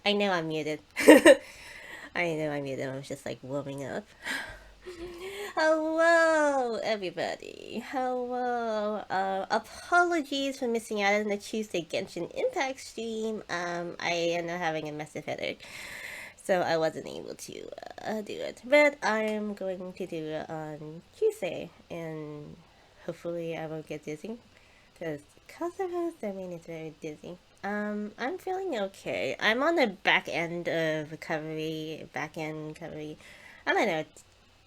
I know I'm muted. I know I'm muted. I was just like warming up. Hello, everybody. Hello. Apologies for missing out on the Tuesday Genshin Impact stream. I ended up having a massive headache, so I wasn't able to do it. But I'm going to do it on Tuesday, and hopefully I won't get dizzy. Because of us, I mean, it's very dizzy. I'm feeling okay. I'm on the back end of recovery, back end recovery. I don't know.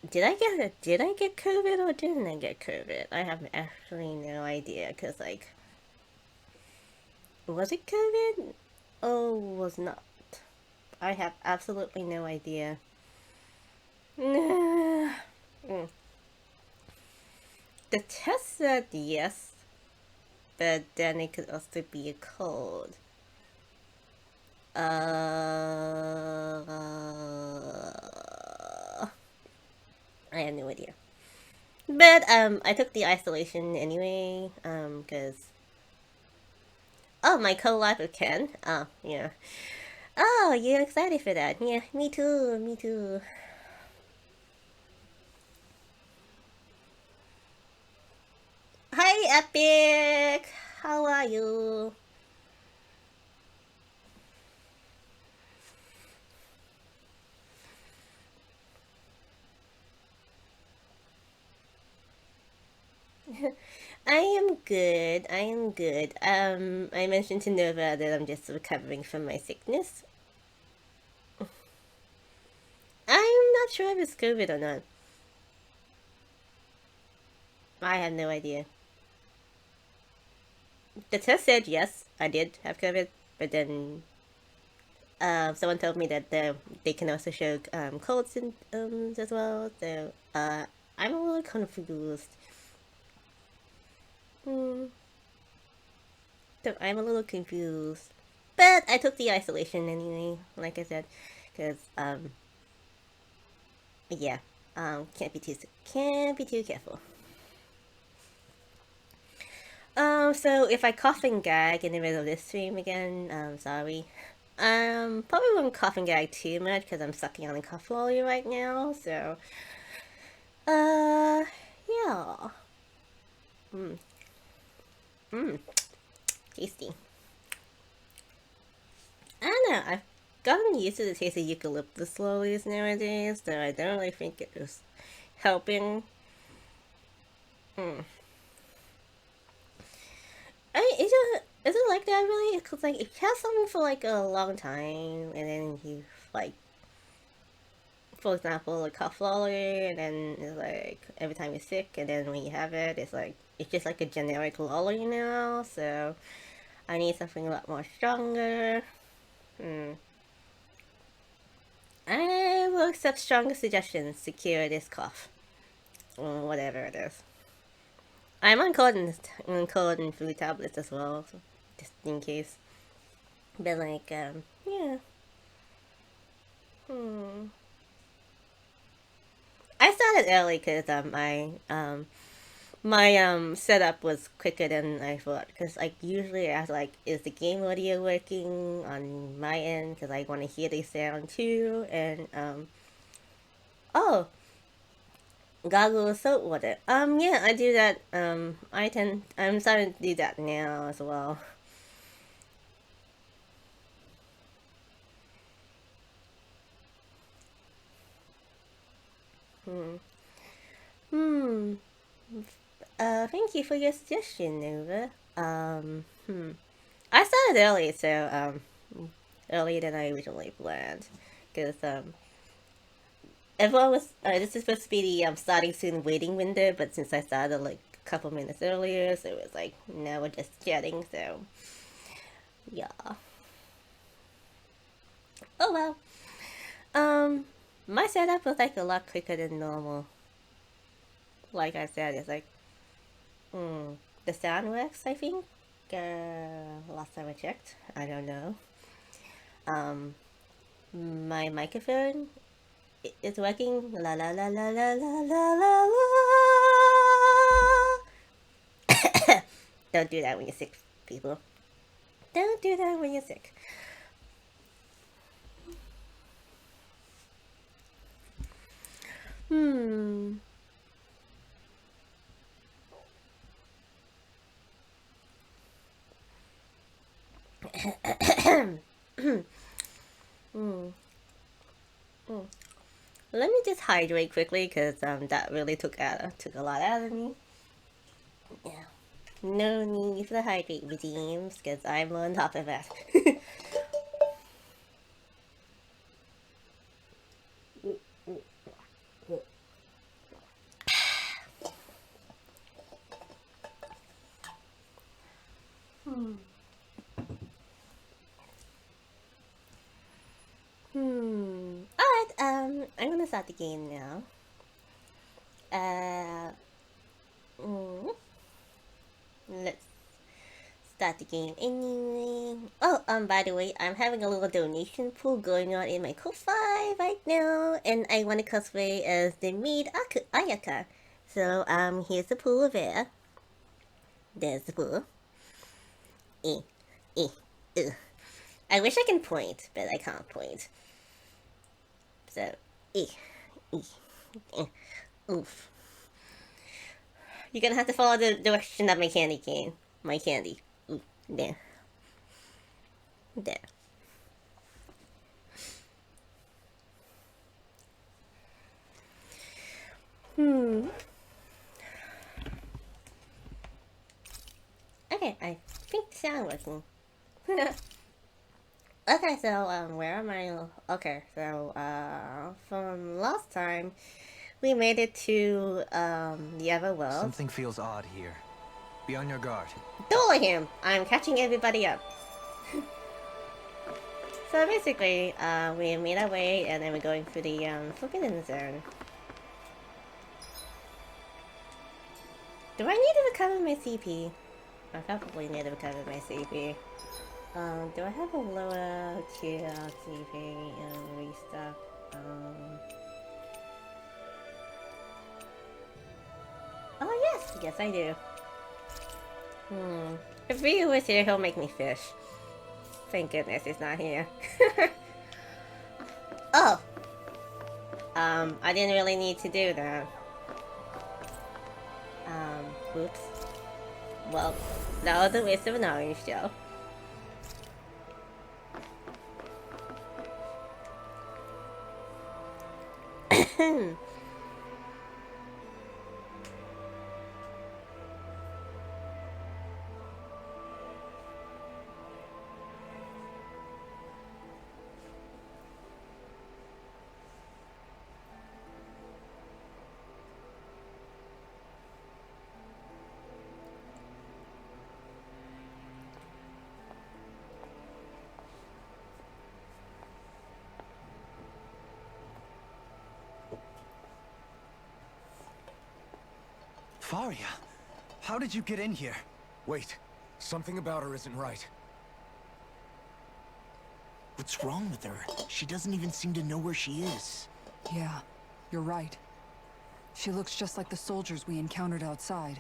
Did I get COVID or didn't I get COVID? I have actually no idea. Cause like, was it COVID? Oh, was not. I have absolutely no idea. Mm. The test said yes, but then it could also be a cold. I have no idea. But I took the isolation anyway. Cause oh, my co-life with Ken. Oh, yeah. Oh, you're excited for that? Yeah, me too. Me too. Hi, Epic. How are you? I am good. I am good. I mentioned to Nova that I'm just recovering from my sickness. I'm not sure if it's COVID or not. I have no idea. The test said yes, I did have COVID, but then someone told me that they can also show cold symptoms as well. So I'm a little confused. Hmm. So I'm a little confused. But I took the isolation anyway, like I said, because yeah, can't be too careful. So if I cough and gag in the middle of this stream again, sorry. Probably won't cough and gag too much because I'm sucking on a cough lolly right now. So, uh, yeah. Mm, mm, tasty. I don't know. I've gotten used to the taste of eucalyptus lollies nowadays, so I don't really think it was helping. Mm. Is it like that really? Cause like if you have something for like a long time, and then you like, for example, a cough lolly, and then it's like every time you're sick, and then when you have it, it's just like a generic lolly now. So I need something a lot more stronger. Hmm. I will accept stronger suggestions to cure this cough, or whatever it is. I'm on cold and flu tablets as well, so just in case. But like, yeah. Hmm. I started early because my setup was quicker than I thought. Because like usually I was like, is the game audio working on my end? Because I want to hear the sound too. And oh, goggle of soap water. Yeah, I do that. I'm starting to do that now as well. Hmm. Hmm. Thank you for your suggestion, Nova. I started early, so earlier than I originally planned, because everyone was. This is supposed to be the starting soon waiting window, but since I started like a couple minutes earlier, so it was like now we're just chatting. So yeah. Oh well. My setup was like a lot quicker than normal. Like I said, it's like the sound works. I think. Last time I checked, I don't know. Um, my microphone is working. La la la la la la la la la. Don't do that when you're sick, people. Don't do that when you're sick. Hmm. Hmm. Hmm. Let me just hydrate quickly, cause that really took a lot out of me. Yeah. No need for the hydrate redeems, cause I'm on top of that. Hmm. Hmm. Alright, I'm gonna start the game now. Uh, mm, let's start the game anyway. Oh, by the way, I'm having a little donation pool going on in my Ko-Fi right now, and I want to cosplay as the maid Ayaka. So, here's the pool there. There's the pool. Eh, eh, ugh. I wish I can point, but I can't point. So, eh, eh, eh, oof. You're gonna have to follow the direction of my candy cane. My candy. Ooh, there. There. Hmm. Okay, I think the sound working. Okay, so where am I? Okay, so from last time, we made it to the other world. Something feels odd here. Be on your guard. Don't him! I'm catching everybody up. So basically, we made our way, and then we're going through the Forbidden Zone. Do I need to recover my CP? I probably need to recover my CP. Do I have a lower tier CP and restock? Oh yes, yes I do. If Ryu was here, he'll make me fish. Thank goodness he's not here. Oh! I didn't really need to do that. Oops. Well, that was a waste of an orange shell. Faria, how did you get in here? Wait, something about her isn't right. What's wrong with her? She doesn't even seem to know where she is. Yeah, you're right. She looks just like the soldiers we encountered outside.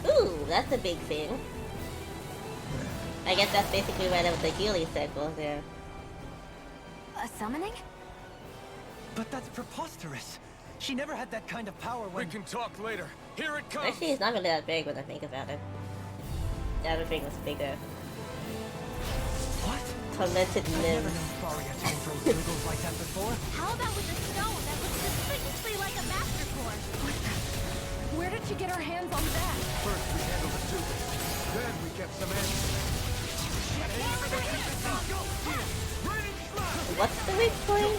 Ooh, that's a big thing. I guess that's basically why there was the Healy circle there. A summoning? But that's preposterous. She never had that kind of power when... We can talk later. Here it comes! Actually, it's not really that big when I think about it. The other thing was bigger. What? Tormented I've never limbs. known Faria to control squiggles like that before. How about with a stone that looks suspiciously like a master core? Where did she get her hands on that? First we handle the stupid. Then we get some answers. What's the weak point?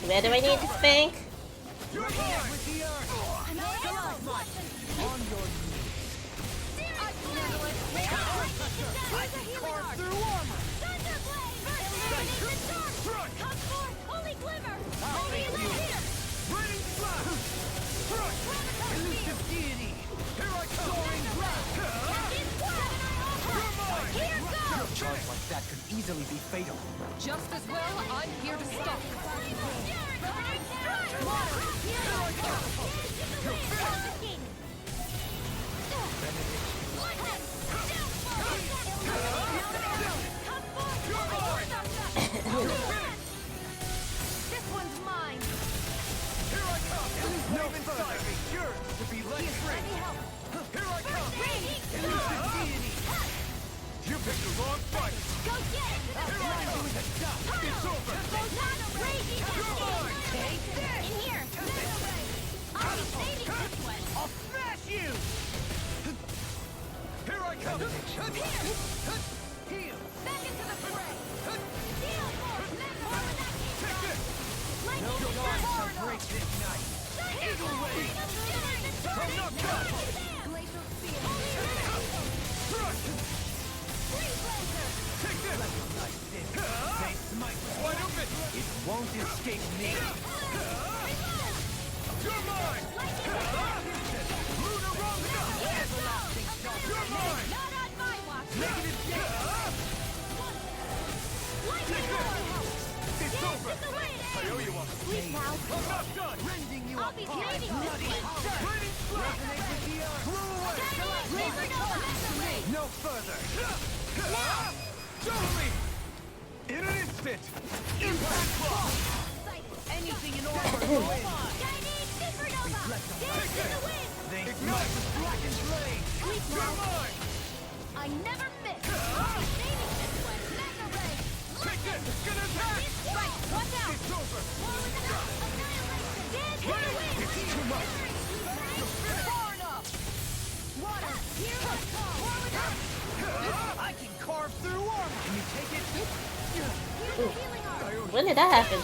Where do I need to spank? You're mine! With the earth! On your Carve through armor! Come forth, holy glimmer! Only in the here! Raining flash! Elusive deity! Here I come! Soaring blast! Captain Squad! Here goes! Charge like that That could easily be fatal. Just as well, I'm here to stop. This one's mine. Here I come! No inside me! Yours to be let free! Here I come! Elusive deity! You picked the wrong fight! Go get it. Here I come! It's over! You're mine! Take this. In here. I'll be saving this one. I'll smash you! Here I come! Heal! Back into the fray. Deal more. More with that came Take from. this! Lightning No is guard far shall break this night! Eagle Wave. I'm not done! Glacial Spear. Crush! Freeze Laser. Take this! They smite wide open! It won't escape me! You're mine! Lunar Rosa! You're mine! Not on my watch. Negative death! Lightning Roar. It's over! It's away. I owe you one! Sleep now. I'm not done! Rending you I'll be saving this bloody one. Raining flash! Resonate with the earth! Blew away! Laser Nova. No further! Show me! In an instant! Impact block! Anything in order. Chinese Supernova. Dance in the wind. They ignite with blackened flame! Sleep You're now. mine! I never miss. I'll be saving this one. Mega Ray. Take this! It's gonna attack! Right. Watch out. It's over! War with the annihilation. Dance in the wind. It's too much! Far enough. Water. Here I come. War with us. I can carve through armor! Can you take it? Here's the healing arm. When did that happen?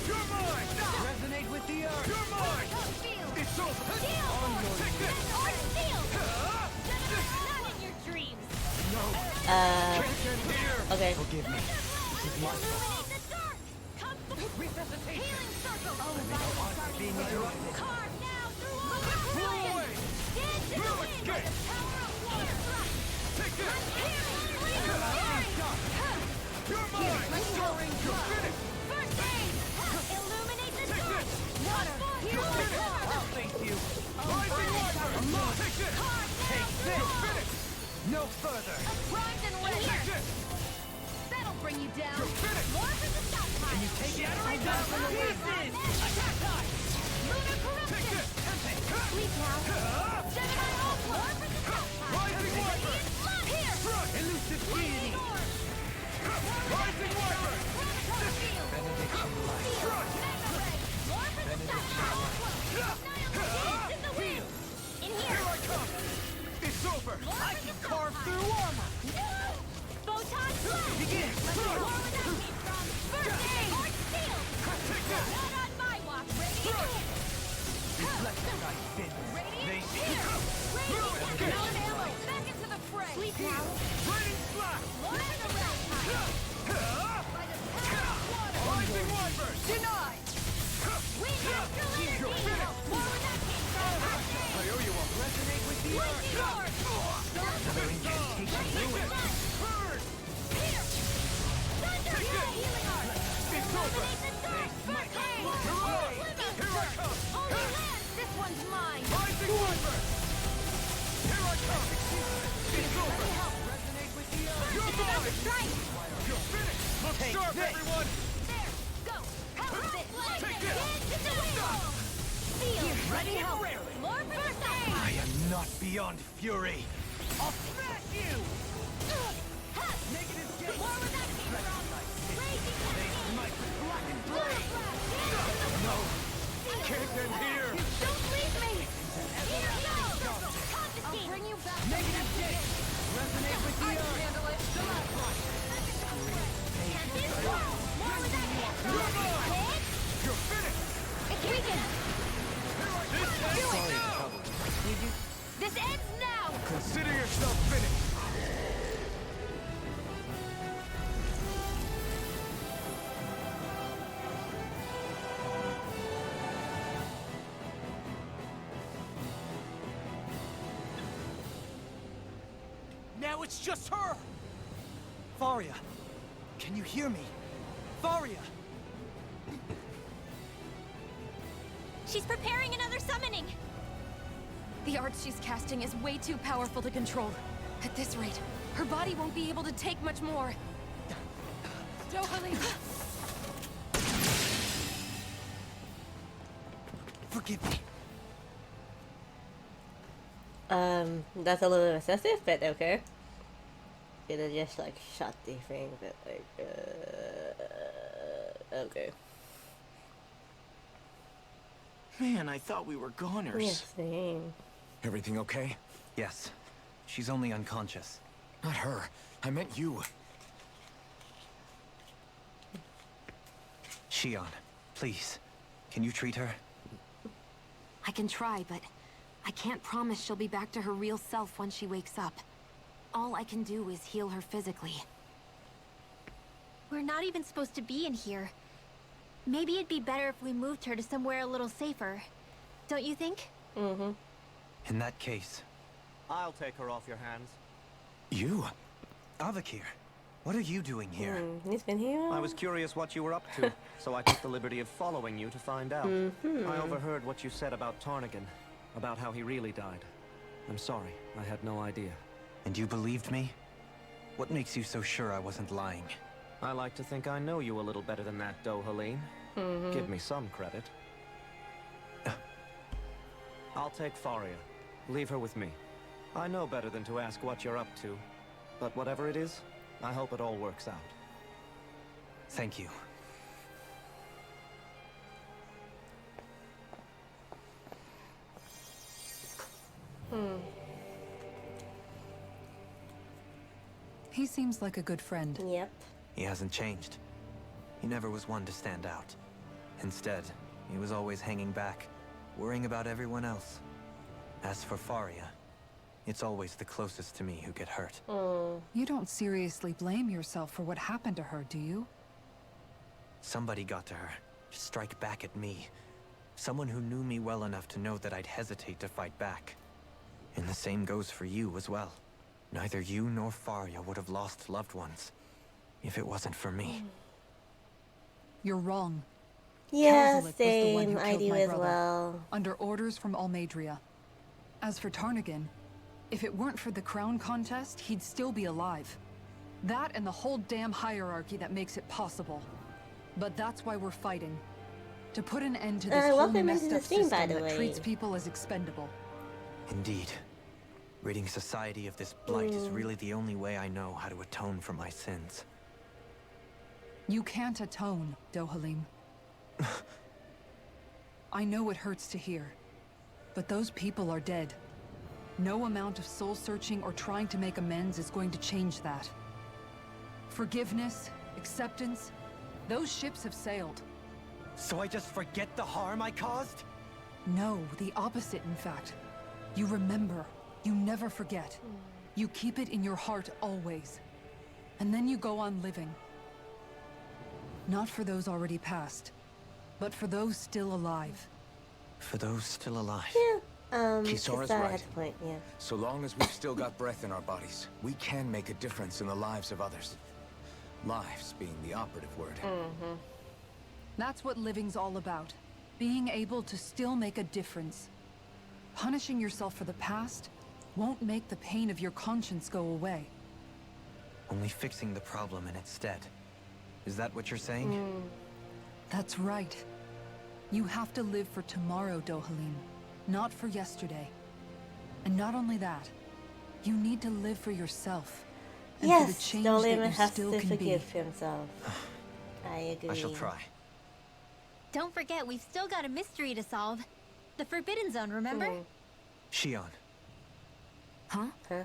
You're mine! Resonate with the earth! You're mine! Field. It's over! Steel. On your Take this! Art Steel. Not in your dreams. Can't end here! Okay. Forgive me. This is my fault. Illuminate the dark. Come Resuscitation! healing circle. Oh, violet Being interrupted. Carve now through all the Blow brilliance. away! Dance in No the wind. escape. Power of water. Take this! You're mine! Restoring your finish! First aid. Illuminate the Take dark. this! Water. You're Healing finished! circle. I'll thank you! Rising Wyvern! Take this! Carve now Take through this! all. Finish! No further! Primed and Take ready. this! That'll bring you down. You're finished! More for the south pile. Can you take it? I got from the wind! Attack time. Lunar Take corruption. this! Sleep now. Gemini Ultra. More for the south pile. Rising Wyvern! Here. Elusive deity! Lightning orb. Rising Wyvern! Prototype field. Benediction light! Field. Mega ray. More for the south pile. Annihilate in the wind. In Here here. I come! It's over! More I for can the carve south through pile. armor! Photon blast. Begin! More where that came from. First aid. Art Steel. Take this! Not on my watch. Radiant. Reflect thy sins! They Here. Radiant. Now an ammo. Back into the fray. Sleep now. Raining flash! Mega ray pile. By the power of water. Rising Wyvern! Denied. We have to let You're it finished. More where that came from. I owe you one! Resonate with the Lightning orb. Another incantation ruined! Burn! Here. Thunder. Take this. Healing arm. It's over! Illuminate the dark. First aid. Hooray! Here I come! Holy land. This one's mine. Rising Wyvern! Here I come! It's over! Resonate with the earth! You're mine! Strike. You're finished! Look sharp, everyone! There. Go. How is it? Take this. Dance in the wind. Feel. Ready help. More for the south. I am not beyond fury! I'll smash you! Negative gate! More where that came from. Raging They lightning. smite with blackened Blue blade! blast. Dance in the wind. No! Can't end here! Don't leave me. Here we go. Confiscate. I'll bring you back. Negative gate! Resonate with the earth! Handle it. Can't this go. More where that came from. You're mine! Hit. You're finished! It's weakened. This ends Do it. now! This ends now. Consider yourself finished! Now it's just her! Faria! Can you hear me? Faria! She's preparing another summoning! The art she's casting is way too powerful to control. At this rate, her body won't be able to take much more. Dohalim! Forgive me. That's a little excessive, but okay. Could have just like shot the thing, but like, okay. Man, I thought we were goners. Yes, same. Everything okay? Yes. She's only unconscious. Not her. I meant you. Shion, please. Can you treat her? I can try, but I can't promise she'll be back to her real self when she wakes up. All I can do is heal her physically. We're not even supposed to be in here. Maybe it'd be better if we moved her to somewhere a little safer. Don't you think? Mm-hmm. In that case, I'll take her off your hands. you? Avakir, what are you doing here? He's been here. I was curious what you were up to, so I took the liberty of following you to find out. I overheard what you said about Tarnagan, about how he really died. I'm sorry, I had no idea. And you believed me? What makes you so sure I wasn't lying? I like to think I know you a little better than that, Dohalim. Give me some credit. I'll take Faria. Leave her with me. I know better than to ask what you're up to. But whatever it is, I hope it all works out. Thank you. He seems like a good friend. Yep. He hasn't changed. He never was one to stand out. Instead, he was always hanging back, worrying about everyone else. As for Faria, it's always the closest to me who get hurt. You don't seriously blame yourself for what happened to her, do you? Somebody got to her, to strike back at me. Someone who knew me well enough to know that I'd hesitate to fight back. And the same goes for you as well. Neither you nor Faria would have lost loved ones if it wasn't for me. You're wrong. Yeah, Kazalik was the one same. who I killed do my as brother, well. under orders from Almadria. As for Tarnagan, if it weren't for the crown contest, he'd still be alive. That and the whole damn hierarchy that makes it possible. But that's why we're fighting. To put an end to this whole welcome into messed the up stream, by system the that way. treats people as expendable. Indeed. Ridding society of this blight is really the only way I know how to atone for my sins. You can't atone, Dohalim. I know it hurts to hear, but those people are dead. No amount of soul-searching or trying to make amends is going to change that. Forgiveness, acceptance, those ships have sailed. So I just forget the harm I caused? No, the opposite, in fact. You remember. You never forget. You keep it in your heart always. And then you go on living. Not for those already passed, but for those still alive. For those still alive. Yeah. Kisara's Kisara right. had a point, yeah. So long as we've still got breath in our bodies, we can make a difference in the lives of others. Lives being the operative word. That's what living's all about. Being able to still make a difference. Punishing yourself for the past won't make the pain of your conscience go away. Only fixing the problem in its stead. Is that what you're saying? That's right. You have to live for tomorrow, Dohalim, not for yesterday. And not only that, you need to live for yourself. And for the Yes, change that Dolim you has still to can forgive be. himself. I agree. I shall try. Don't forget, we've still got a mystery to solve. The Forbidden Zone, remember? Shion, Huh? Huh?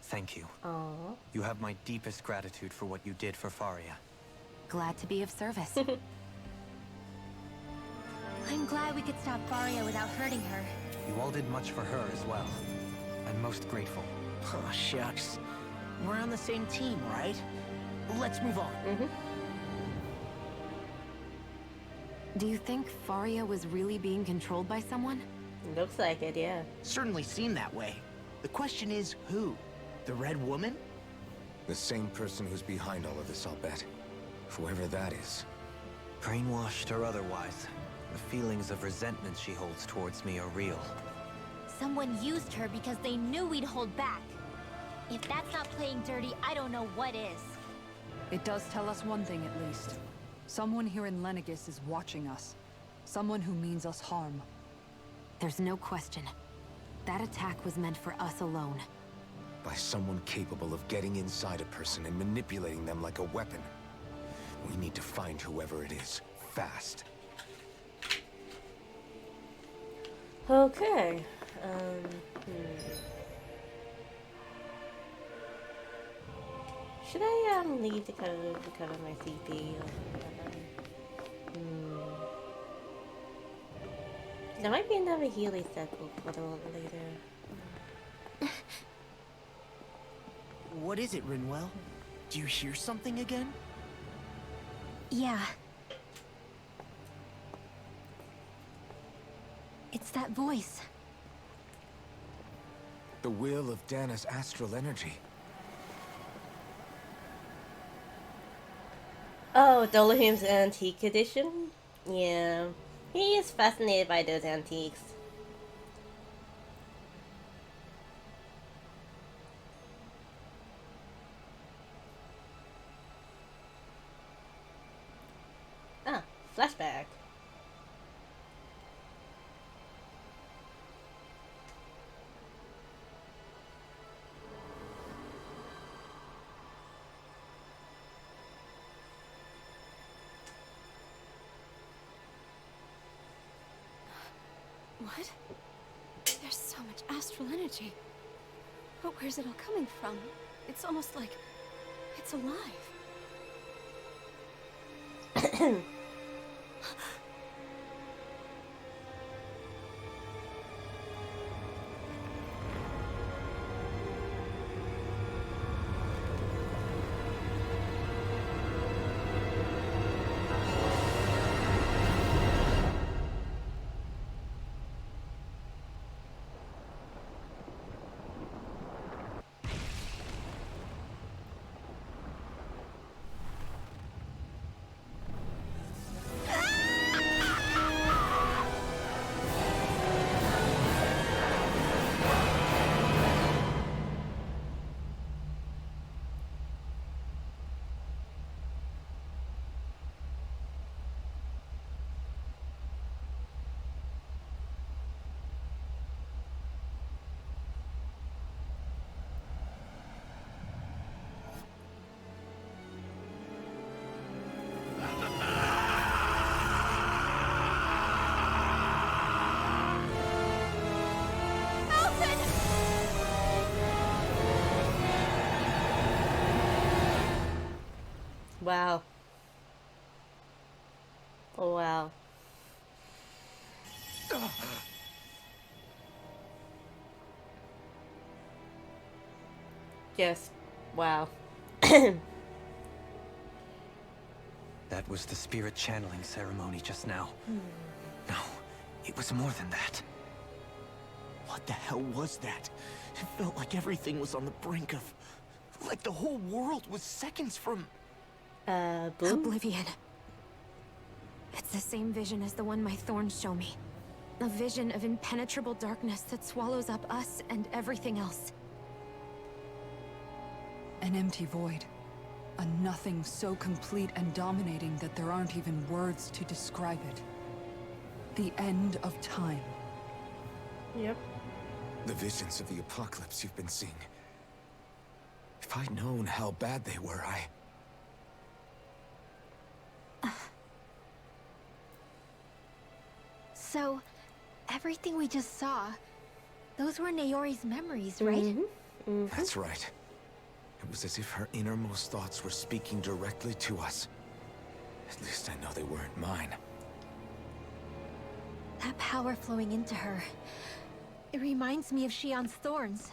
thank you. Aww. You have my deepest gratitude for what you did for Faria. Glad to be of service. I'm glad we could stop Faria without hurting her. You all did much for her as well. I'm most grateful. Oh, shucks. We're on the same team, right? Let's move on. Do you think Faria was really being controlled by someone? Looks like it, yeah. Certainly seemed that way. The question is, who? The Red Woman? The same person who's behind all of this, I'll bet. Whoever that is. Brainwashed or otherwise, the feelings of resentment she holds towards me are real. Someone used her because they knew we'd hold back. If that's not playing dirty, I don't know what is. It does tell us one thing at least. Someone here in Lenegis is watching us. Someone who means us harm. There's no question. That attack was meant for us alone. By someone capable of getting inside a person and manipulating them like a weapon. We need to find whoever it is, fast. Okay. Should I leave to cover my CP or whatever? There might be another Healy cycle for a little later. What is it, Rinwell? Do you hear something again? Yeah. It's that voice. The will of Dana's astral energy. Oh, Dolahum's Antique Edition? Yeah. He is fascinated by those antiques. Ah, flashback. What? There's so much astral energy. But where's it all coming from? It's almost like it's alive. Wow. Oh, wow. Just, wow. That was the spirit channeling ceremony just now. No, it was more than that. What the hell was that? It felt like everything was on the brink of... like the whole world was seconds from... Boom? Oblivion. It's the same vision as the one my thorns show me. A vision of impenetrable darkness that swallows up us and everything else. An empty void. A nothing so complete and dominating that there aren't even words to describe it. The end of time. Yep. The visions of the apocalypse you've been seeing. If I'd known how bad they were, So, everything we just saw, those were Naori's memories, right? That's right. It was as if her innermost thoughts were speaking directly to us. At least I know they weren't mine. That power flowing into her, it reminds me of Shion's thorns.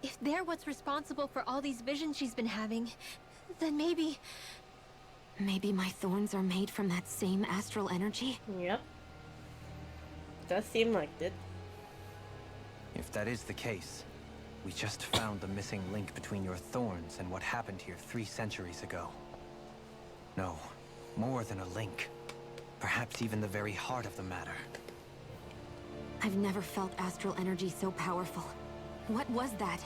If they're what's responsible for all these visions she's been having, then maybe... Maybe my thorns are made from that same astral energy? Yep. Does seem like it. If that is the case, We just found the missing link between your thorns and what happened here 3 centuries ago. No, more than a link. Perhaps even the very heart of the matter. I've never felt astral energy so powerful. What was that?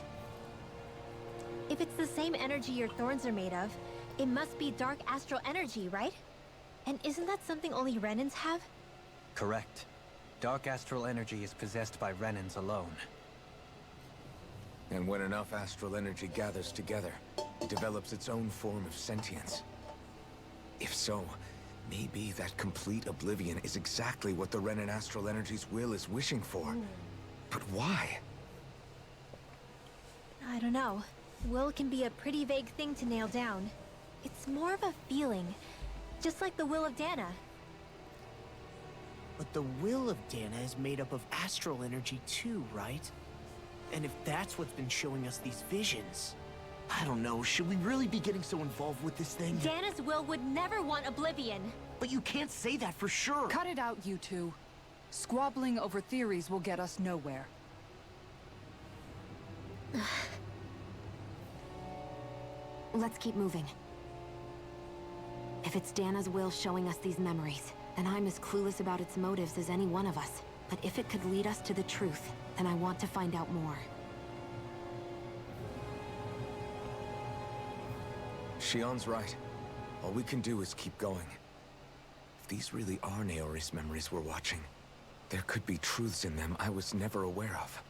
If it's the same energy your thorns are made of, it must be dark astral energy, right? And isn't that something only Renans have? Correct. Dark astral energy is possessed by Renans alone. And when enough astral energy gathers together, it develops its own form of sentience. If so, maybe that complete oblivion is exactly what the Renan astral energy's will is wishing for. But why? I don't know. Will can be a pretty vague thing to nail down. It's more of a feeling, just like the will of Dana. But the will of Dana is made up of astral energy too, right? And if that's what's been showing us these visions... I don't know, should we really be getting so involved with this thing? Dana's will would never want oblivion. But you can't say that for sure! Cut it out, you two. Squabbling over theories will get us nowhere. Let's keep moving. If it's Dana's will showing us these memories, then I'm as clueless about its motives as any one of us. But if it could lead us to the truth, then I want to find out more. Shion's right. All we can do is keep going. If these really are Naori's memories we're watching, there could be truths in them I was never aware of.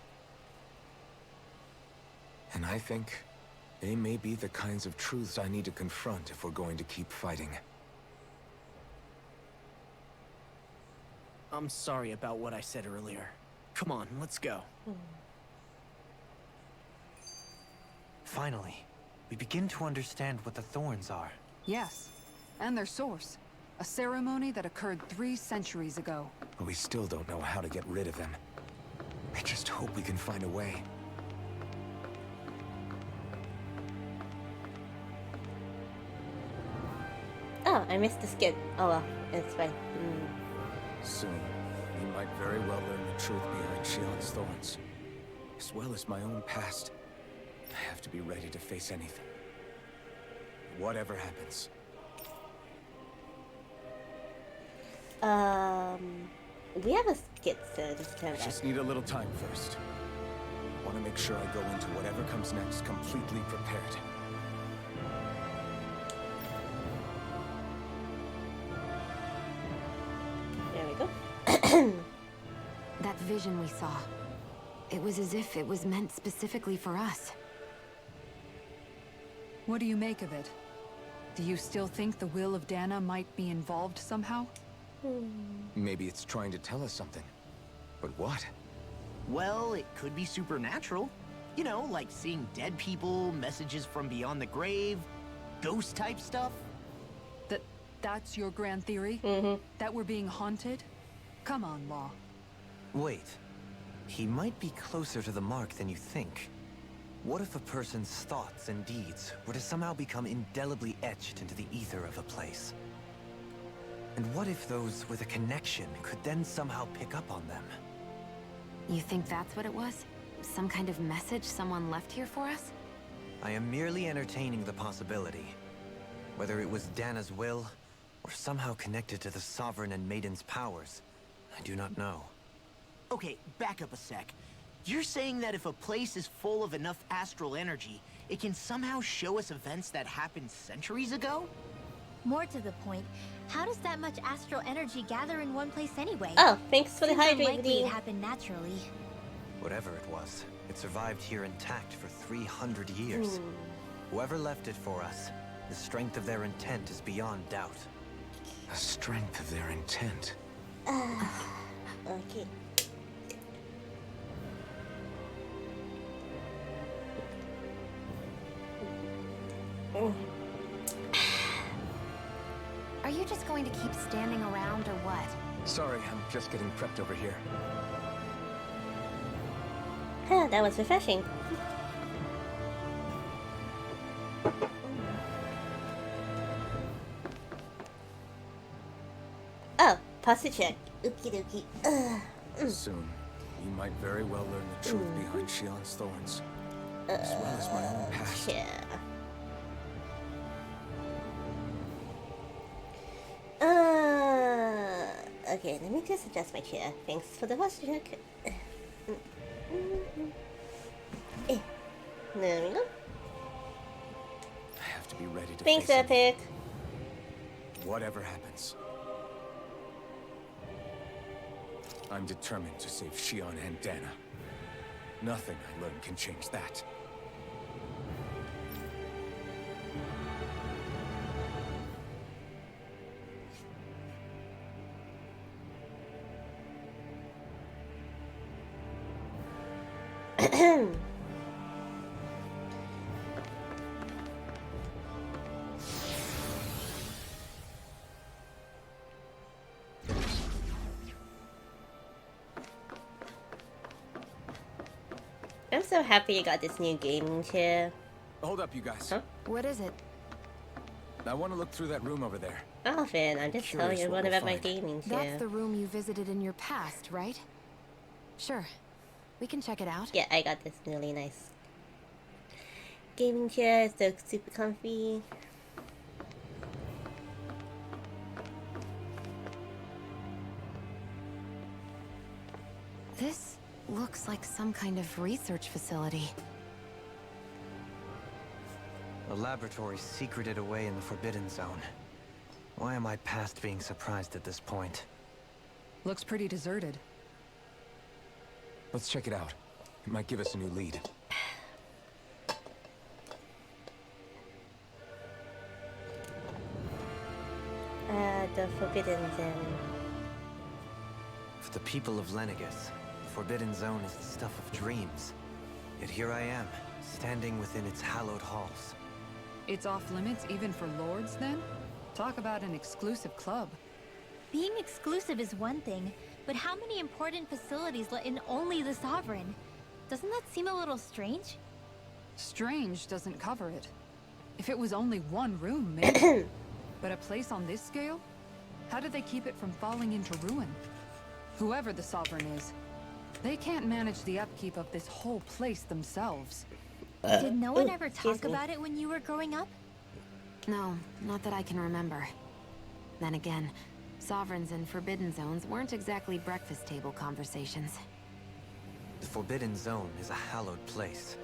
And I think they may be the kinds of truths I need to confront if we're going to keep fighting. I'm sorry about what I said earlier. Come on, let's go. Finally, we begin to understand what the thorns are. Yes, and their source. A ceremony that occurred 3 centuries ago. But we still don't know how to get rid of them. I just hope we can find a way. Oh, I missed the skit. Oh well, it's fine. Soon, we might very well learn the truth behind Shion's thorns. As well as my own past. I have to be ready to face anything. Whatever happens. We have a skit soon. I just need a little time first. I want to make sure I go into whatever comes next completely prepared. There we go. That vision we saw. It was as if it was meant specifically for us. What do you make of it? Do you still think the will of Dana might be involved somehow? Maybe it's trying to tell us something. But what? Well, it could be supernatural. You know, like seeing dead people, messages from beyond the grave, ghost-type stuff. That's your grand theory? That we're being haunted? Come on, Law. Wait. He might be closer to the mark than you think. What if a person's thoughts and deeds were to somehow become indelibly etched into the ether of a place? And what if those with a connection could then somehow pick up on them? You think that's what it was? Some kind of message someone left here for us? I am merely entertaining the possibility. Whether it was Dana's will, or somehow connected to the Sovereign and Maiden's powers, I do not know. Okay, back up a sec. You're saying that if a place is full of enough astral energy, it can somehow show us events that happened centuries ago? More to the point, how does that much astral energy gather in one place anyway? Oh, thanks for the Seems hydrate, unlikely it Dean. happened naturally. Whatever it was, it survived here intact for 300 years. Whoever left it for us, the strength of their intent is beyond doubt. The strength of their intent. Okay. Are you just going to keep standing around or what? Sorry, I'm just getting prepped over here. Huh, that was refreshing. Oh, posture check. Oopsie dokie. Soon, we might very well learn the truth behind Shion's thorns. as well as my own past. Yeah. Okay, let me just adjust my chair. Thanks for the posture check. There we go. I have to be ready to Thanks, face it. Epic. Whatever happens. I'm determined to save Shion and Dana. Nothing I learn can change that. I'm so happy you got this new gaming chair. Hold up, you guys. Huh? What is it? I want to look through that room over there. Oh, Finn, I'm just telling Curious you what what we'll about my find. gaming chair. That's the room you visited in your past, right? Sure. We can check it out. Yeah, I got this really nice gaming chair. It's so super comfy. This looks like some kind of research facility. A laboratory secreted away in the Forbidden Zone. Why am I past being surprised at this point? Looks pretty deserted. Let's check it out. It might give us a new lead. The Forbidden Zone. For the people of Lenegus, the Forbidden Zone is the stuff of dreams. Yet here I am, standing within its hallowed halls. It's off limits even for lords, then? Talk about an exclusive club. Being exclusive is one thing, but how many important facilities let in only the Sovereign? Doesn't that seem a little strange? Strange doesn't cover it. If it was only one room, maybe. But a place on this scale? How did they keep it from falling into ruin? Whoever the Sovereign is, they can't manage the upkeep of this whole place themselves. Did no one ooh, ever excuse talk me. about it when you were growing up? No, not that I can remember. Then again, Sovereigns and Forbidden Zones weren't exactly breakfast table conversations. The Forbidden Zone is a hallowed place,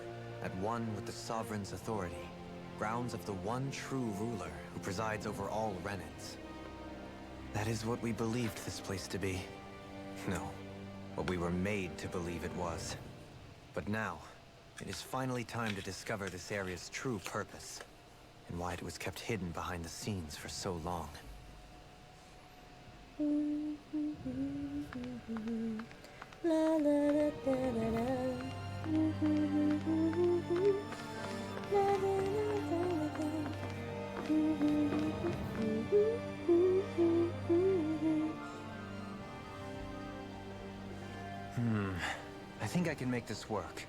at one with the Sovereign's authority, grounds of the one true ruler who presides over all Renans. That is what we believed this place to be. No, what we were made to believe it was. But now, it is finally time to discover this area's true purpose, and why it was kept hidden behind the scenes for so long. La, la, la, da, da, da. La, la, la, da, I think I can make this work.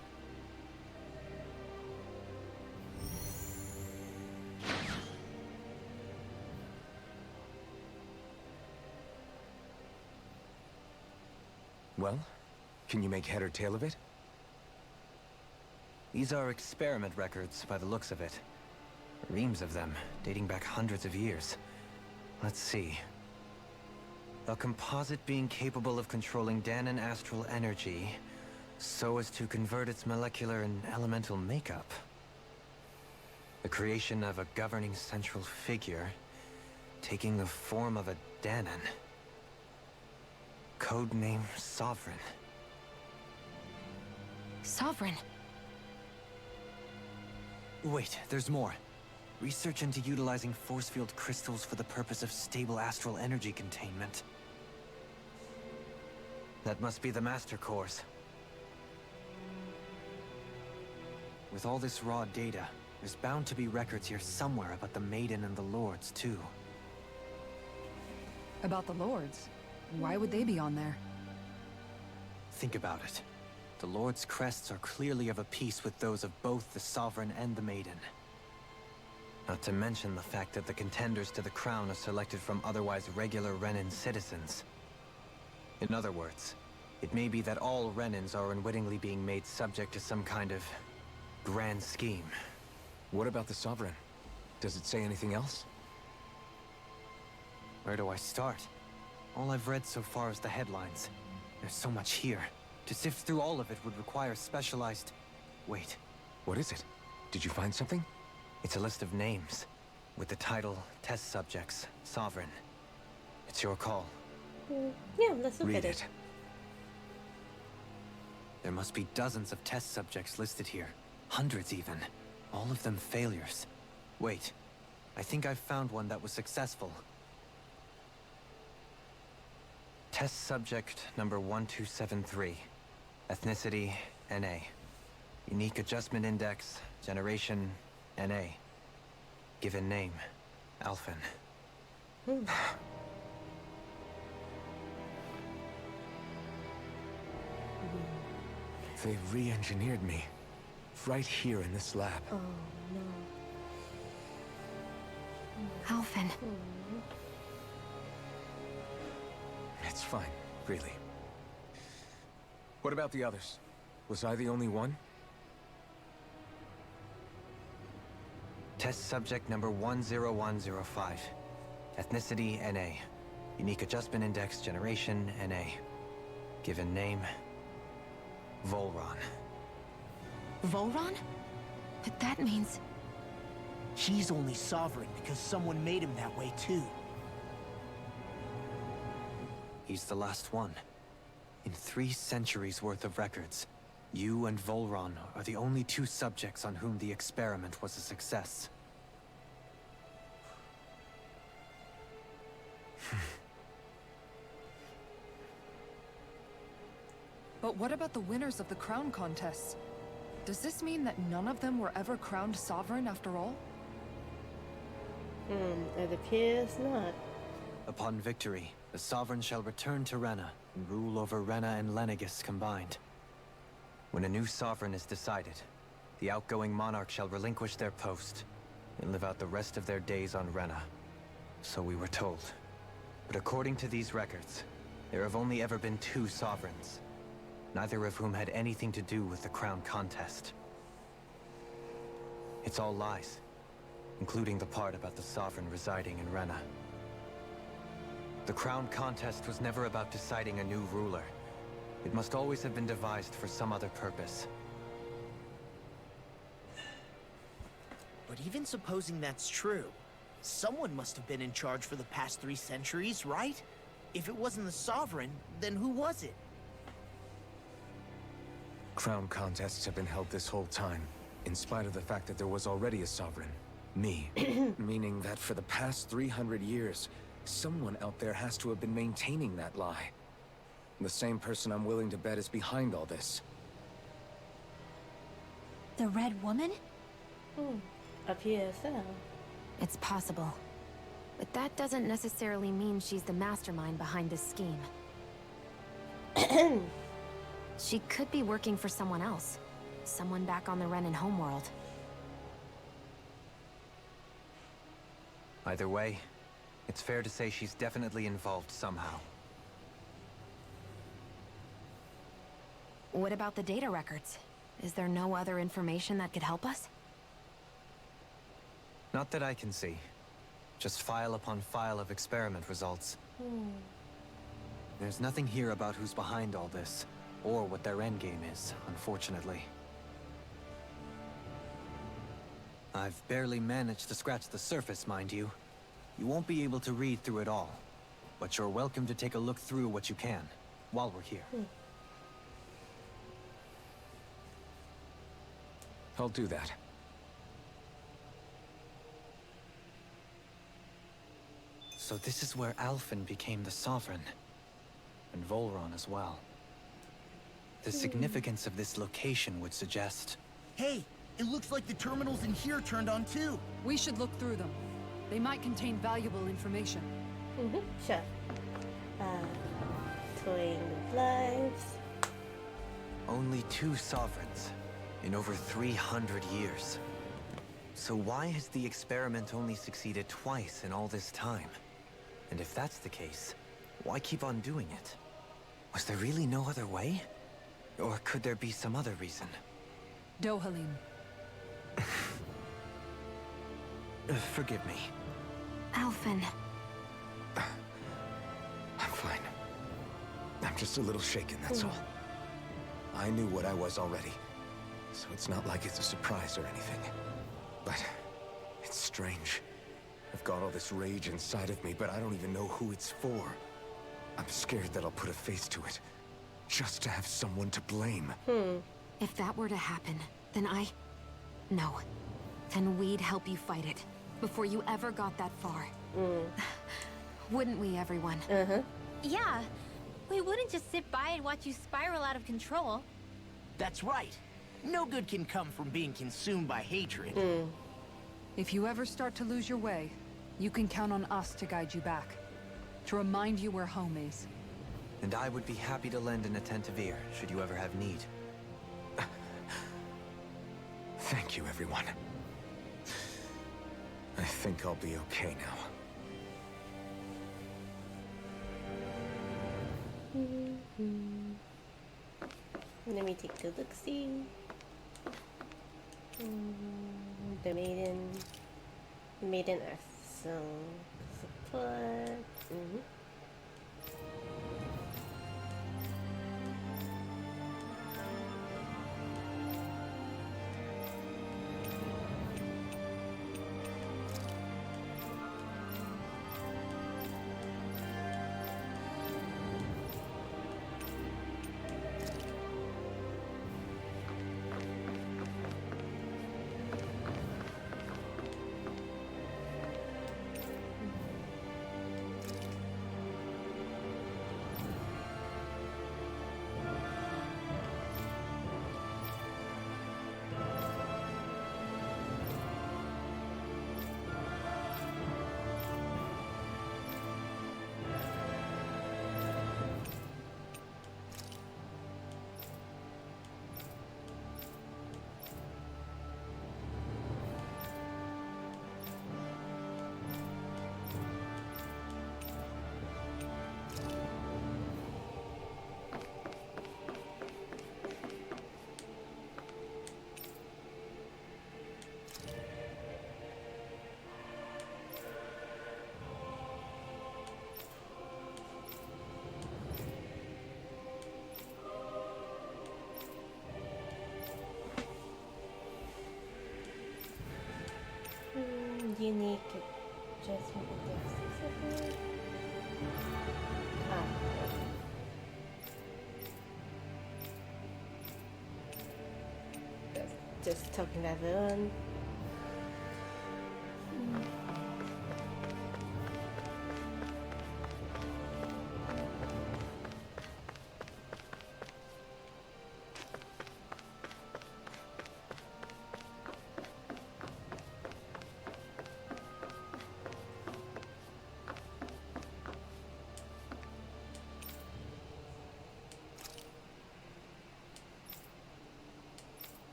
Well, can you make head or tail of it? These are experiment records by the looks of it. Reams of them, dating back hundreds of years. Let's see. A composite being capable of controlling Danan astral energy, so as to convert its molecular and elemental makeup. The creation of a governing central figure, taking the form of a Danan. Codename Sovereign. Sovereign? Wait, there's more. Research into utilizing force field crystals for the purpose of stable astral energy containment. That must be the Master Cores. With all this raw data, there's bound to be records here somewhere about the Maiden and the Lords, too. About the lords? Why would they be on there? Think about it. The Lord's crests are clearly of a piece with those of both the Sovereign and the Maiden. Not to mention the fact that the contenders to the crown are selected from otherwise regular Renan citizens. In other words, it may be that all Renans are unwittingly being made subject to some kind of grand scheme. What about the Sovereign? Does it say anything else? Where do I start? All I've read so far is the headlines. There's so much here. To sift through all of it would require specialized... Wait. What is it? Did you find something? It's a list of names, with the title, Test Subjects, Sovereign. It's your call. Yeah, let's look Read at it. There must be dozens of test subjects listed here. Hundreds even. All of them failures. Wait, I think I've found one that was successful. Test subject number 1273. Ethnicity, NA. Unique adjustment index, generation, NA. Given name, Alphen. They re-engineered me. Right here in this lab. Oh no. Alphen. It's fine, really. What about the others? Was I the only one? Test subject number 10105. Ethnicity, NA. Unique adjustment index, generation, NA. Given name, Volron. Volron? But that means... He's only sovereign because someone made him that way too. He's the last one. In 3 centuries worth of records, you and Volron are the only 2 subjects on whom the experiment was a success. But what about the winners of the crown contests? Does this mean that none of them were ever crowned sovereign after all? It appears not. Upon victory, the Sovereign shall return to Rena and rule over Rena and Lenegis combined. When a new Sovereign is decided, the outgoing monarch shall relinquish their post and live out the rest of their days on Rena. So we were told. But according to these records, there have only ever been 2 Sovereigns, neither of whom had anything to do with the crown contest. It's all lies, including the part about the Sovereign residing in Rena. The crown contest was never about deciding a new ruler. It must always have been devised for some other purpose. But even supposing that's true, someone must have been in charge for the past 3 centuries, right? If it wasn't the Sovereign, then who was it? Crown contests have been held this whole time, in spite of the fact that there was already a Sovereign. Me. Meaning that for the past 300 years, someone out there has to have been maintaining that lie. The same person I'm willing to bet is behind all this. The Red Woman? Appears so. It's possible. But that doesn't necessarily mean she's the mastermind behind this scheme. She could be working for someone else. Someone back on the Renan homeworld. Either way, it's fair to say she's definitely involved somehow. What about the data records? Is there no other information that could help us? Not that I can see. Just file upon file of experiment results. There's nothing here about who's behind all this, or what their endgame is, unfortunately. I've barely managed to scratch the surface, mind you. You won't be able to read through it all, but you're welcome to take a look through what you can, while we're here. I'll do that. So this is where Alphen became the Sovereign, and Volron as well. The significance of this location would suggest... Hey, it looks like the terminals in here turned on too. We should look through them. They might contain valuable information. Sure. Toying with lives. Only 2 Sovereigns in over 300 years. So why has the experiment only succeeded twice in all this time? And if that's the case, why keep on doing it? Was there really no other way? Or could there be some other reason? Dohalim. Forgive me. Alphen. I'm fine. I'm just a little shaken, that's all. I knew what I was already, so it's not like it's a surprise or anything. But it's strange. I've got all this rage inside of me, but I don't even know who it's for. I'm scared that I'll put a face to it, just to have someone to blame. If that were to happen, then No. Then we'd help you fight it, before you ever got that far. Wouldn't we, everyone? Yeah. We wouldn't just sit by and watch you spiral out of control. That's right. No good can come from being consumed by hatred. If you ever start to lose your way, you can count on us to guide you back. To remind you where home is. And I would be happy to lend an attentive ear, should you ever have need. Thank you, everyone. I think I'll be okay now. Let me take a look-see. The Maiden Earth. So, support. Unique adjustment index. Just talking about the one.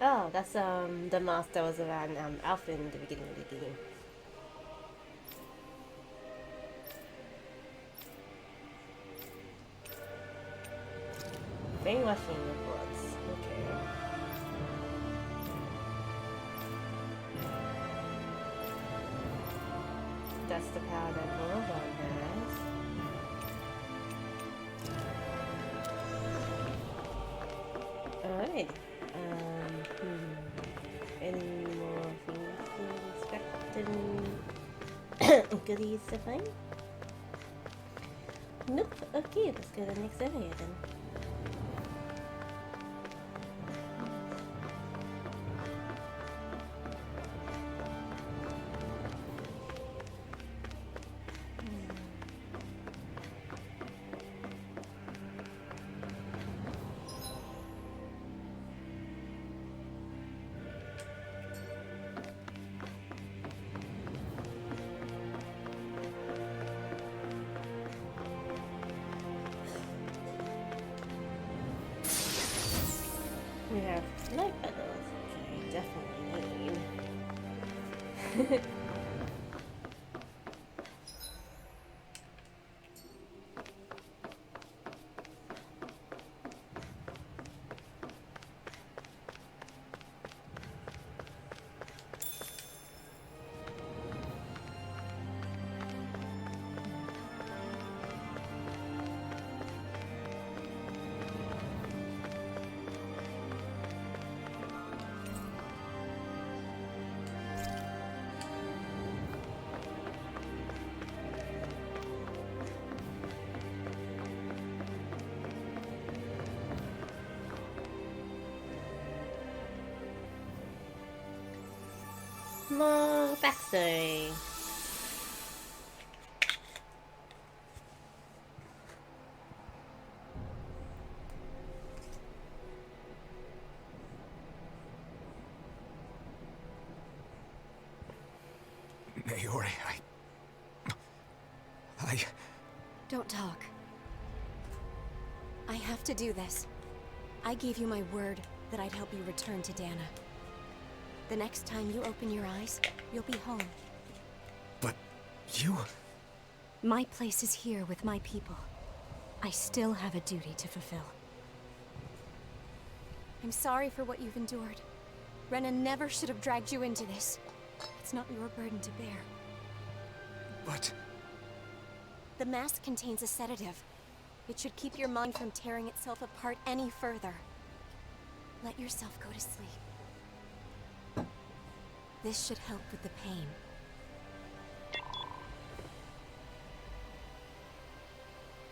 Oh, that's the mask that was around Alpha in the beginning of the game. Brainwashing reports. Okay. That's the power that Volovan has. Alright. Any more things to expect and goodies to find? Nope. Okay, let's go to the next area then. More backstory. Naori, Don't talk. I have to do this. I gave you my word that I'd help you return to Dana. The next time you open your eyes, you'll be home. But you... My place is here with my people. I still have a duty to fulfill. I'm sorry for what you've endured. Rena never should have dragged you into this. It's not your burden to bear. But... The mask contains a sedative. It should keep your mind from tearing itself apart any further. Let yourself go to sleep. This should help with the pain.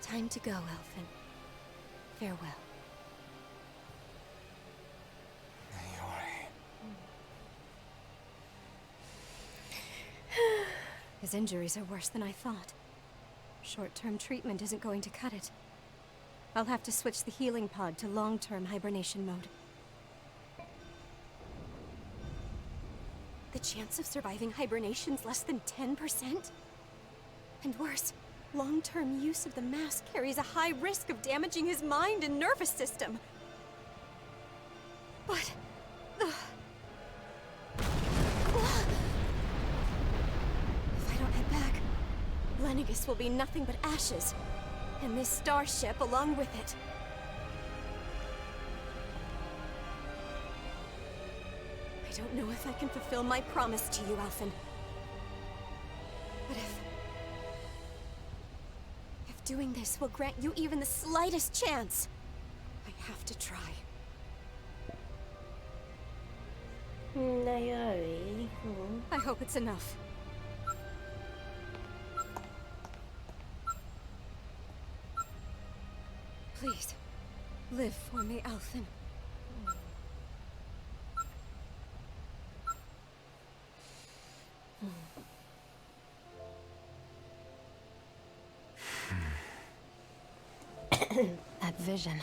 Time to go, Elfin. Farewell. Naori... His injuries are worse than I thought. Short-term treatment isn't going to cut it. I'll have to switch the healing pod to long-term hibernation mode. The chance of surviving hibernation's less than 10%? And worse, long-term use of the mask carries a high risk of damaging his mind and nervous system. But... If I don't head back, Lenegis will be nothing but ashes. And this starship along with it. I don't know if I can fulfill my promise to you, Alphen. But if doing this will grant you even the slightest chance, I have to try. Naori. I hope it's enough. Please, live for me, Alphen. That vision.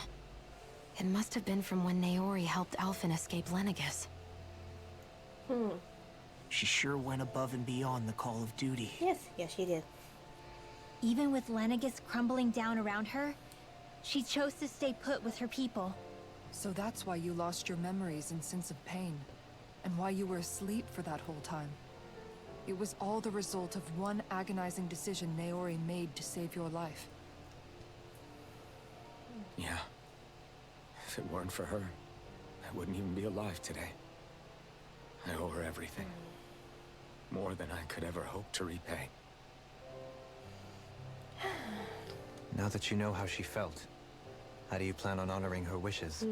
It must have been from when Naori helped Alphen escape Lenegis. She sure went above and beyond the call of duty. Yes, she did. Even with Lenegis crumbling down around her, she chose to stay put with her people. So that's why you lost your memories and sense of pain, and why you were asleep for that whole time. It was all the result of one agonizing decision Naori made to save your life. Yeah. If it weren't for her, I wouldn't even be alive today. I owe her everything. More than I could ever hope to repay. Now that you know how she felt, how do you plan on honoring her wishes?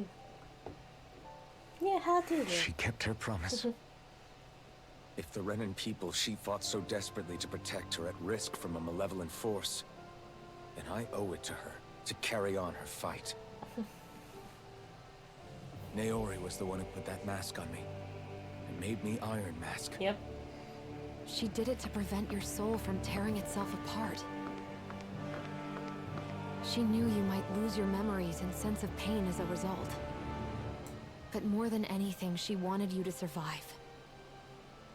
Yeah, how do you? She kept her promise. If the Renan people she fought so desperately to protect are at risk from a malevolent force, then I owe it to her to carry on her fight. Naori was the one who put that mask on me. And made me Iron Mask. Yep. She did it to prevent your soul from tearing itself apart. She knew you might lose your memories and sense of pain as a result. But more than anything, she wanted you to survive.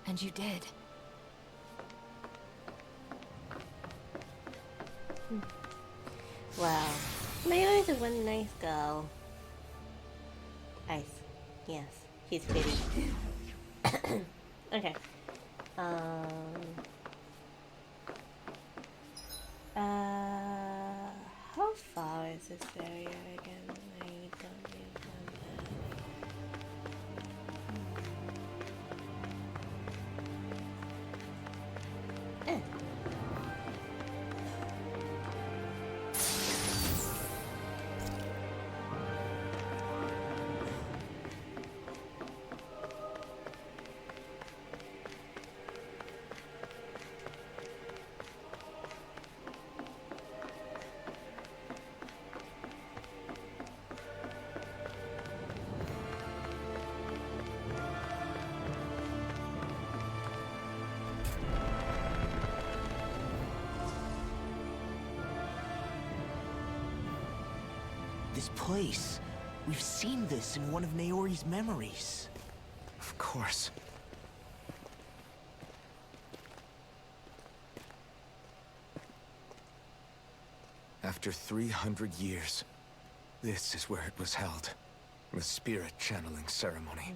And you did. Wow. Naori's a one nice girl. Ice. Yes, she's pretty. Okay. How far is this area again? I don't remember. This place. We've seen this in one of Naori's memories. Of course. After 300 years, this is where it was held. The spirit channeling ceremony.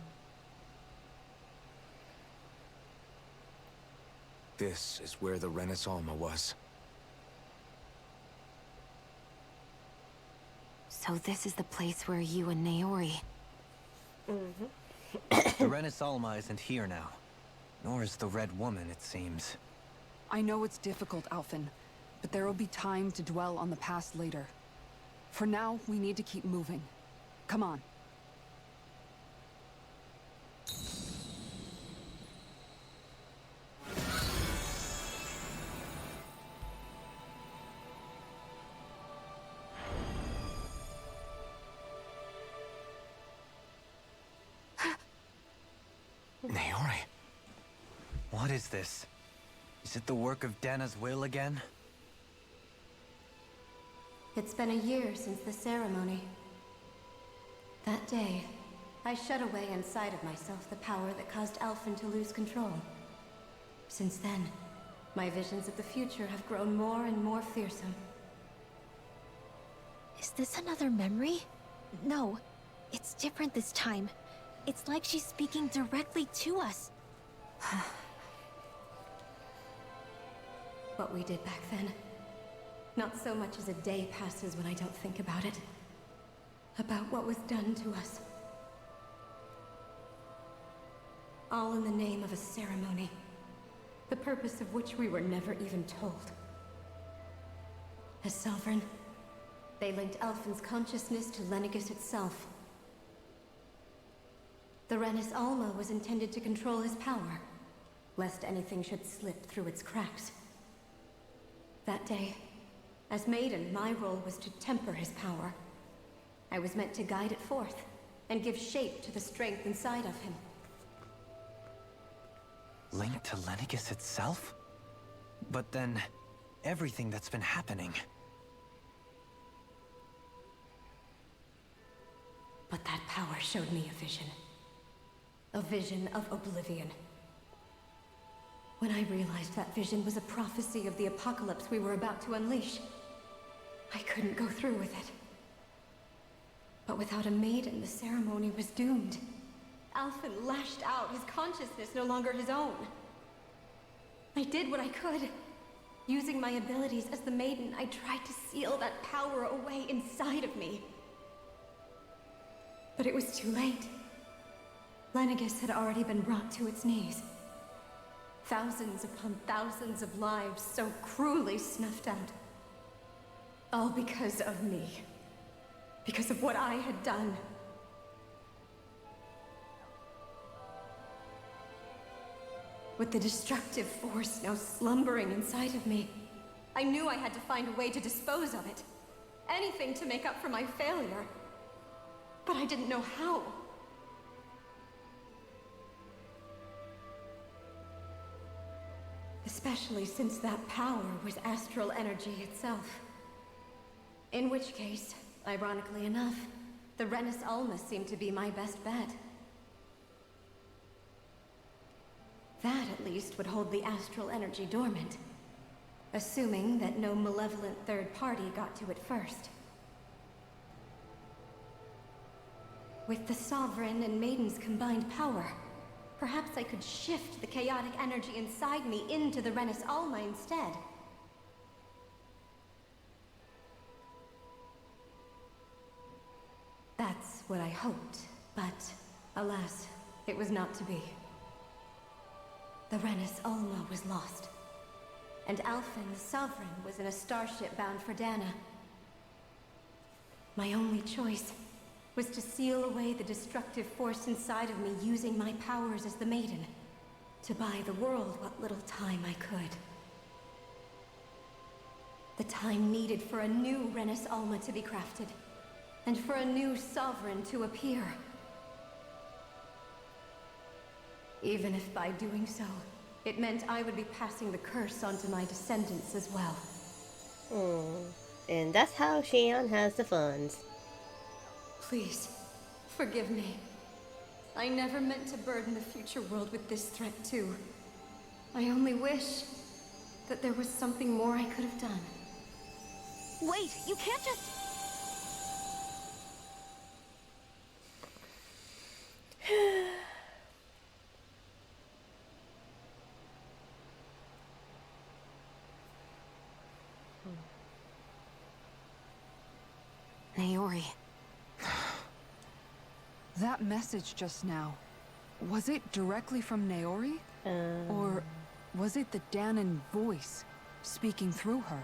This is where the Renis Alma was. So this is the place where you and Naori... The Renis Alma isn't here now. Nor is the Red Woman, it seems. I know it's difficult, Alphen, but there will be time to dwell on the past later. For now, we need to keep moving. Come on. Naori. What is this? Is it the work of Dana's will again? It's been a year since the ceremony. That day, I shut away inside of myself the power that caused Alphen to lose control. Since then, my visions of the future have grown more and more fearsome. Is this another memory? No, it's different this time. It's like she's speaking directly to us. What we did back then. Not so much as a day passes when I don't think about it. About what was done to us. All in the name of a ceremony. The purpose of which we were never even told. As Sovereign, they linked Alphen's consciousness to Lenegis itself. The Renis Alma was intended to control his power, lest anything should slip through its cracks. That day, as Maiden, my role was to temper his power. I was meant to guide it forth, and give shape to the strength inside of him. Linked to Lenegis itself? But then, everything that's been happening... But that power showed me a vision. A vision of oblivion. When I realized that vision was a prophecy of the apocalypse we were about to unleash, I couldn't go through with it. But without a maiden, the ceremony was doomed. Alphen lashed out, his consciousness no longer his own. I did what I could. Using my abilities as the maiden, I tried to seal that power away inside of me. But it was too late. Lenegis had already been brought to its knees. Thousands upon thousands of lives so cruelly snuffed out. All because of me. Because of what I had done. With the destructive force now slumbering inside of me, I knew I had to find a way to dispose of it. Anything to make up for my failure. But I didn't know how. Especially since that power was astral energy itself. In which case, ironically enough, the Renis Alma seemed to be my best bet. That, at least, would hold the astral energy dormant. Assuming that no malevolent third party got to it first. With the Sovereign and Maiden's combined power, perhaps I could shift the chaotic energy inside me into the Renis Alma instead. That's what I hoped, but alas, it was not to be. The Renis Alma was lost, and Alphen, the Sovereign, was in a starship bound for Dana. My only choice was to seal away the destructive force inside of me using my powers as the Maiden, to buy the world what little time I could. The time needed for a new Renis Alma to be crafted, and for a new Sovereign to appear. Even if by doing so, it meant I would be passing the curse on to my descendants as well. And that's how Xion has the funds. Please, forgive me. I never meant to burden the future world with this threat too. I only wish that there was something more I could have done. Wait, you can't just... Naori. That message just now, was it directly from Naori? Or was it the Dahnan voice speaking through her?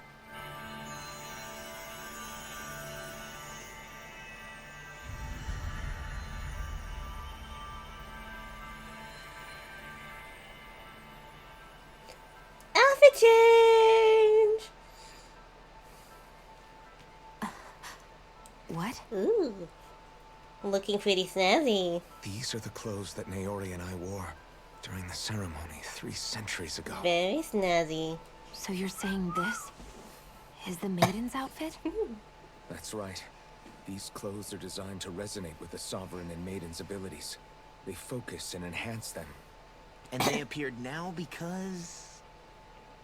Outfit change! What? Ooh. Looking pretty snazzy. These are the clothes that Naori and I wore during the ceremony 3 centuries ago. Very snazzy. So you're saying this is the maiden's outfit? That's right. These clothes are designed to resonate with the Sovereign and Maiden's abilities. They focus and enhance them. And they appeared now because...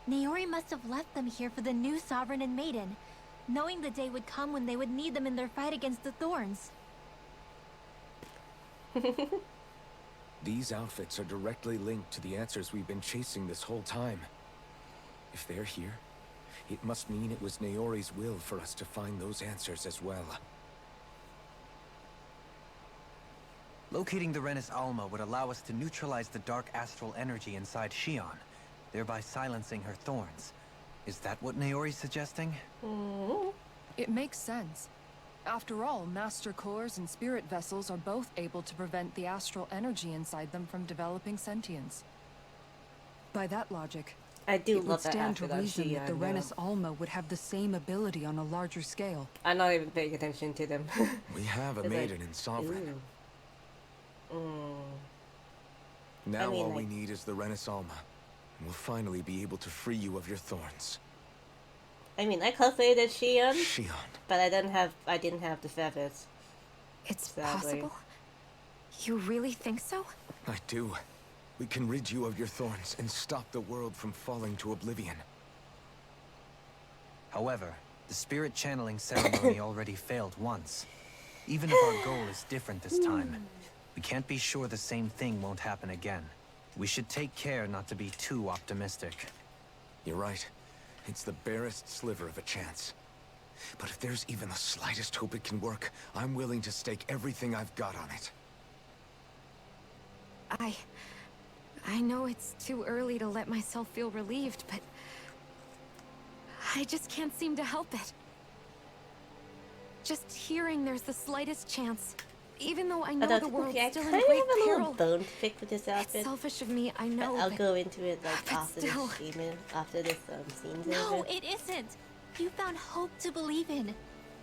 Naori must have left them here for the new Sovereign and Maiden, knowing the day would come when they would need them in their fight against the Thorns. These outfits are directly linked to the answers we've been chasing this whole time. If they're here, it must mean it was Naori's will for us to find those answers as well. Locating the Renis Alma would allow us to neutralize the dark astral energy inside Shion, thereby silencing her thorns. Is that what Naori's suggesting? It makes sense. After all, Master Cores and Spirit Vessels are both able to prevent the astral energy inside them from developing sentience. By that logic, I do it would love that stand to outfit on reason that the Shion, Renis Alma would have the same ability on a larger scale. I'm not even paying attention to them. We have a It's Maiden like, and Sovereign. Now I mean, all we like- need is the Renis Alma. And we'll finally be able to free you of your thorns. I mean, I cultivated Shion, Shion. but I didn't have the feathers. It's Sadly. possible? You really think so? I do. We can rid you of your thorns and stop the world from falling to oblivion. However, the spirit channeling ceremony already failed once. Even if our goal is different this time, we can't be sure the same thing won't happen again. We should take care not to be too optimistic. You're right. It's the barest sliver of a chance. But if there's even the slightest hope it can work, I'm willing to stake everything I've got on it. I know it's too early to let myself feel relieved, but I just can't seem to help it. Just hearing there's the slightest chance, even though I know the world's I still kind in of great have a little peril. bone to pick with this It's outfit. selfish of me, I know, I'll but go into it like but after still. this stream, after this scene's No, over. it isn't. You found hope to believe in.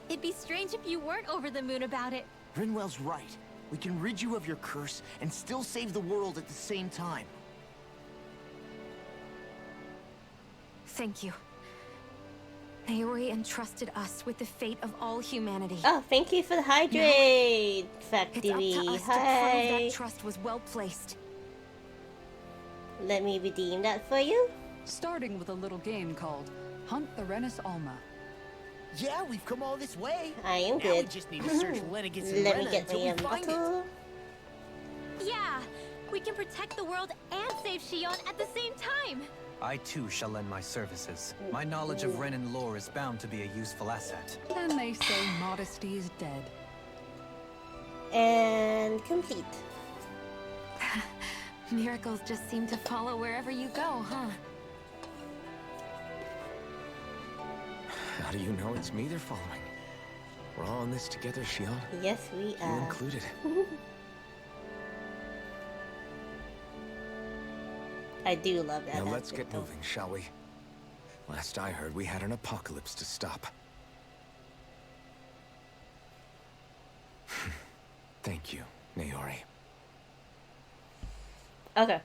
It'd be strange if you weren't over the moon about it. Rinwell's right. We can rid you of your curse and still save the world at the same time. Thank you. Naori entrusted us with the fate of all humanity. Oh, thank you for the hydrate, It's Factory. up to us to prove Hi. that trust was well placed. Let me redeem that for you. Starting with a little game called Hunt the Renis Alma. Yeah, we've come all this way. I am Now we good. just need to search Lenegis and Let me Rena get until my we find it. bottle. Yeah, we can protect the world and save Shion at the same time. I too shall lend my services. My knowledge of Renin lore is bound to be a useful asset. And they say modesty is dead. And complete. Miracles just seem to follow wherever you go, huh? How do you know it's me they're following? We're all in this together, Shion. Yes, we You are. included. I do love that. Now let's outfit, get though. moving, shall we? Last I heard, we had an apocalypse to stop. Thank you, Naori. Okay.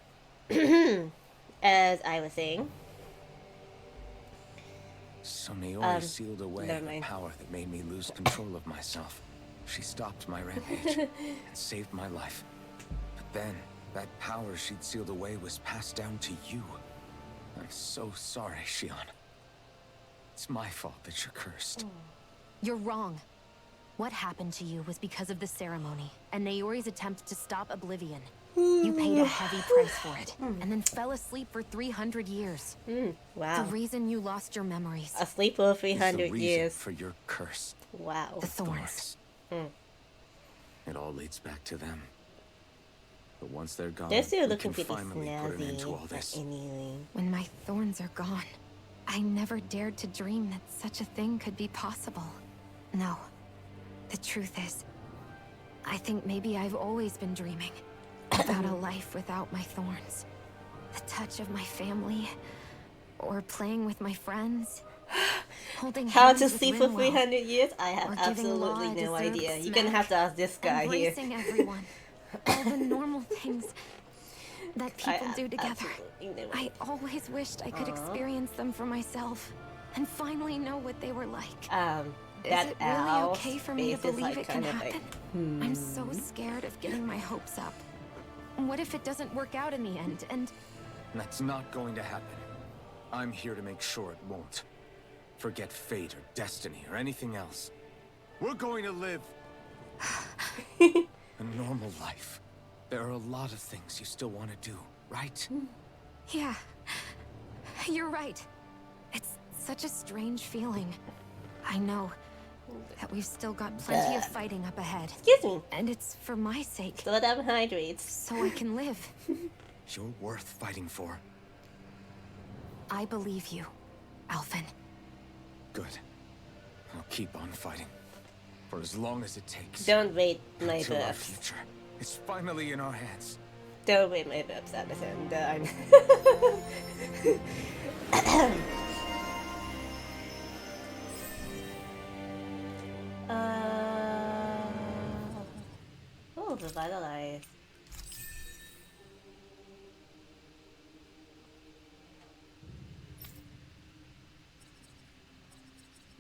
As I was saying, So Naori sealed away never the mind. power that made me lose control of myself. She stopped my rampage and saved my life. But then, that power she'd sealed away was passed down to you. I'm so sorry, Shion. It's my fault that you're cursed. You're wrong. What happened to you was because of the ceremony, and Naori's attempt to stop Oblivion. You paid a heavy price for it, and then fell asleep for 300 years. Wow. The reason you lost your memories. Asleep for It's the 300 reason years. for your curse. Wow. The thorns. It all leads back to them. But once they're gone, They're still we looking can pretty finally put an end to all snazzy. this. Anything. When my thorns are gone, I never dared to dream that such a thing could be possible. No. The truth is, I think maybe I've always been dreaming about a life without my thorns. The touch of my family, or playing with my friends, holding How hands to with sleep for Rinwell, 300 years? I have or giving absolutely Law a no deserved idea. You're gonna have to ask this guy here. embracing everyone. All the normal things that I people have do together. absolutely no I always wished I could experience them for myself and finally know what they were like. Is That it really owl okay for me to space is, believe like, it can kind of happen? like, I'm so scared of getting my hopes up. What if it doesn't work out in the end, and... That's not going to happen. I'm here to make sure it won't. Forget fate or destiny or anything else. We're going to live a normal life. There are a lot of things you still want to do, right? Yeah, you're right. It's such a strange feeling. I know that we've still got plenty of fighting up ahead. Excuse me. And it's for my sake. So that hydrates. So I can live. You're worth fighting for. I believe you, Alphen. Good. I'll keep on fighting. For as long as it takes. Don't rate my Until our burps. future is finally in our hands. Don't rate my burps, Anderson. Done. Oh, revitalize.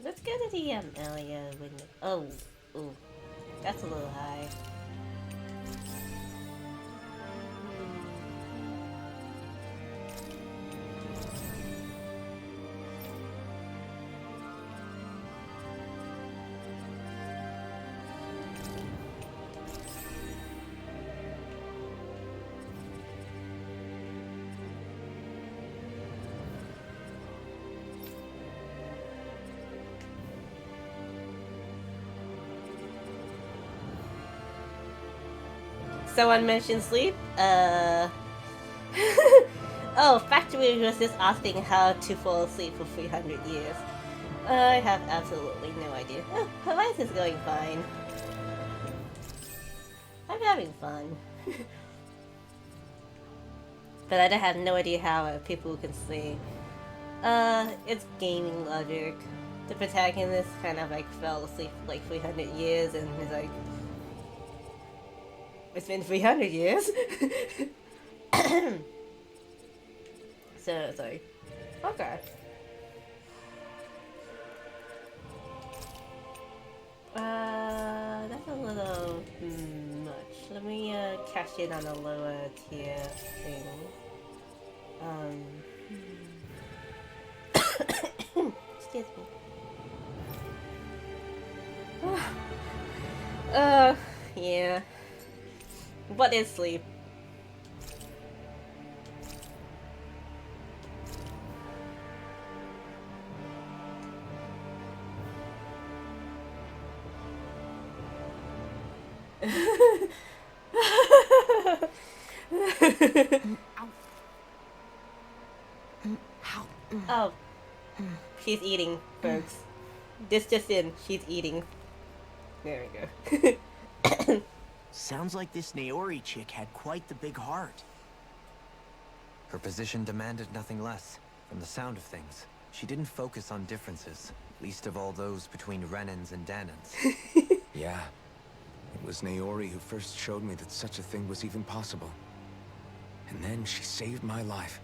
Let's go to the area window. Oh, ooh, that's a little high. Someone mentioned sleep? Oh, Factory was just asking how to fall asleep for 300 years. I have absolutely no idea. Oh, Horizon's going fine. I'm having fun. But I have no idea how people can sleep. It's gaming logic. The protagonist kind of like fell asleep for like 300 years and is like, it's been 300 years. So it's like, okay. That's a little much. Let me cash in on a lower tier thing. Excuse me. Yeah. What is sleep? Oh, she's eating, folks. This just in, she's eating. There we go. Sounds like this Naori chick had quite the big heart. Her position demanded nothing less. From the sound of things, she didn't focus on differences, least of all those between Renans and Danans. Yeah. It was Naori who first showed me that such a thing was even possible. And then she saved my life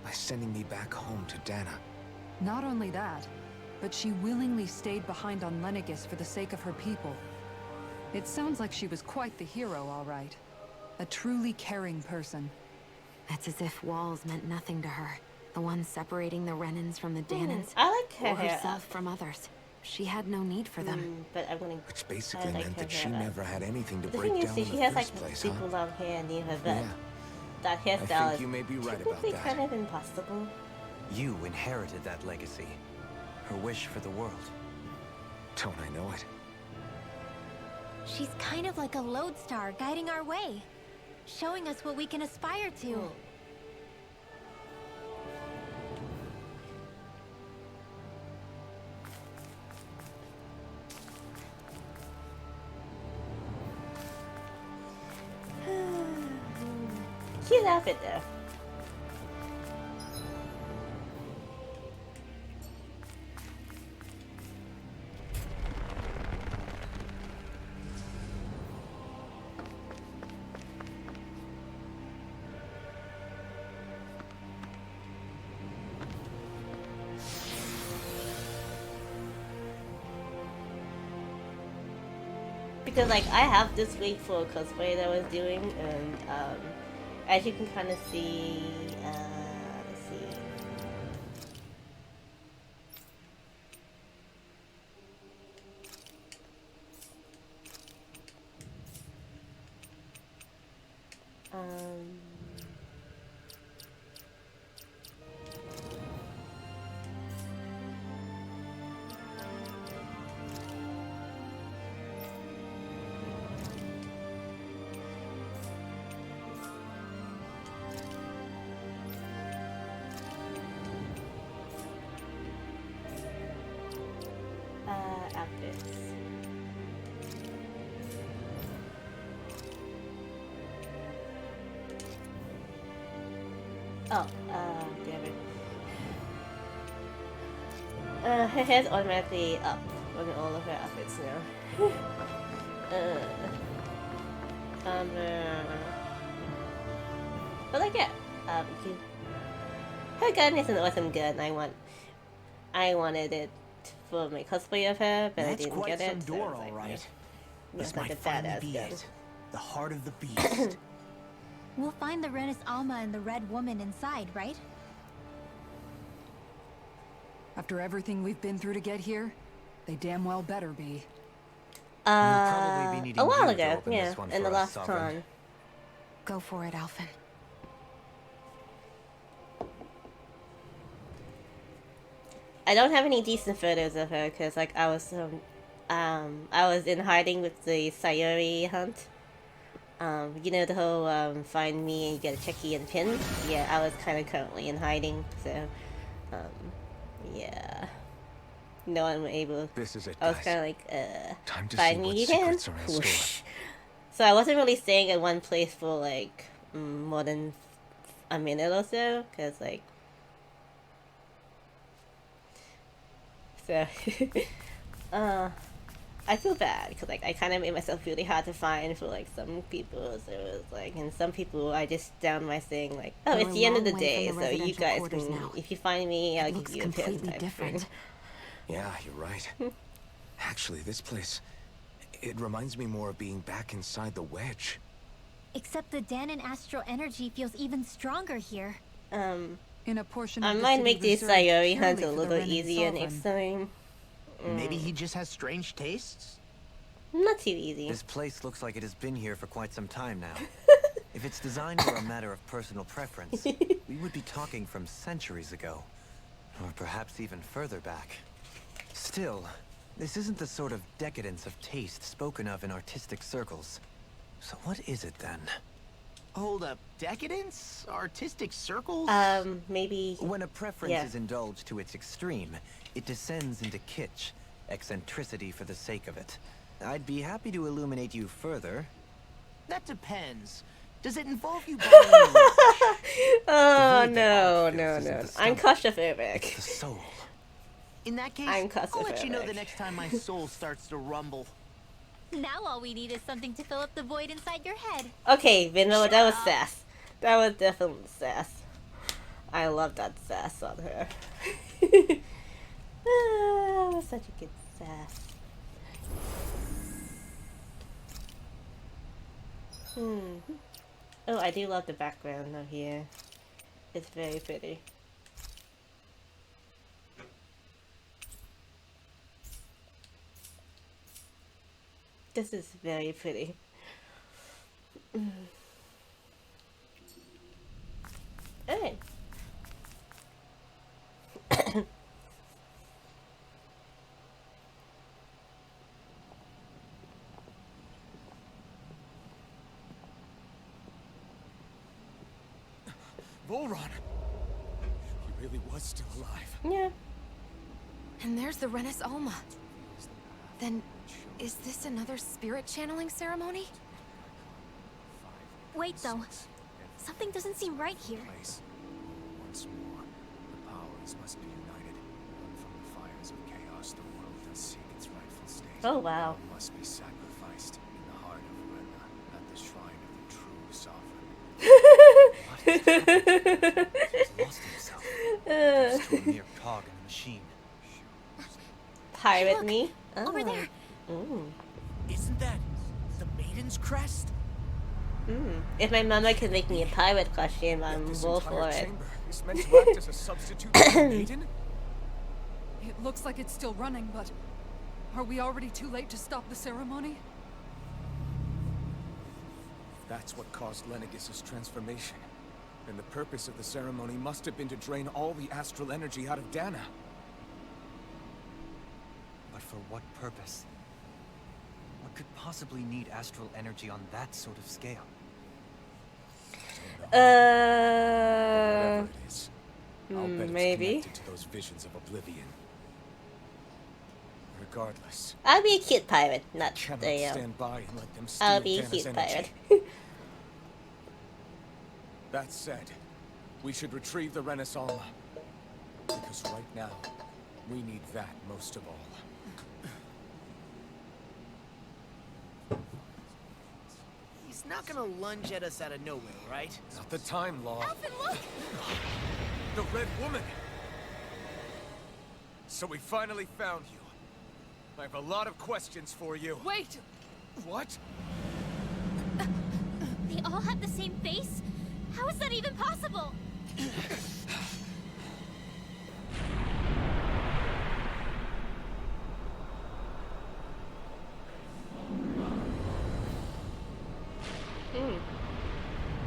by sending me back home to Dana. Not only that, but she willingly stayed behind on Lenegis for the sake of her people. It sounds like she was quite the hero, all right. A truly caring person. It's as if walls meant nothing to her. The ones separating the Renans from the Danans, I like her or hair herself up. from others. She had no need for them. But I'm gonna. Which basically like meant her that she hair up. never had anything to The break thing is, down see, in she the has like first place, super huh? long hair near her butt. Yeah. That I hairstyle think you may be is right about technically that. kind of impossible. You inherited that legacy. Her wish for the world. Don't I know it? She's kind of like a lodestar guiding our way, showing us what we can aspire to. Cute outfit though. Because like I have this week for cosplay that I was doing, and as you can kind of see, let's see. Outfits. Oh, damn it. Her hair's automatically up on all of her outfits now. But like, yeah, her gun is an awesome gun. I wanted it for my cosplay of her, but I That's didn't quite get some it. door, so all right. It's This like might a finally badass be gun. it. The heart of the beast. We'll find the Renis Alma and the Red Woman inside, right? After everything we've been through to get here, they damn well better be. We'll probably be needing A while you to ago, open yeah, this one in for the us, last Sovereign. con. Go for it, Alphen. I don't have any decent photos of her because, like, I was in hiding with the Sayori hunt. You know the whole find me and you get a checky and pin. Yeah, I was kind of currently in hiding, so yeah, no one was able. This is it, I was guys. kind of like, Time to find see me what you can. secrets are in store. Whoosh. So I wasn't really staying in one place for like more than a minute or so, cause like. So, I feel bad because like I kind of made myself really hard to find for like some people. So it was like, and some people I just down my saying like, oh, We're it's a the end of long the way day, from the so you residential guys quarters can, now. if you find me, I'll It give looks you a pin. completely type different. thing. Yeah, you're right. Actually, this place, it reminds me more of being back inside the wedge. Except the Danon astral energy feels even stronger here. In a portion I of the might city make these reserved Sayori purely hunts a for the little Renin easier Sovereign. next time. Maybe he just has strange tastes? Not too easy. This place looks like it has been here for quite some time now. If its design were a matter of personal preference, we would be talking from centuries ago. Or perhaps even further back. Still, this isn't the sort of decadence of taste spoken of in artistic circles. So what is it then? Hold up, decadence? Artistic circles? Maybe. When a preference Yeah. is indulged to its extreme, it descends into kitsch, eccentricity for the sake of it. I'd be happy to illuminate you further. That depends. Does it involve you buying Oh void that no, art no, fills isn't no! the I'm stomach, claustrophobic. It's the soul. In that case, I'm I'll let you know the claustrophobic. next time my soul starts to rumble. Now all we need is something to fill up the void inside your head. Okay, Vinmo, that was sass. That was definitely sass. I love that sass on her. Such a good sass. Oh, I do love the background of here. It's very pretty. This is very pretty. Alright. Volron! He really was still alive. Yeah. And there's the Renis Alma. Then, is this another spirit channeling ceremony? Wait, though. Something doesn't seem right here. Once more, the powers must be united. From the fires of chaos, the world does seek its rightful state. Oh, wow. All must be sacrificed in the heart of Rena, at the shrine of the true sovereign. He's lost himself. He's to a mere cog in the machine. Pirate Look, me? over there. Ooh. Isn't that the Maiden's Crest? If my mama can make me a pirate costume, I'm This all entire for it. chamber is meant to act as a substitute for the maiden? It looks like it's still running, but are we already too late to stop the ceremony? That's what caused Lenegis' transformation. And the purpose of the ceremony must have been to drain all the astral energy out of Dana. But for what purpose? What could possibly need astral energy on that sort of scale? Whatever it is, I'll bet it's maybe. connected to those visions of oblivion. Regardless, I'll be a cute pirate, not cannot the stand by and let them steal I'll be a Dana's cute energy. pirate. That said, we should retrieve the Renis Alma. Because right now, we need that most of all. He's not gonna lunge at us out of nowhere, right? Not the time, Law. Alphen, look! The Red Woman! So we finally found you. I have a lot of questions for you. Wait! What? They all have the same face? How is that even possible?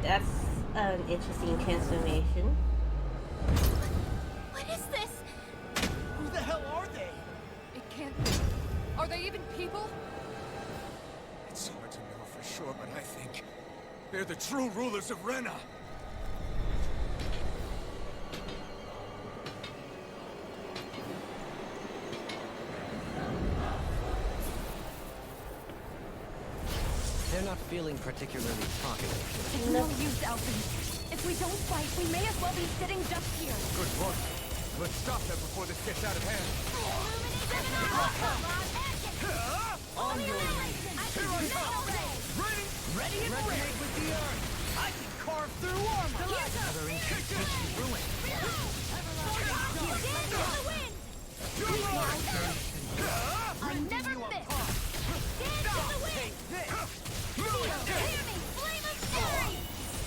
That's an interesting transformation. What is this? Who the hell are they? It can't be. Are they even people? It's hard to know for sure, but I think they're the true rulers of Rena. They're not feeling particularly talkative. It's no use, Alphen. If we don't fight, we may as well be sitting just here. Good point. Let's stop them before this gets out of hand. On your way! Ready and ready with the earth. I can carve through armor. Another incantation ruined. I never miss! Dance in the wind! Hear me! Flame of fury!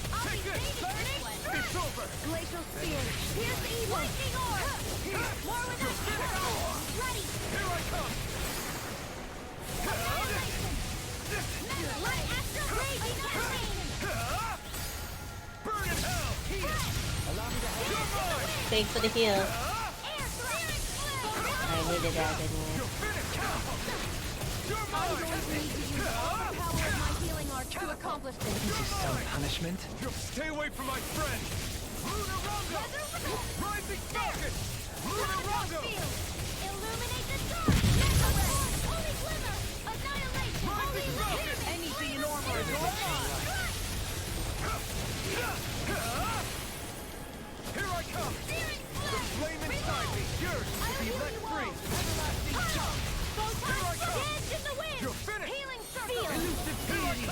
I'll be waiting for this one! It's over! Glacial spear! Here's the evil! Lightning orb! More with us! Ready! Here I come! Annihilation! Let Astral Raging Hurricane! Burn in hell! Thanks for the heal. Air thrust! I needed that, didn't I? I'm going to need to use all the power of my healing arts to accomplish this. This is some punishment? Stay away from my friend! Lunarondo! Rising Falcon! Lunarondo! Illuminate the dark! Mega Red! Holy Glimmer! Annihilation! Holy Rocket! Anything in armor is alive. Here I come! Searing The Flame! flame inside me, yours to be let free! Everlasting Jump! Dance in the wind! You're finished! Healing Circle! Elusive deity!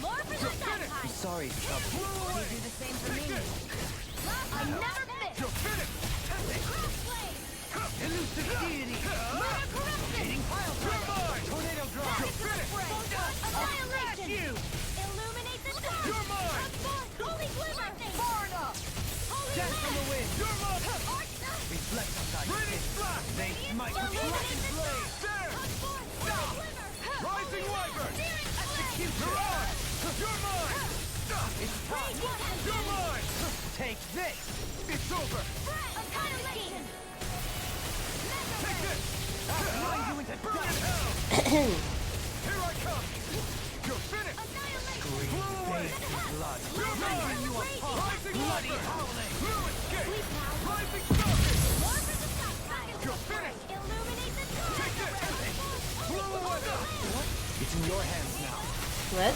More for the nighttime! Sorry to trouble you. You do the same for me. I never miss! You're finished! Crossblade! Elusive deity. Lunar Corruption! You're mine! Tornado drop. Annihilation! Illuminate the You're mine! Reflect on thy Radiant blast! They might lightning blade! There! Rising wyvern! Execute! You're on! You're mine! It's time! You're mine! Take this! It's over! Take this! I'll grind you into burning hell! Here I come! You're finished! Blow away! Blood! You're mine! You are rising bloody howling! No escape! Rising stoppage! You're finished! Take this! Blow away! It's in your hands now. What?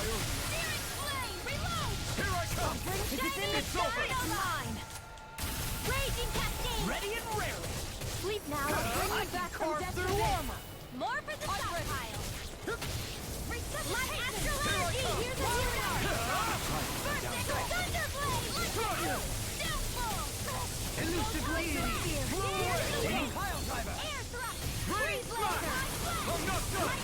Here I come! It's over! Raging Cascade! Ready and raring! Sleep now and bring you back from death to warmer. More for the stockpile. Light astral energy! Here's the healing art! First echo Thunderblade! Downfall! Elusive deity! Blow away! Here's the Pile driver! Air thrust! Freeze blast! I'm not done!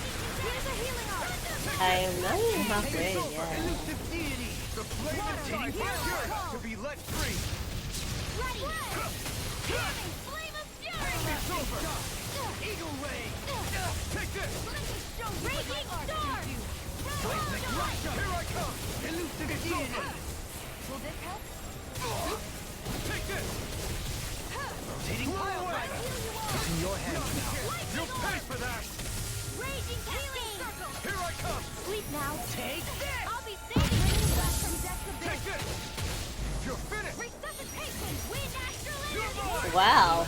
Here's the healing art! I am not even halfway yet. Elusive deity! The flame inside yours to be let free! Ready! Jamming flame of fury! It's over! Eagle ray! Take this! Raging storm! Seismic rush! Here I come! Elusive deity! Will this help? Take this! Rotating pile driver. It's in your hands now. You'll pay for that! Raging cascade! Here I come! Sleep now. Take this! I'll be saving you from death to Take bit. this! You're finished! Resuscitation! Wind astral energy! Wow.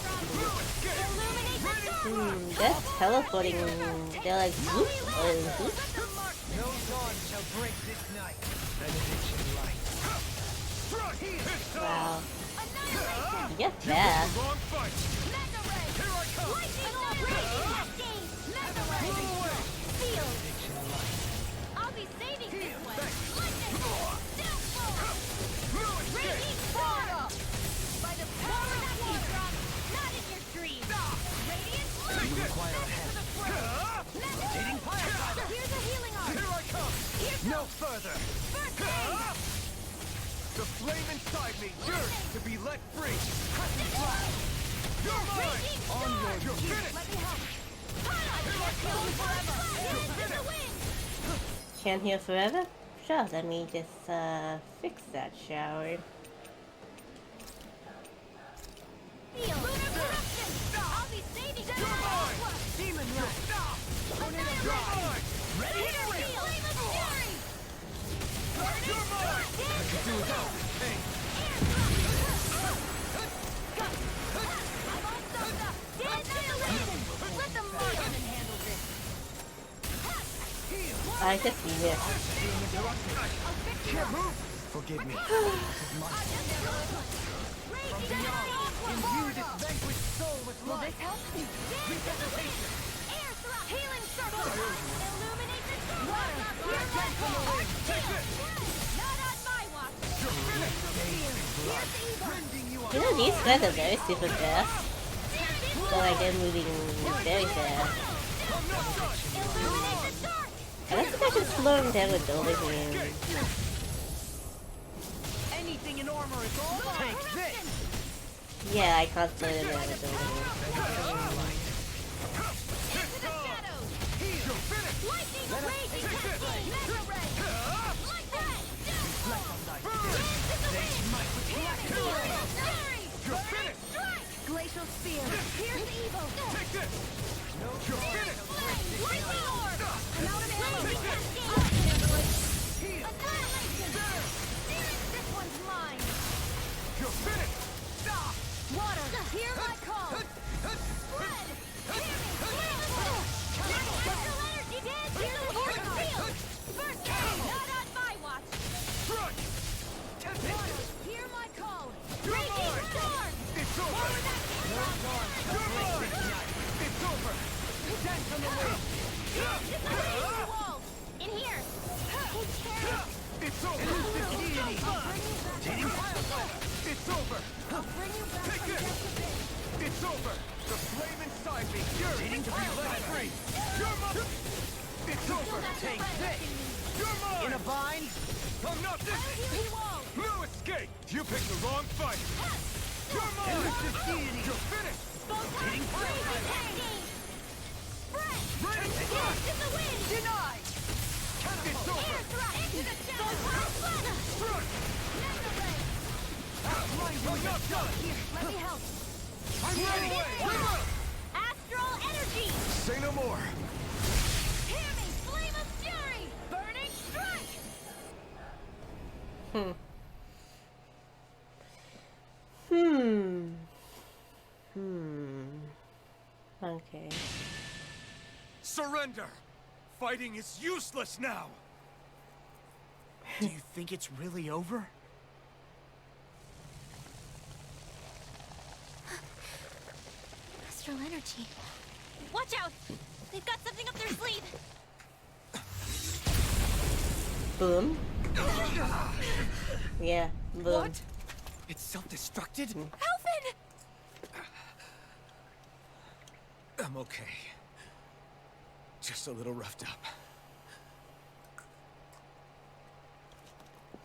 Illuminate the storm! That's teleporting. They're like zoop. Zoop. No dawn shall break this night. Benediction light. Wow. Annihilation! You get fast. Wrong fight! Mega ray! Here I come! Lightning storm! Raging cascade! Mega ray! Blow away! Field! I'll be saving this one! Lightning! Downfall! No escape! Raging storm! By the power of Warrock! Not in your dreams! Radiant light! Take this! Require a hand. Rotating pile driver! Here's a healing art! Here I come! Here's No further! first aid! The flame inside me yearns to be let free! You're mine! Raging On storm! your You're finished! Let me help! I can't heal forever! Dance in the wind! Can't heal forever? Sure, let me just fix that, shall we? Field! Lunar corruption! I'll be saving you! Demon wrath! You're mine! Ready and real! Flame of fury! You're mine! I can do without this pain! Let the Marksman handle this! I just see this. Can't move! Forgive me. Imbue this vanquished soul with Will light! this help? Resuscitation! Air thrust! Healing circle! Illuminate the storm! Here's my call! Take this! Not on my watch! You're finished! Here's the evil! Rending you You know, these guys are very super fast. So like they're moving very fast. Illuminate the dark! I don't think I should slow them down with overhand. Anything in armor is all Take this! Yeah, I can't slow them down with overhand. Into the shadows! You're finished! Lightning raging cascade! Mega ray! Like that! You're finished! Glacial spear! Here's the evil! Take this! You're finished! Lightning orb! I'm out of ammo! Cascade! Annihilation! This one's mine! You're finished! Water! Hear my call! Spread! Hear me! Flammable! Astral energy! Dead! Here's the force field! First aid! Not on my watch! Strike! Tempest! Water! Hear my call! You're Raging mine! storm! It's over! Forward action! You're mine! It's over! Dance on the wind! Disappearing walls! In here! Take care! It's over! Taking pile driver! It's over! I'll bring you back Take from it! death to bit! It's over! The flame inside me yearns to be let free! You're mine! It's over! Take this! You're mine! In a bind? I'm not this! Healing walls! No escape! You picked the wrong fight! You're mine! You're finished! Hitting Ready to fly! in the wind! Denied! It's over! Air thrust! Into the shadow! Strike! Mega ray! I'm not done! Here, let me help. I'm ready! River! Astral energy! Say no more. Hear me! Flame of fury! Burning strike! Okay. Surrender! Fighting is useless now! Do you think it's really over? Astral energy. Watch out! They've got something up their sleeve! Boom. Yeah, boom. What? It's self-destructed? Alphen! I'm okay. Just a little roughed up.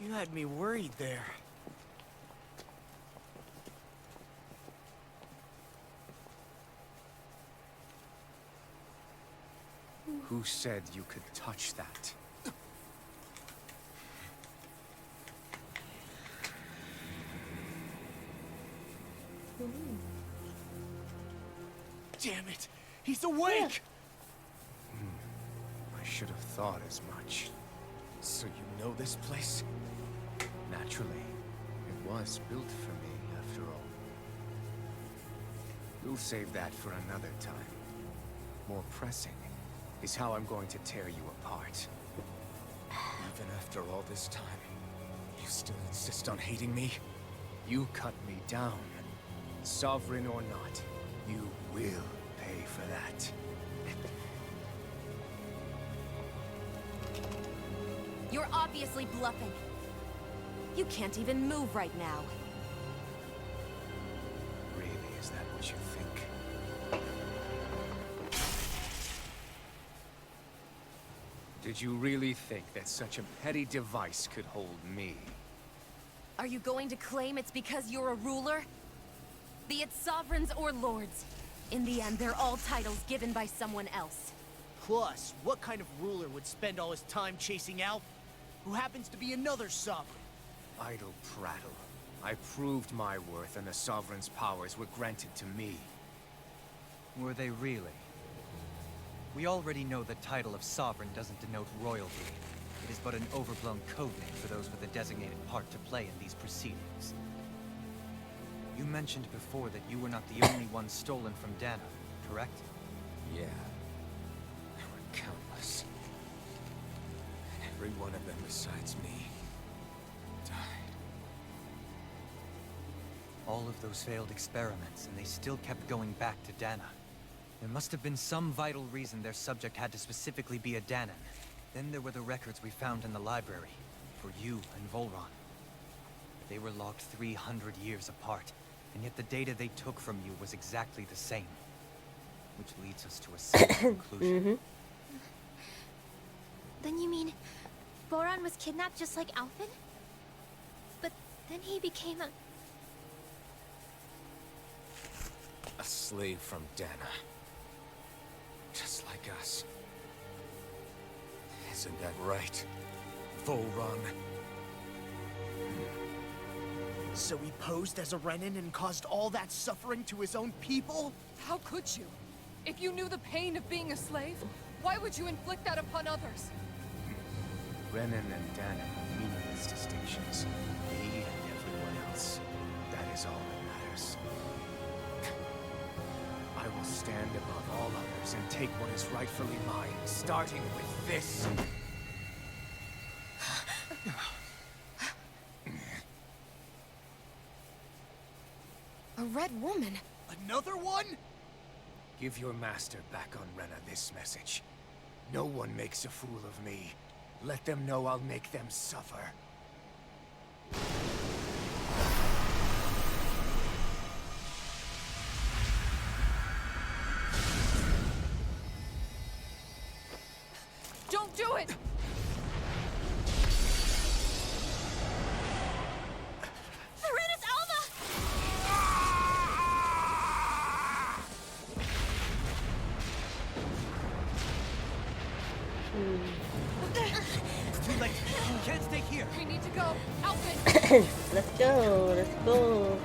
You had me worried there. Who said you could touch that? Damn it! He's awake! I should have thought as much. So you know this place? Naturally. It was built for me, after all. We'll save that for another time. More pressing is how I'm going to tear you apart. Even after all this time, you still insist on hating me? You cut me down. Sovereign or not, you will pay for that. You're obviously bluffing. You can't even move right now. Really, is that what you think? Did you really think that such a petty device could hold me? Are you going to claim it's because you're a ruler? Be it sovereigns or lords. In the end, they're all titles given by someone else. Plus, what kind of ruler would spend all his time chasing Alphen, who happens to be another sovereign? Idle prattle. I proved my worth and the Sovereign's powers were granted to me. Were they really? We already know the title of Sovereign doesn't denote royalty. It is but an overblown codename for those with a designated part to play in these proceedings. You mentioned before that you were not the only one stolen from Dana, correct? Yeah. There were countless. And every one of them besides me died. All of those failed experiments, and they still kept going back to Dana. There must have been some vital reason their subject had to specifically be a Danan. Then there were the records we found in the library, for you and Volron. They were logged 300 years apart, and yet the data they took from you was exactly the same. Which leads us to a simple conclusion. Then you mean Boran was kidnapped just like Alphen? But then he became a... A slave from Dana. Just like us. Isn't that right, Volron? So he posed as a Renan and caused all that suffering to his own people? How could you? If you knew the pain of being a slave, why would you inflict that upon others? Renan and Dana are meaningless distinctions. Me and everyone else. That is all that matters. I will stand above all others and take what is rightfully mine, starting with this. A red woman? Another one? Give your master back on Rena this message. No one makes a fool of me. Let them know I'll make them suffer. Don't do it! Serenus Alma! It's too late. You can't stay here. We need to go. Outfit! Let's go. Let's go.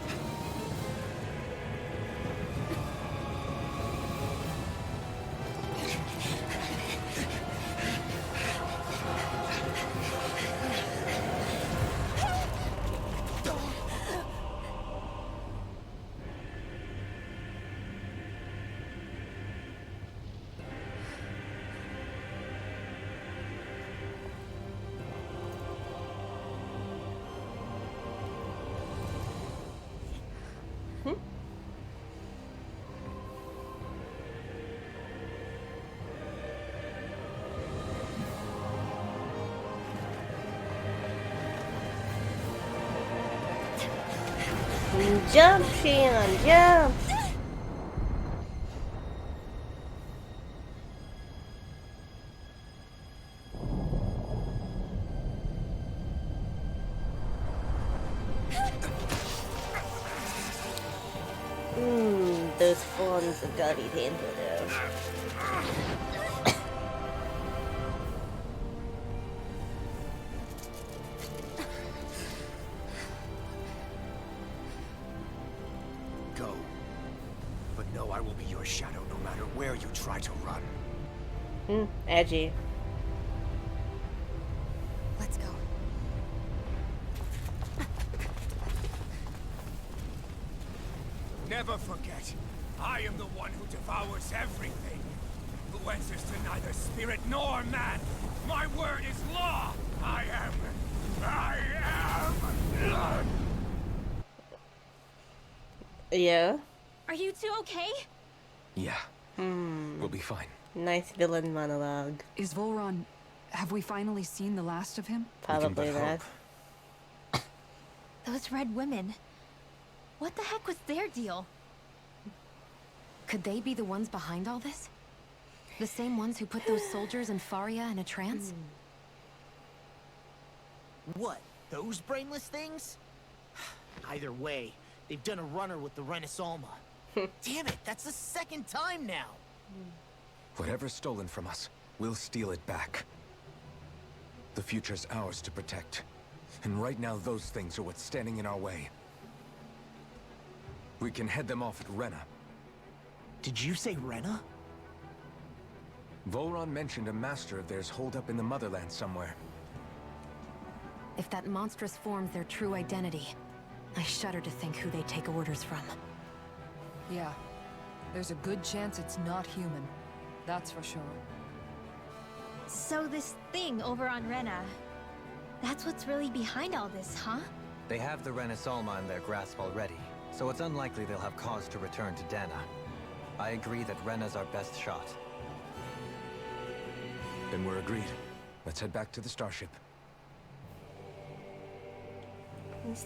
Jump, Shion, jump! Those forms have gotta be painful though. Go. But know I will be your shadow no matter where you try to run. Edgy. Let's go. Never forget, I am the one who devours everything. Who answers to neither spirit nor man. My word is law. I am. Yeah. Are you two okay? Yeah. We'll be fine. Nice villain monologue. Is Volron... Have we finally seen the last of him? Probably that. Those red women. What the heck was their deal? Could they be the ones behind all this? The same ones who put those soldiers in Faria in a trance? What? Those brainless things? Either way, they've done a runner with the Renaissalma. Damn it, that's the second time now! Whatever's stolen from us, we'll steal it back. The future's ours to protect. And right now, those things are what's standing in our way. We can head them off at Rena. Did you say Rena? Volron mentioned a master of theirs holed up in the motherland somewhere. If that monstrous form's their true identity, I shudder to think who they take orders from. Yeah. There's a good chance it's not human. That's for sure. So this thing over on Rena, that's what's really behind all this, huh? They have the Renaissalma in their grasp already, so it's unlikely they'll have cause to return to Dana. I agree that Rena's our best shot. Then we're agreed. Let's head back to the starship.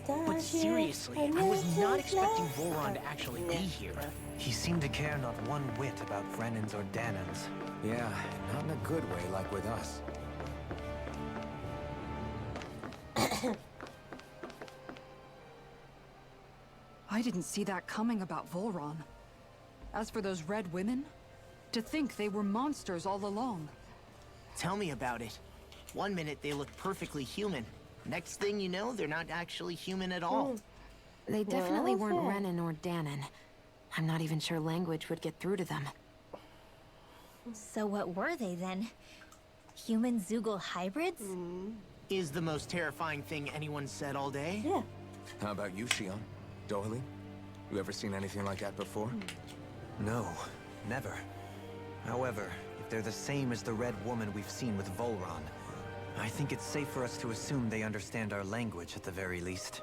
But seriously, I was not expecting Volron to actually be here. He seemed to care not one whit about Brennan's or Danan's. Yeah, not in a good way like with us. I didn't see that coming about Volron. As for those red women, to think they were monsters all along. Tell me about it. One minute they look perfectly human. Next thing you know, they're not actually human at all. They definitely was weren't it? Renan or Danan. I'm not even sure language would get through to them. So what were they then? Human Zoogle hybrids? Is the most terrifying thing anyone said all day? Yeah. How about you, Shion? Dohalie? You ever seen anything like that before? No, never. However, if they're the same as the Red Woman we've seen with Volron, I think it's safe for us to assume they understand our language at the very least.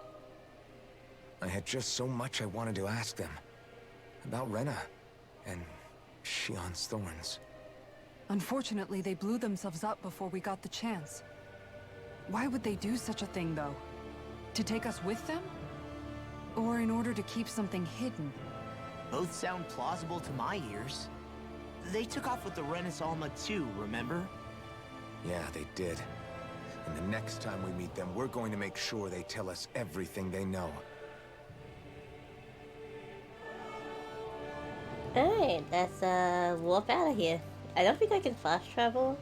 I had just so much I wanted to ask them. About Rena. And Shion's thorns. Unfortunately, they blew themselves up before we got the chance. Why would they do such a thing, though? To take us with them? Or in order to keep something hidden? Both sound plausible to my ears. They took off with the Renaissalma too, remember? Yeah, they did. And the next time we meet them, we're going to make sure they tell us everything they know. Alright, let's warp out of here. I don't think I can fast travel.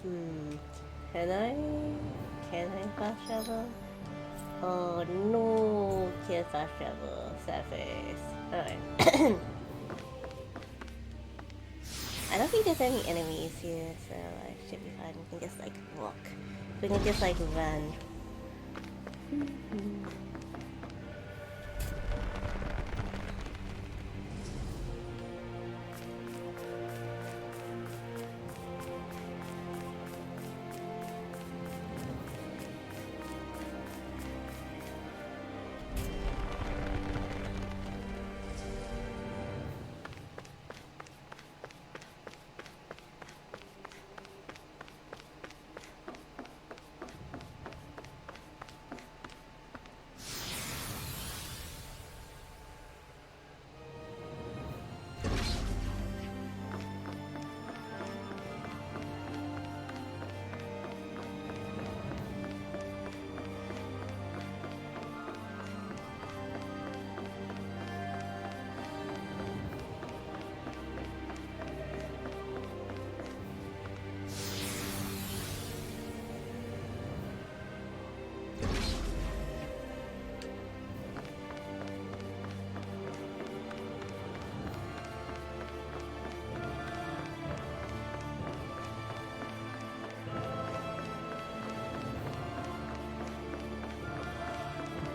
Can I? Can I fast travel? Oh no, can't fast travel. Sad face. Alright. I don't think there's any enemies here, so I should be fine. We can just like walk. We can just like run.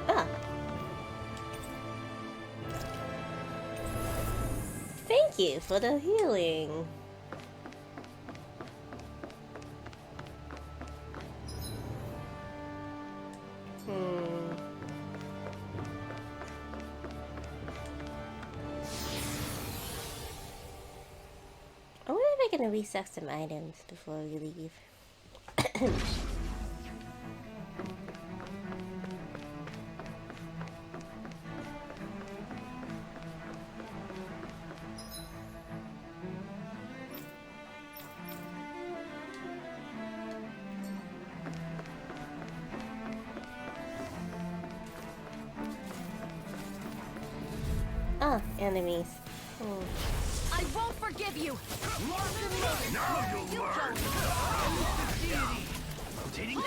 Ah. Thank you for the healing. I wonder if I can restock some items before we leave. Ah, enemies. I won't forgive you! Now you'll learn! Rotating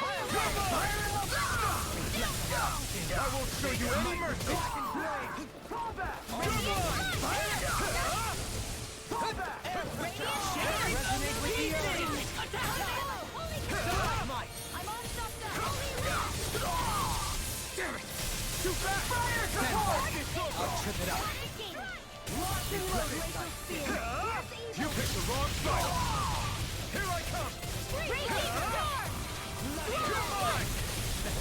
I won't show you any mercy! Combat! Resonate with the enemy! I'm on Damn it! Too fast! Fire support! I'll trip it up. You picked the wrong side! Here I come! You're mine!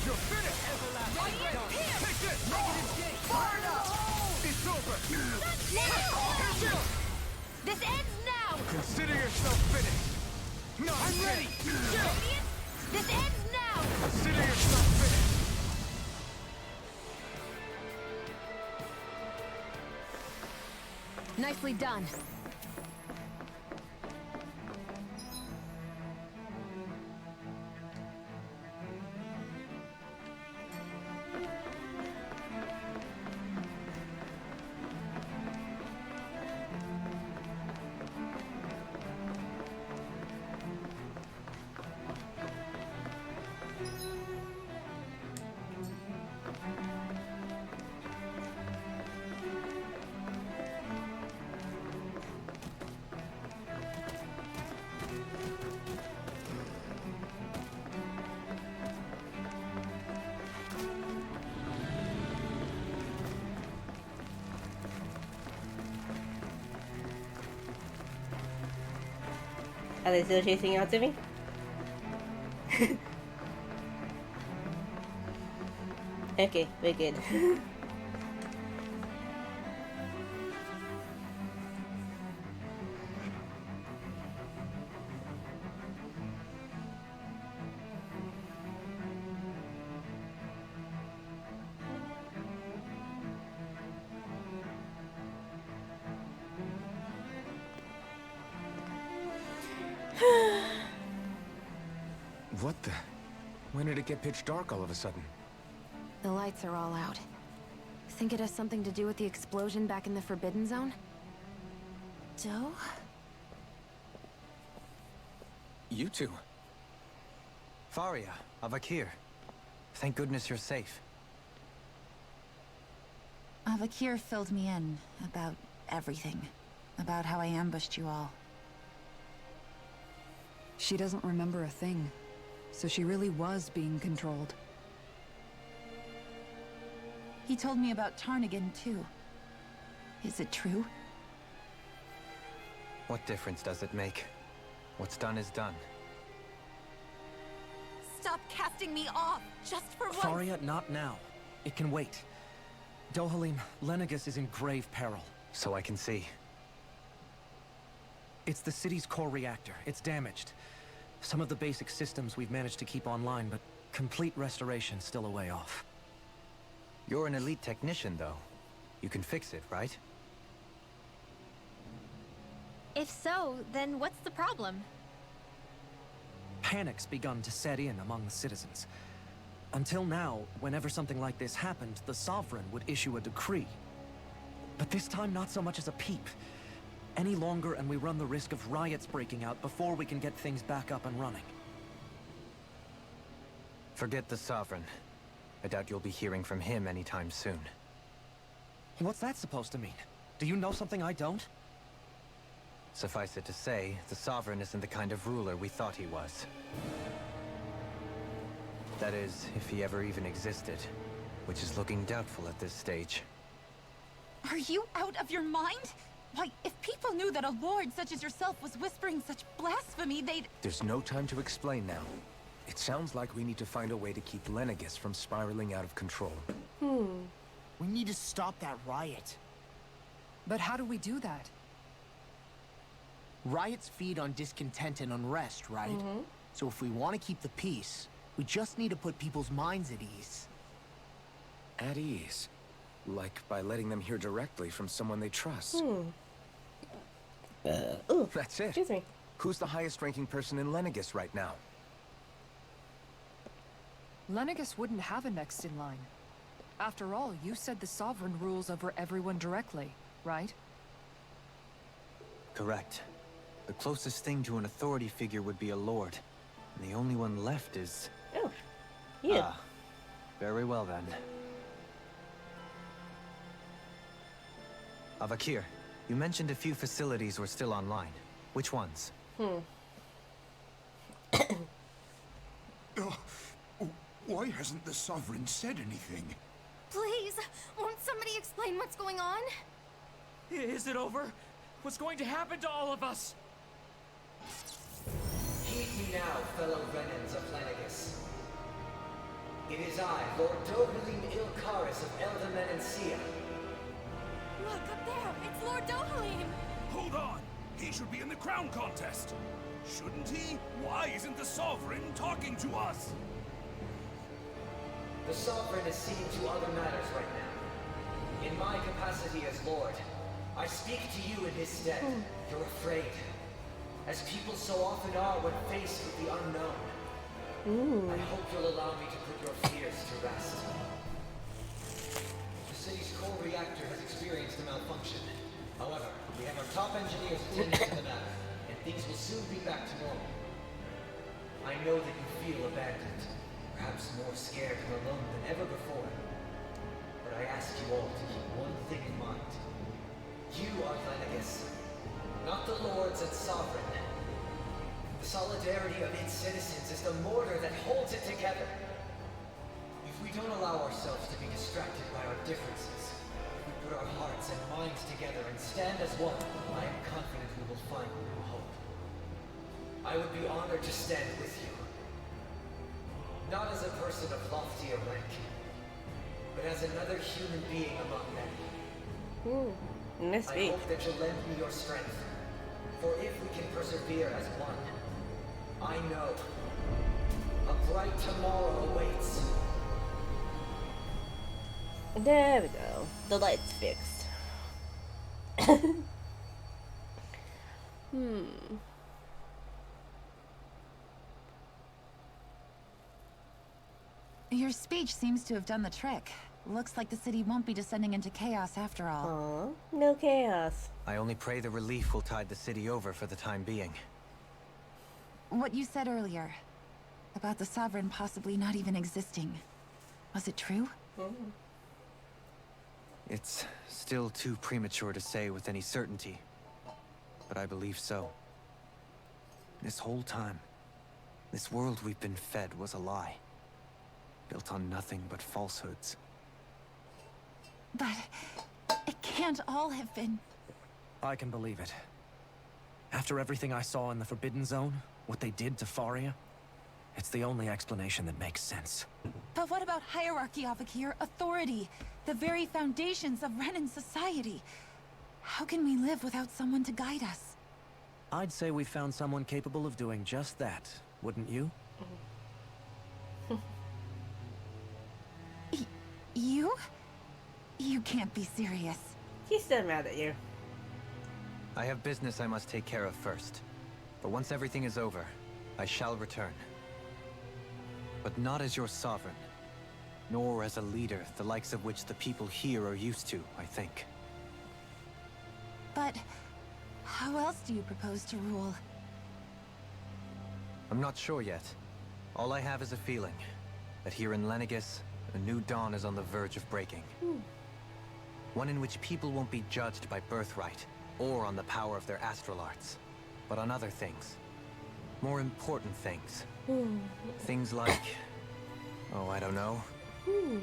You're finished! Take this! Fire now! It's over! This ends now! Consider yourself finished! No, I'm ready! Radiant, this ends now! Consider yourself finished! Nicely done. Are they still chasing after me? Okay, we're good. What the? When did it get pitch dark all of a sudden? The lights are all out. Think it has something to do with the explosion back in the Forbidden Zone? Doe? You two. Faria, Avakir. Thank goodness you're safe. Avakir filled me in about everything. About how I ambushed you all. She doesn't remember a thing, so she really was being controlled. He told me about Tarnigan, too. Is it true? What difference does it make? What's done is done. Stop casting me off, just for once! Faria, not now. It can wait. Dohalim, Lenegis is in grave peril. So I can see. It's the city's core reactor. It's damaged. Some of the basic systems we've managed to keep online, but complete restoration's still a way off. You're an elite technician, though. You can fix it, right? If so, then what's the problem? Panic's begun to set in among the citizens. Until now, whenever something like this happened, the Sovereign would issue a decree. But this time, not so much as a peep. Any longer, and we run the risk of riots breaking out before we can get things back up and running. Forget the Sovereign. I doubt you'll be hearing from him anytime soon. What's that supposed to mean? Do you know something I don't? Suffice it to say, the Sovereign isn't the kind of ruler we thought he was. That is, if he ever even existed, which is looking doubtful at this stage. Are you out of your mind? Why, if people knew that a lord such as yourself was whispering such blasphemy, they'd... There's no time to explain now. It sounds like we need to find a way to keep Lenegis from spiraling out of control. We need to stop that riot. But how do we do that? Riots feed on discontent and unrest, right? So if we want to keep the peace, we just need to put people's minds at ease. At ease? Like by letting them hear directly from someone they trust. Ooh, That's it. excuse me. Who's the highest ranking person in Lenegis right now? Lenegis wouldn't have a next in line. After all, you said the Sovereign rules over everyone directly, right? Correct. The closest thing to an authority figure would be a lord. And the only one left is... Oh, you. Ah, very well then. Avakir, you mentioned a few facilities were still online. Which ones? Why hasn't the Sovereign said anything? Please, won't somebody explain what's going on? Is it over? What's going to happen to all of us? Heed me now, fellow Renans of Lenegis. It is I, Lord Dohalim Ilkaris of Eldamen and Sia. Look, up there! It's Lord Dohalim! Hold on! He should be in the crown contest! Shouldn't he? Why isn't the Sovereign talking to us? The Sovereign is seeing to other matters right now. In my capacity as Lord, I speak to you in his stead. You're afraid. As people so often are when faced with the unknown. I hope you'll allow me to put your fears to rest. The city's core reactor has experienced a malfunction. However, we have our top engineers attending to the matter, and things will soon be back to normal. I know that you feel abandoned, perhaps more scared and alone than ever before. But I ask you all to keep one thing in mind. You are Lenegis, not the Lords and Sovereign. The solidarity of its citizens is the mortar that holds it together. If we don't allow ourselves to be distracted by our differences, if we put our hearts and minds together and stand as one, I am confident we will find new hope. I would be honored to stand with you. Not as a person of loftier rank, but as another human being among many. Miss I hope that you'll lend me your strength, for if we can persevere as one, I know a bright tomorrow awaits. There we go. The light's fixed. Your speech seems to have done the trick. Looks like the city won't be descending into chaos after all. Aw, no chaos. I only pray the relief will tide the city over for the time being. What you said earlier. About the Sovereign possibly not even existing. Was it true? It's still too premature to say with any certainty, but I believe so. This whole time, this world we've been fed was a lie, built on nothing but falsehoods. But it can't all have been. I can believe it. After everything I saw in the Forbidden Zone, what they did to Faria, it's the only explanation that makes sense. But what about hierarchy, Avakir? Authority? The very foundations of Renan society? How can we live without someone to guide us? I'd say we found someone capable of doing just that, wouldn't you? You? You can't be serious. He's still mad at you. I have business I must take care of first. But once everything is over, I shall return. But not as your sovereign, nor as a leader, the likes of which the people here are used to, I think. But how else do you propose to rule? I'm not sure yet. All I have is a feeling that here in Lenegis, a new dawn is on the verge of breaking. One in which people won't be judged by birthright, or on the power of their astral arts, but on other things. More important things. Things like, oh, I don't know,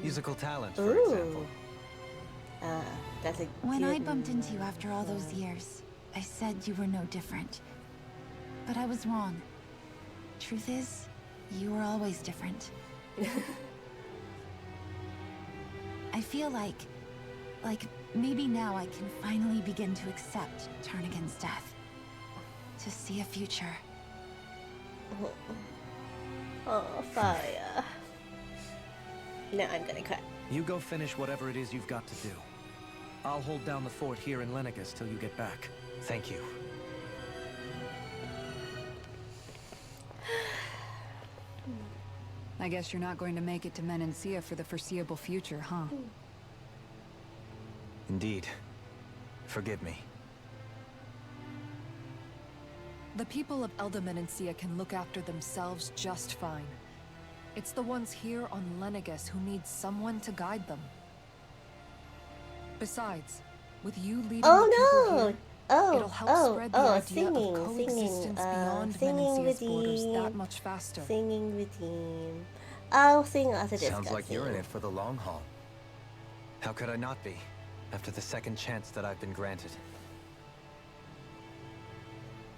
musical talent, for example. That's a When I bumped into you after all those years, I said you were no different. But I was wrong. Truth is, you were always different. I feel like maybe now I can finally begin to accept turn against death. To see a future. Oh, Faria. No, I'm gonna cry. You go finish whatever it is you've got to do. I'll hold down the fort here in Lenegis till you get back. Thank you. I guess you're not going to make it to Menancia for the foreseeable future, huh? Indeed. Forgive me. The people of Elda Menancia can look after themselves just fine. It's the ones here on Lenegis who need someone to guide them. Besides, with you leading the people here, it'll help spread the idea of coexistence beyond Menancia's borders that much faster. Singing redeem. I'll sing after this. Sounds like you're in it for the long haul. How could I not be, after the second chance that I've been granted?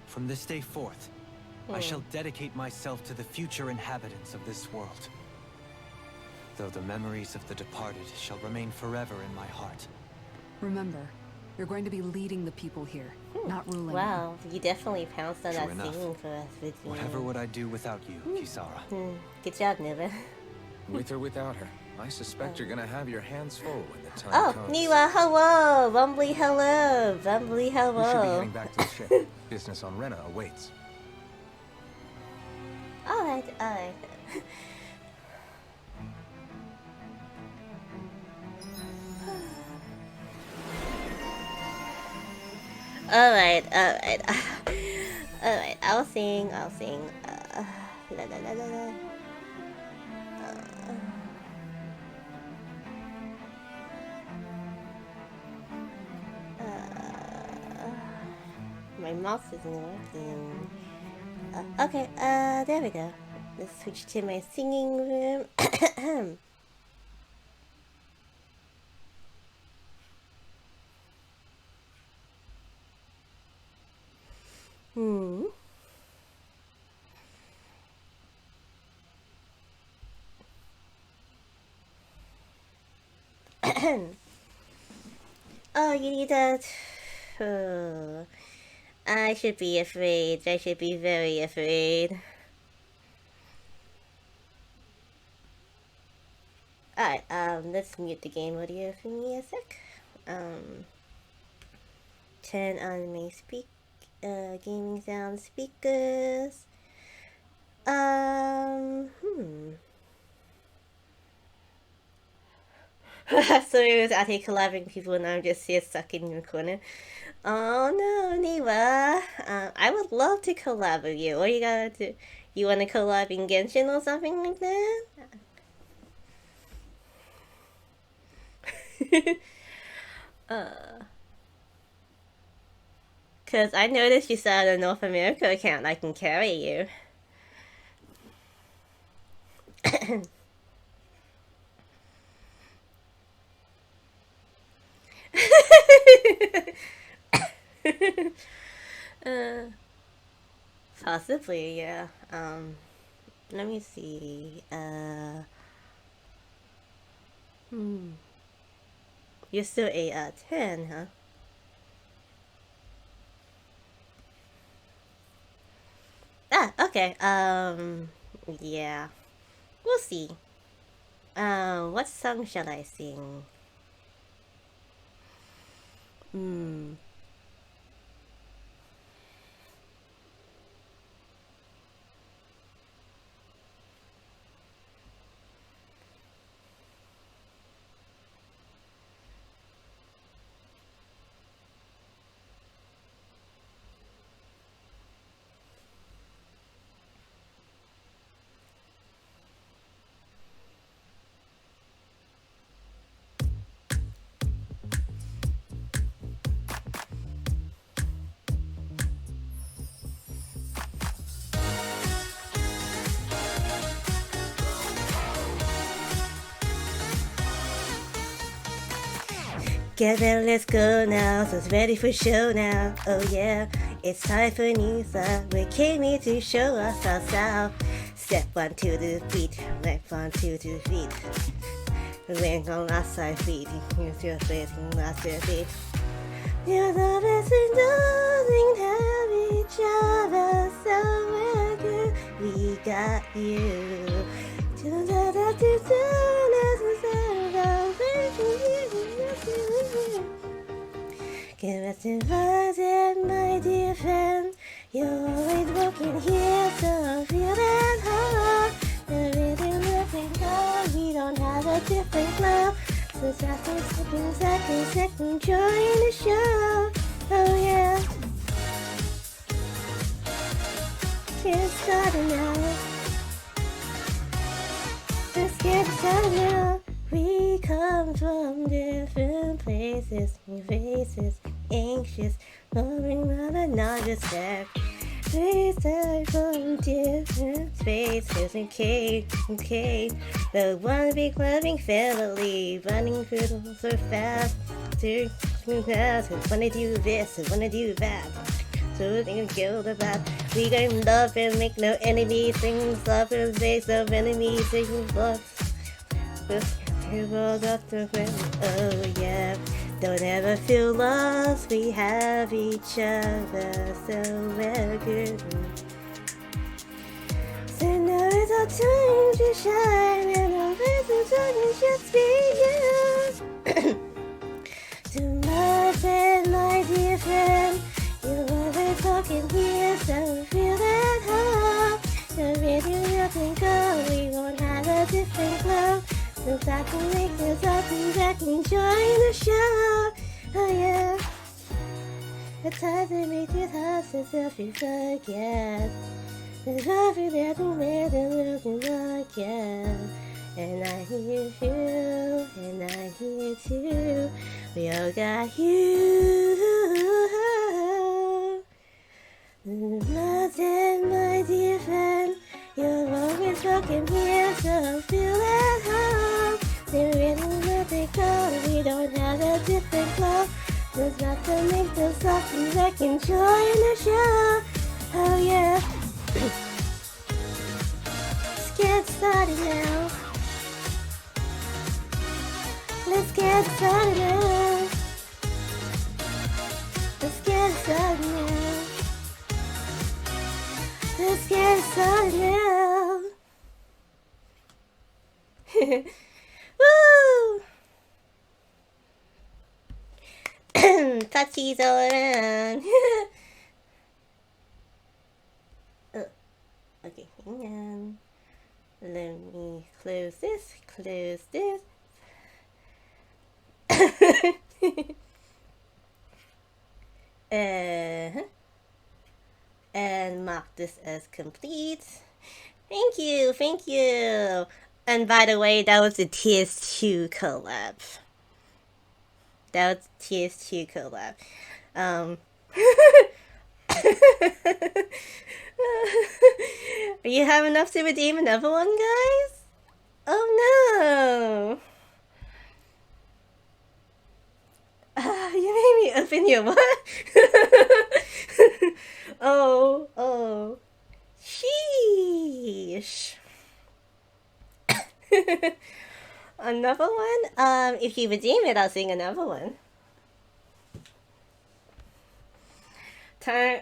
From this day forth, I shall dedicate myself to the future inhabitants of this world. Though the memories of the departed shall remain forever in my heart. Remember, you're going to be leading the people here, not ruling Wow, you definitely pounced on True that enough. singing for us, Vicky. Whatever would I do without you, Kisara? Good job, Nova. With or without her, I suspect you're gonna have your hands full when the time Oh, comes. Niwa, hello! Rumbly, hello! Rumbly, We should be hello! heading back to the ship. Business on Rena awaits. Alright, alright. Alright, alright. Alright, I'll sing. La la la la la. My mouse isn't working. Okay, there we go. Let's switch to my singing room. Oh, you need that. Oh. I should be afraid. I should be very afraid. Alright, let's mute the game audio for me a sec. Turn on my gaming sound speakers. So it was out here collaborating people and I'm just here stuck in the corner. Oh no, Niwa. I would love to collab with you. All you gotta do, You want to collab in Genshin or something like that? Cause I noticed you started a North America account. I can carry you. uh, Possibly, yeah. Let me see. You're still 8 out of 10, huh? Okay. Yeah. We'll see. What song shall I sing? Get ready, let's go now. So it's ready for show now. Oh yeah, it's time for news. We came here to show us our style. Step 1 to the beat, step 1 2 to the feet. We're on our side feet, use your face and lost your feet. You're the best in doing have each other, so we're good. We got you. Give us advice, my dear friend. You're always walking here, so I feel at home. There isn't nothing wrong, we don't have a different flow. So second, join the show. Oh yeah. Get started now. Let's get started now. We come from different places, new faces, anxious, moving on another step. We start from different spaces, okay. The one big loving family, running through so fast, to fast. Wanna do this, wanna do that. So we can kill the bad. We can love and make no enemies, things love and face of enemies, things love. Oh yeah, don't ever feel lost, we have each other, so we're good. So now it's our time to shine, and our faces will just be you. Too much and my dear friend, you're always talking here, so feel at home. The radio can go, we won't have a different glow. So I can make this up and back and join the show. Oh yeah. The times that make it hard if you forget. There's nothing there to make it look again. And I hear you, and I hear too. We all got you. Nothing, my dear friend. You're always walking here, so feel at home. There isn't nothing cold, we don't have a different flow. There's nothing to make us up and back and join the show. Oh yeah. Let's get started now. Let's get started now. Let's get started now. Let's get started now. Woo! Touchies all around. Oh, okay, hang on. Let me close this, and mark this as complete. Thank you, thank you. And by the way, that was the TS2 collab. That was TS2 collab. You have enough to redeem another one, guys? Oh no! You made me open your what? Oh. Sheesh. Another one? If you redeem it, I'll sing another one. Turn.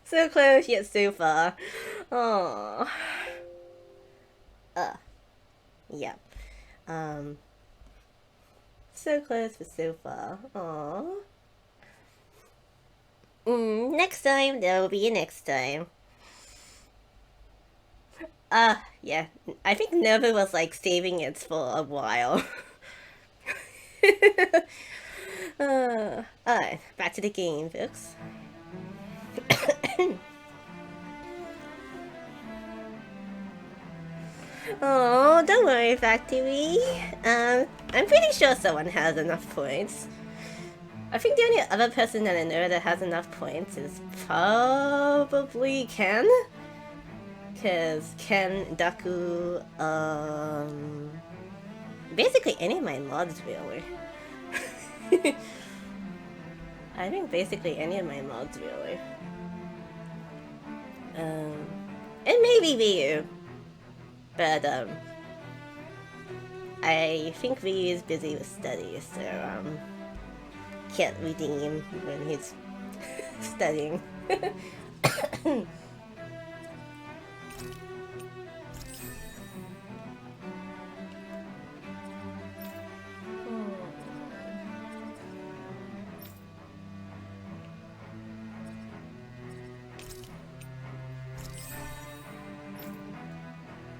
So close yet so far. Oh. Yeah. So close but so far. Aww. Next time, there will be a next time. Yeah. I think Nova was like saving it for a while. Alright, back to the game, folks. Oh, don't worry, Factory. I'm pretty sure someone has enough points. I think the only other person that I know that has enough points is probably Ken. Cause Ken, Daku, basically any of my mods really. I think basically any of my mods really. And maybe Ryu. But I think Ryu is busy with studies, so can't redeem when he's studying.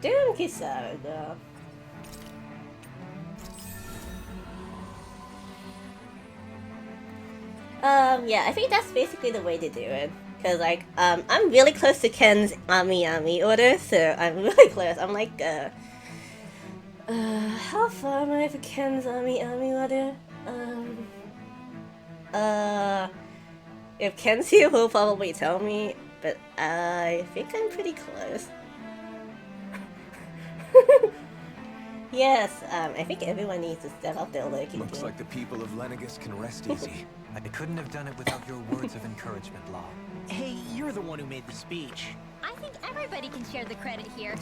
Damn Kisara. Yeah, I think that's basically the way to do it. Cause like, I'm really close to Ken's Ami order, so I'm really close. I'm like, how far am I for Ken's Ami order? If Ken's here, he'll probably tell me, but I think I'm pretty close. Yes, I think everyone needs to step up their Loki. Looks like the people of Lenegus can rest easy. I couldn't have done it without your words of encouragement, Law. Hey, you're the one who made the speech. I think everybody can share the credit here.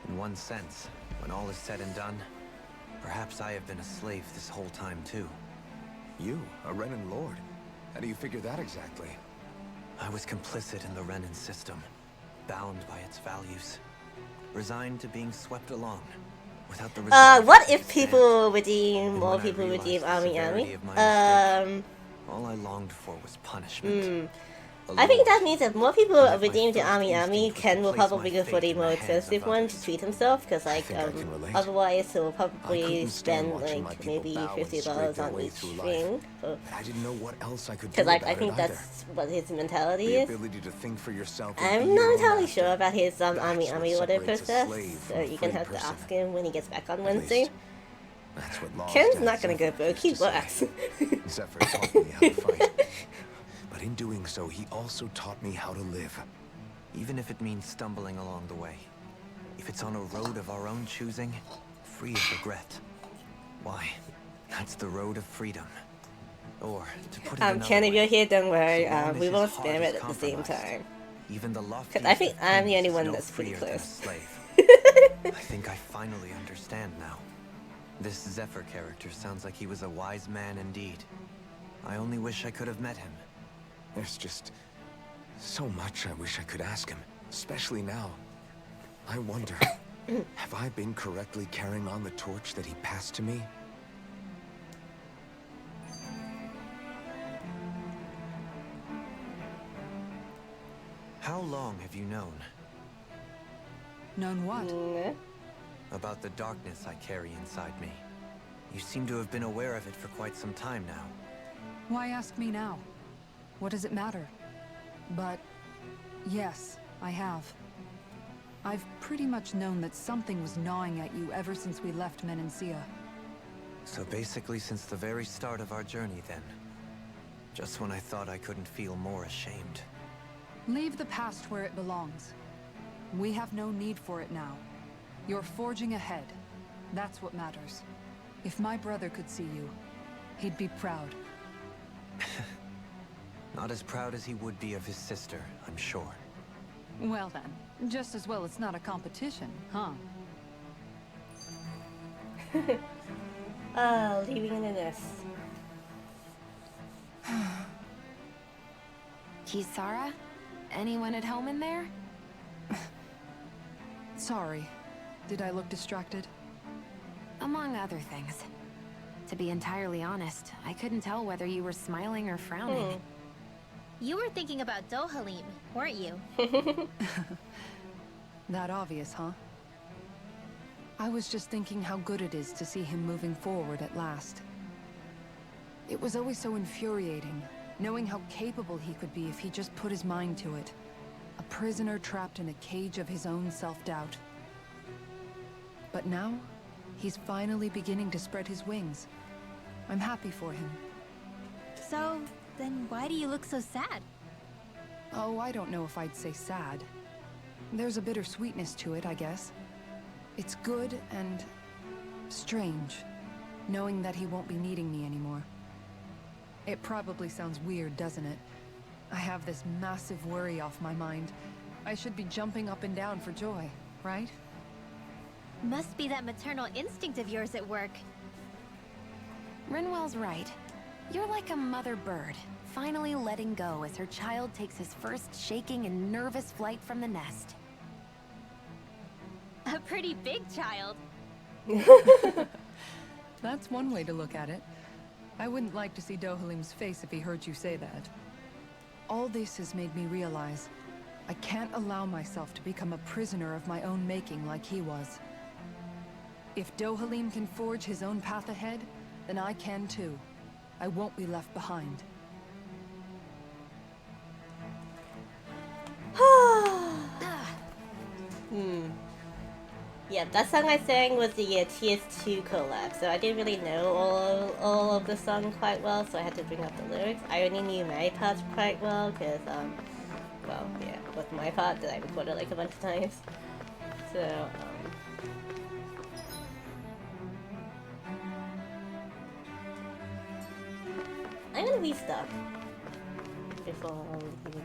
In one sense, when all is said and done, perhaps I have been a slave this whole time too. You, a Renan Lord? How do you figure that exactly? I was complicit in the Renan system, bound by its values, resigned to being swept along, without the what if people redeem, more people redeem Ami? All I longed for was punishment. I think that means if more people redeem the Ami, Ken will probably go for the more expensive one to treat himself, because like, otherwise he'll probably spend like maybe $50 on each thing. I didn't know what else I could do. Because like, I think that's what his mentality is. The ability to think for yourself. I'm not entirely sure about his Ami order process, so you can have to ask him when he gets back on Wednesday. That's what Ken's not gonna go broke, he works. Zephyr taught me how to fight. But in doing so, he also taught me how to live. Even if it means stumbling along the way. If it's on a road of our own choosing, free of regret. Why, that's the road of freedom. Or, to put it another Ken, if way, you're here, don't worry, so long as we his won't heart spam is it at the same compromised, time. Even the Because I think I'm the only one that's pretty freer than a close. slave. I think I finally understand now. This Zephyr character sounds like he was a wise man indeed. I only wish I could have met him. There's just so much I wish I could ask him, especially now. I wonder, have I been correctly carrying on the torch that he passed to me? How long have you known? Known what? About the darkness I carry inside me. You seem to have been aware of it for quite some time now. Why ask me now? What does it matter? But yes, I have. I've pretty much known that something was gnawing at you ever since we left Menancia. So basically since the very start of our journey then. Just when I thought I couldn't feel more ashamed. Leave the past where it belongs. We have no need for it now. You're forging ahead. That's what matters. If my brother could see you, he'd be proud. Not as proud as he would be of his sister, I'm sure. Well then, just as well it's not a competition, huh? Leaving in the nest. Kisara? Anyone at home in there? Sorry. Did I look distracted? Among other things. To be entirely honest, I couldn't tell whether you were smiling or frowning. You were thinking about Dohalim, weren't you? That obvious, huh? I was just thinking how good it is to see him moving forward at last. It was always so infuriating, knowing how capable he could be if he just put his mind to it. A prisoner trapped in a cage of his own self-doubt. But now, he's finally beginning to spread his wings. I'm happy for him. So, then why do you look so sad? Oh, I don't know if I'd say sad. There's a bittersweetness to it, I guess. It's good and strange, knowing that he won't be needing me anymore. It probably sounds weird, doesn't it? I have this massive worry off my mind. I should be jumping up and down for joy, right? Must be that maternal instinct of yours at work. Rinwell's right. You're like a mother bird, finally letting go as her child takes his first shaking and nervous flight from the nest. A pretty big child. That's one way to look at it. I wouldn't like to see Dohalim's face if he heard you say that. All this has made me realize I can't allow myself to become a prisoner of my own making like he was. If Dohalim can forge his own path ahead, then I can too. I won't be left behind. Yeah, that song I sang was the TS2 collab, so I didn't really know all of the song quite well, so I had to bring up the lyrics. I only knew my parts quite well, because, well, yeah, with my part that I recorded like a bunch of times. So, I'm gonna restart before leaving.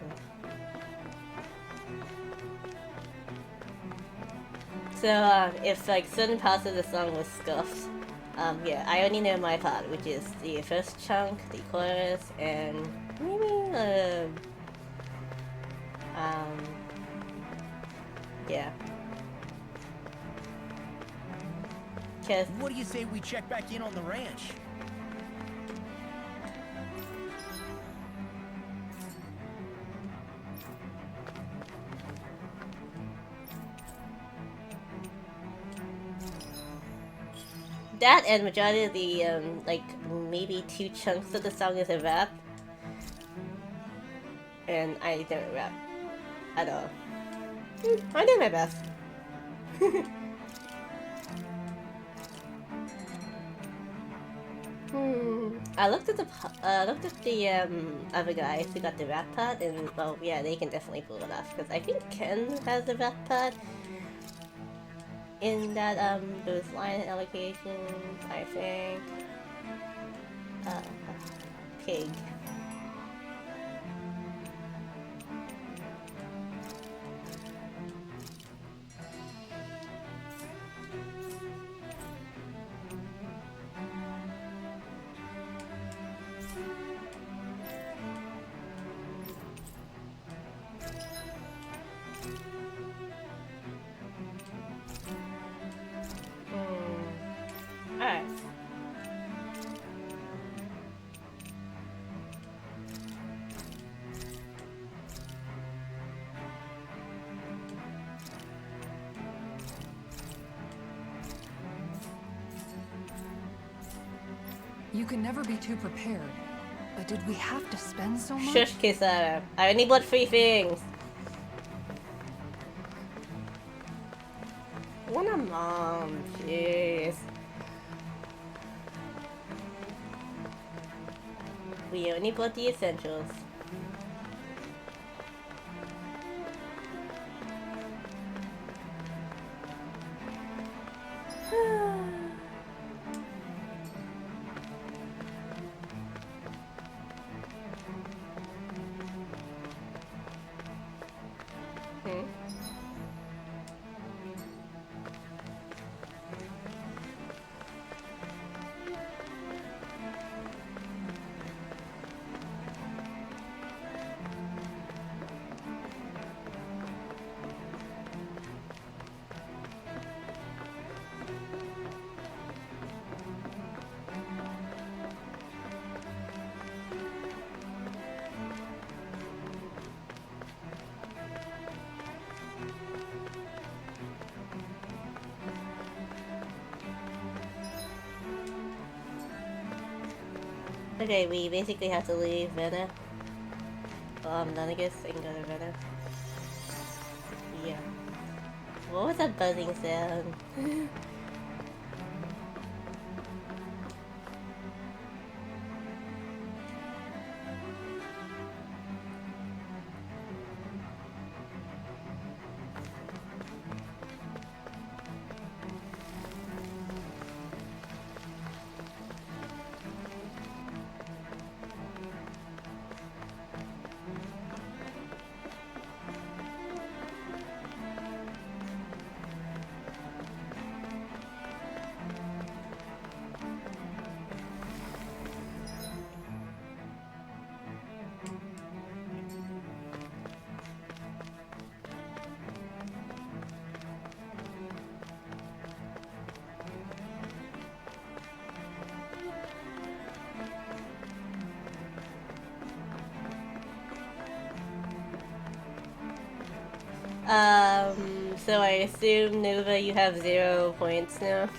So, if like certain parts of the song was scuffed, yeah, I only know my part, which is the first chunk, the chorus, and maybe, yeah. What do you say we check back in on the ranch? That and majority of the, like, maybe 2 chunks of the song is a rap. And I don't rap at all. I did my best. I looked at the other guys who got the rap part, and well, yeah, they can definitely pull it off. Because I think Ken has the rap part in that those line allocations. I think Pig. Alright. You can never be too prepared. But did we have to spend so much? Shush, Kisara. I only bought 3 things. What a mom. Jeez. We only bought the essentials. Okay, we basically have to leave Vena. Nunagus and go to Vena. Yeah. What was that buzzing sound? So I assume, Nova, you have 0 points now?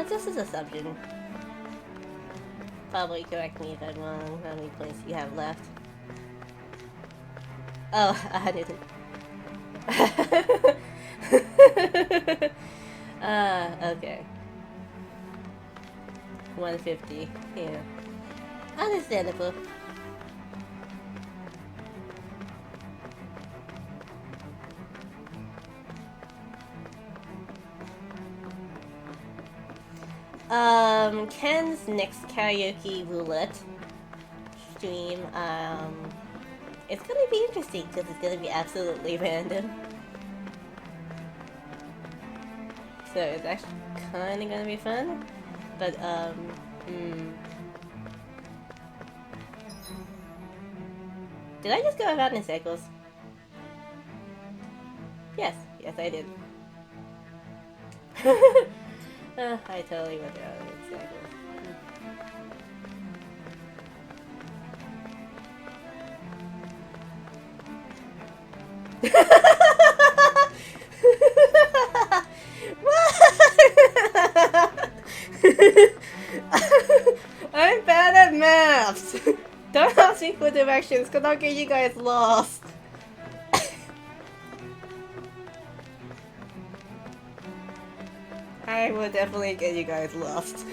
This is assumption. Probably correct me if I'm wrong. How many points do you have left? Oh, I didn't. Okay. 150, yeah. Understandable. Ken's next karaoke roulette stream, it's gonna be interesting because it's gonna be absolutely random. So it's actually kinda gonna be fun. But, Did I just go around in circles? Yes, I did. I totally went around in circles. I'm bad at maps. Don't ask me for directions, cause I'll get you guys lost. I will definitely get you guys lost.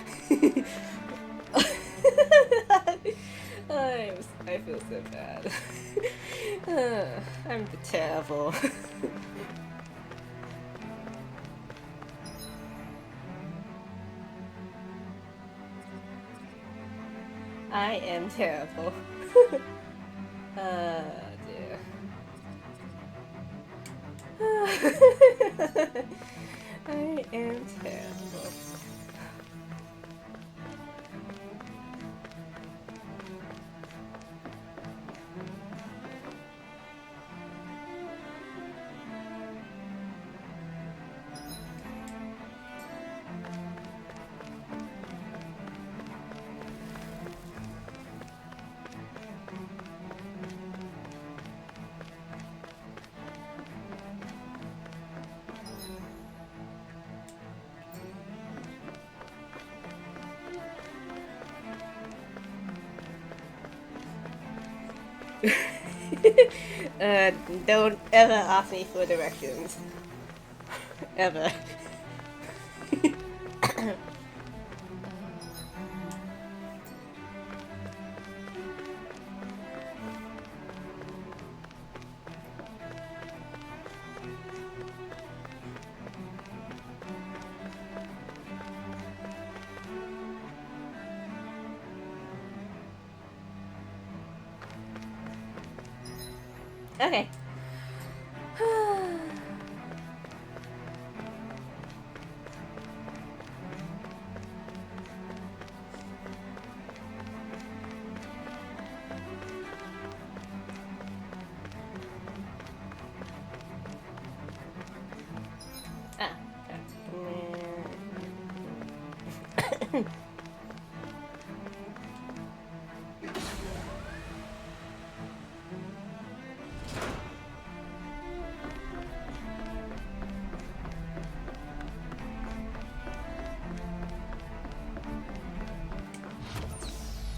I feel so bad. I'm terrible. I am terrible. Dear. I am terrible. Don't ever ask me for directions. Ever. Okay.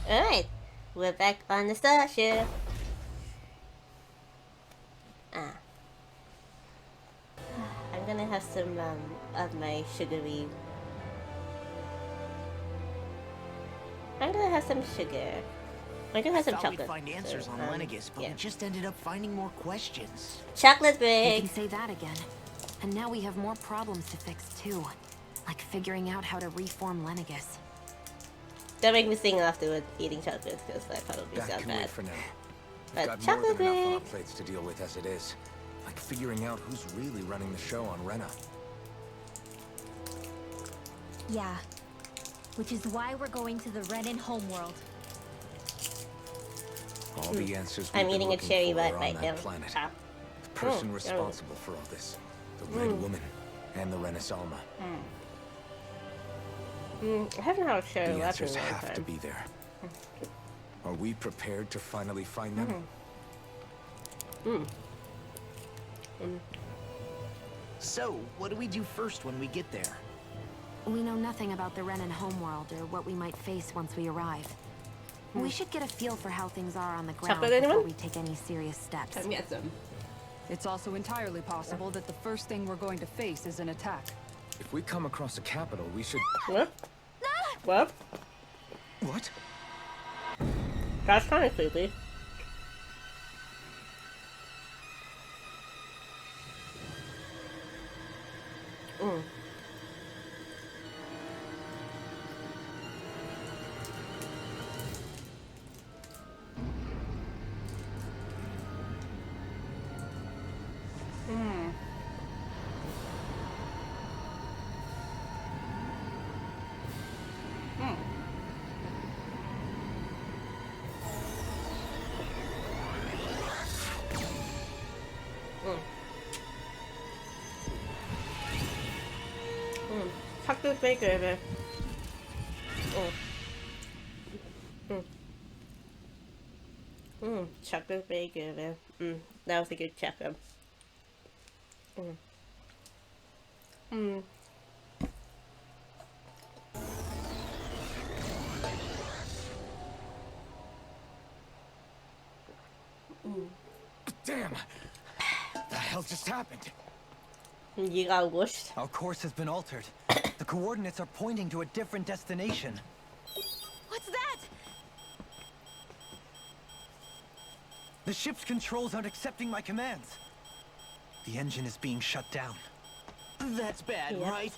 Alright, we're back on the starship. I'm gonna have some of my sugary. I'm gonna have some sugar. I'm gonna have some chocolate. We'd find answers on Lenegis, but we just ended up finding more questions. Chocolate You break. can say that again. And now we have more problems to fix too. Like figuring out how to reform Lenegis. Don't make me sing afterward eating chocolate because that probably That sounds can bad. wait for now. But We've got more chocolate than enough on our break. plates to deal with as it is. Like figuring out who's really running the show on Rena. Yeah. Which is why we're going to the Renan homeworld. All the answers I'm we've been eating a looking cherry for bite are on right that now. planet. Ah. The person Mm, responsible for all this. The Red Woman and the Renasalma. I haven't had a cherry The left in a answers long have to time. be there. Are we prepared to finally find them? So, what do we do first when we get there? We know nothing about the Renan homeworld or what we might face once we arrive. We should get a feel for how things are on the ground Chocolate, before anyone? we take any serious steps. Come get some. It's also entirely possible that the first thing we're going to face is an attack. If we come across a capital, we should... What? What? What? That's kind of creepy. Chocolate baker. Chocolate baker. That was a good chocolate. Damn! The hell just happened? You got whooshed. Our course has been altered. The coordinates are pointing to a different destination. What's that? The ship's controls aren't accepting my commands. The engine is being shut down. That's bad, Yeah. right?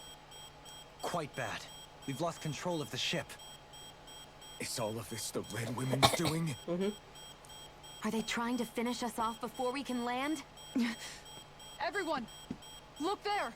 Quite bad. We've lost control of the ship. Is all of this the Red Women's doing? Are they trying to finish us off before we can land? Everyone! Look there!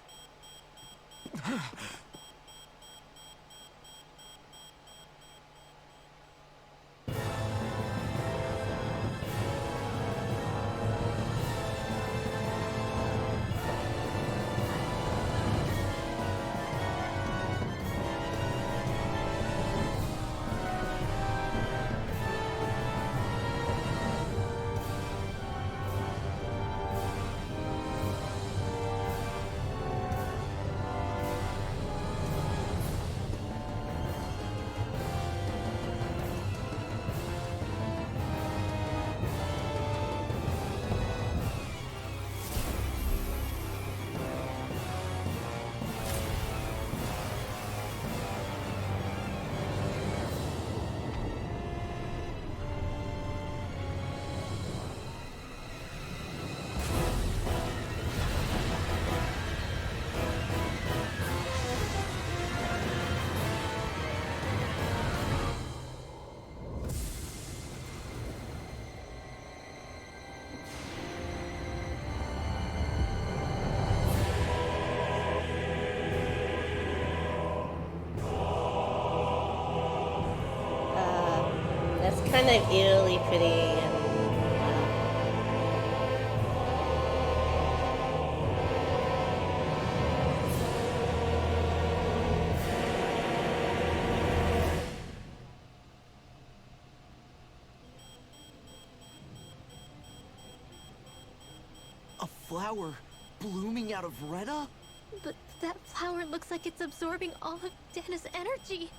it's kind of eerily pretty and A flower blooming out of Retta? But that flower looks like it's absorbing all of Dana's energy.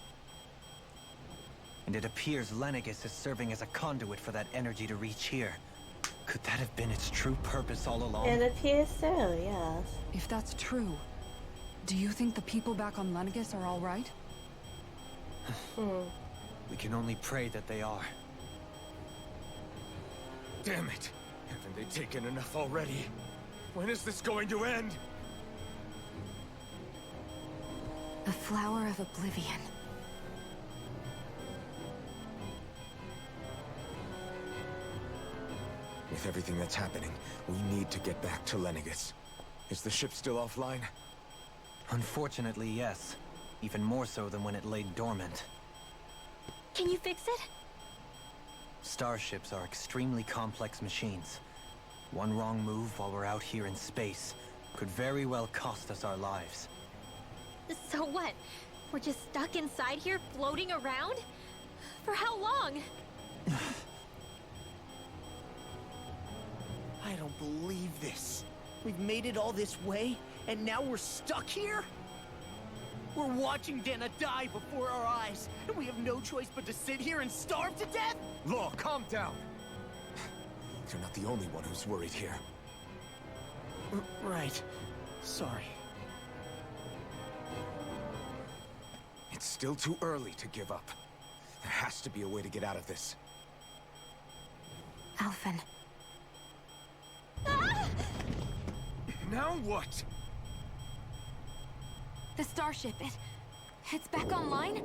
And it appears Lenegis is serving as a conduit for that energy to reach here. Could that have been its true purpose all along? it appears so, yes. If that's true, do you think the people back on Lenegis are all right? We can only pray that they are. Damn it! Haven't they taken enough already? When is this going to end? The Flower of Oblivion. With everything that's happening, we need to get back to Lenegis. Is the ship still offline? Unfortunately, yes. Even more so than when it lay dormant. Can you fix it? Starships are extremely complex machines. One wrong move while we're out here in space could very well cost us our lives. So what? We're just stuck inside here, floating around? For how long? I don't believe this. We've made it all this way, and now we're stuck here? We're watching Dana die before our eyes, and we have no choice but to sit here and starve to death? Law, calm down! You're not the only one who's worried here. Right. Sorry. It's still too early to give up. There has to be a way to get out of this. Alphen. Now what? The starship, it's back online?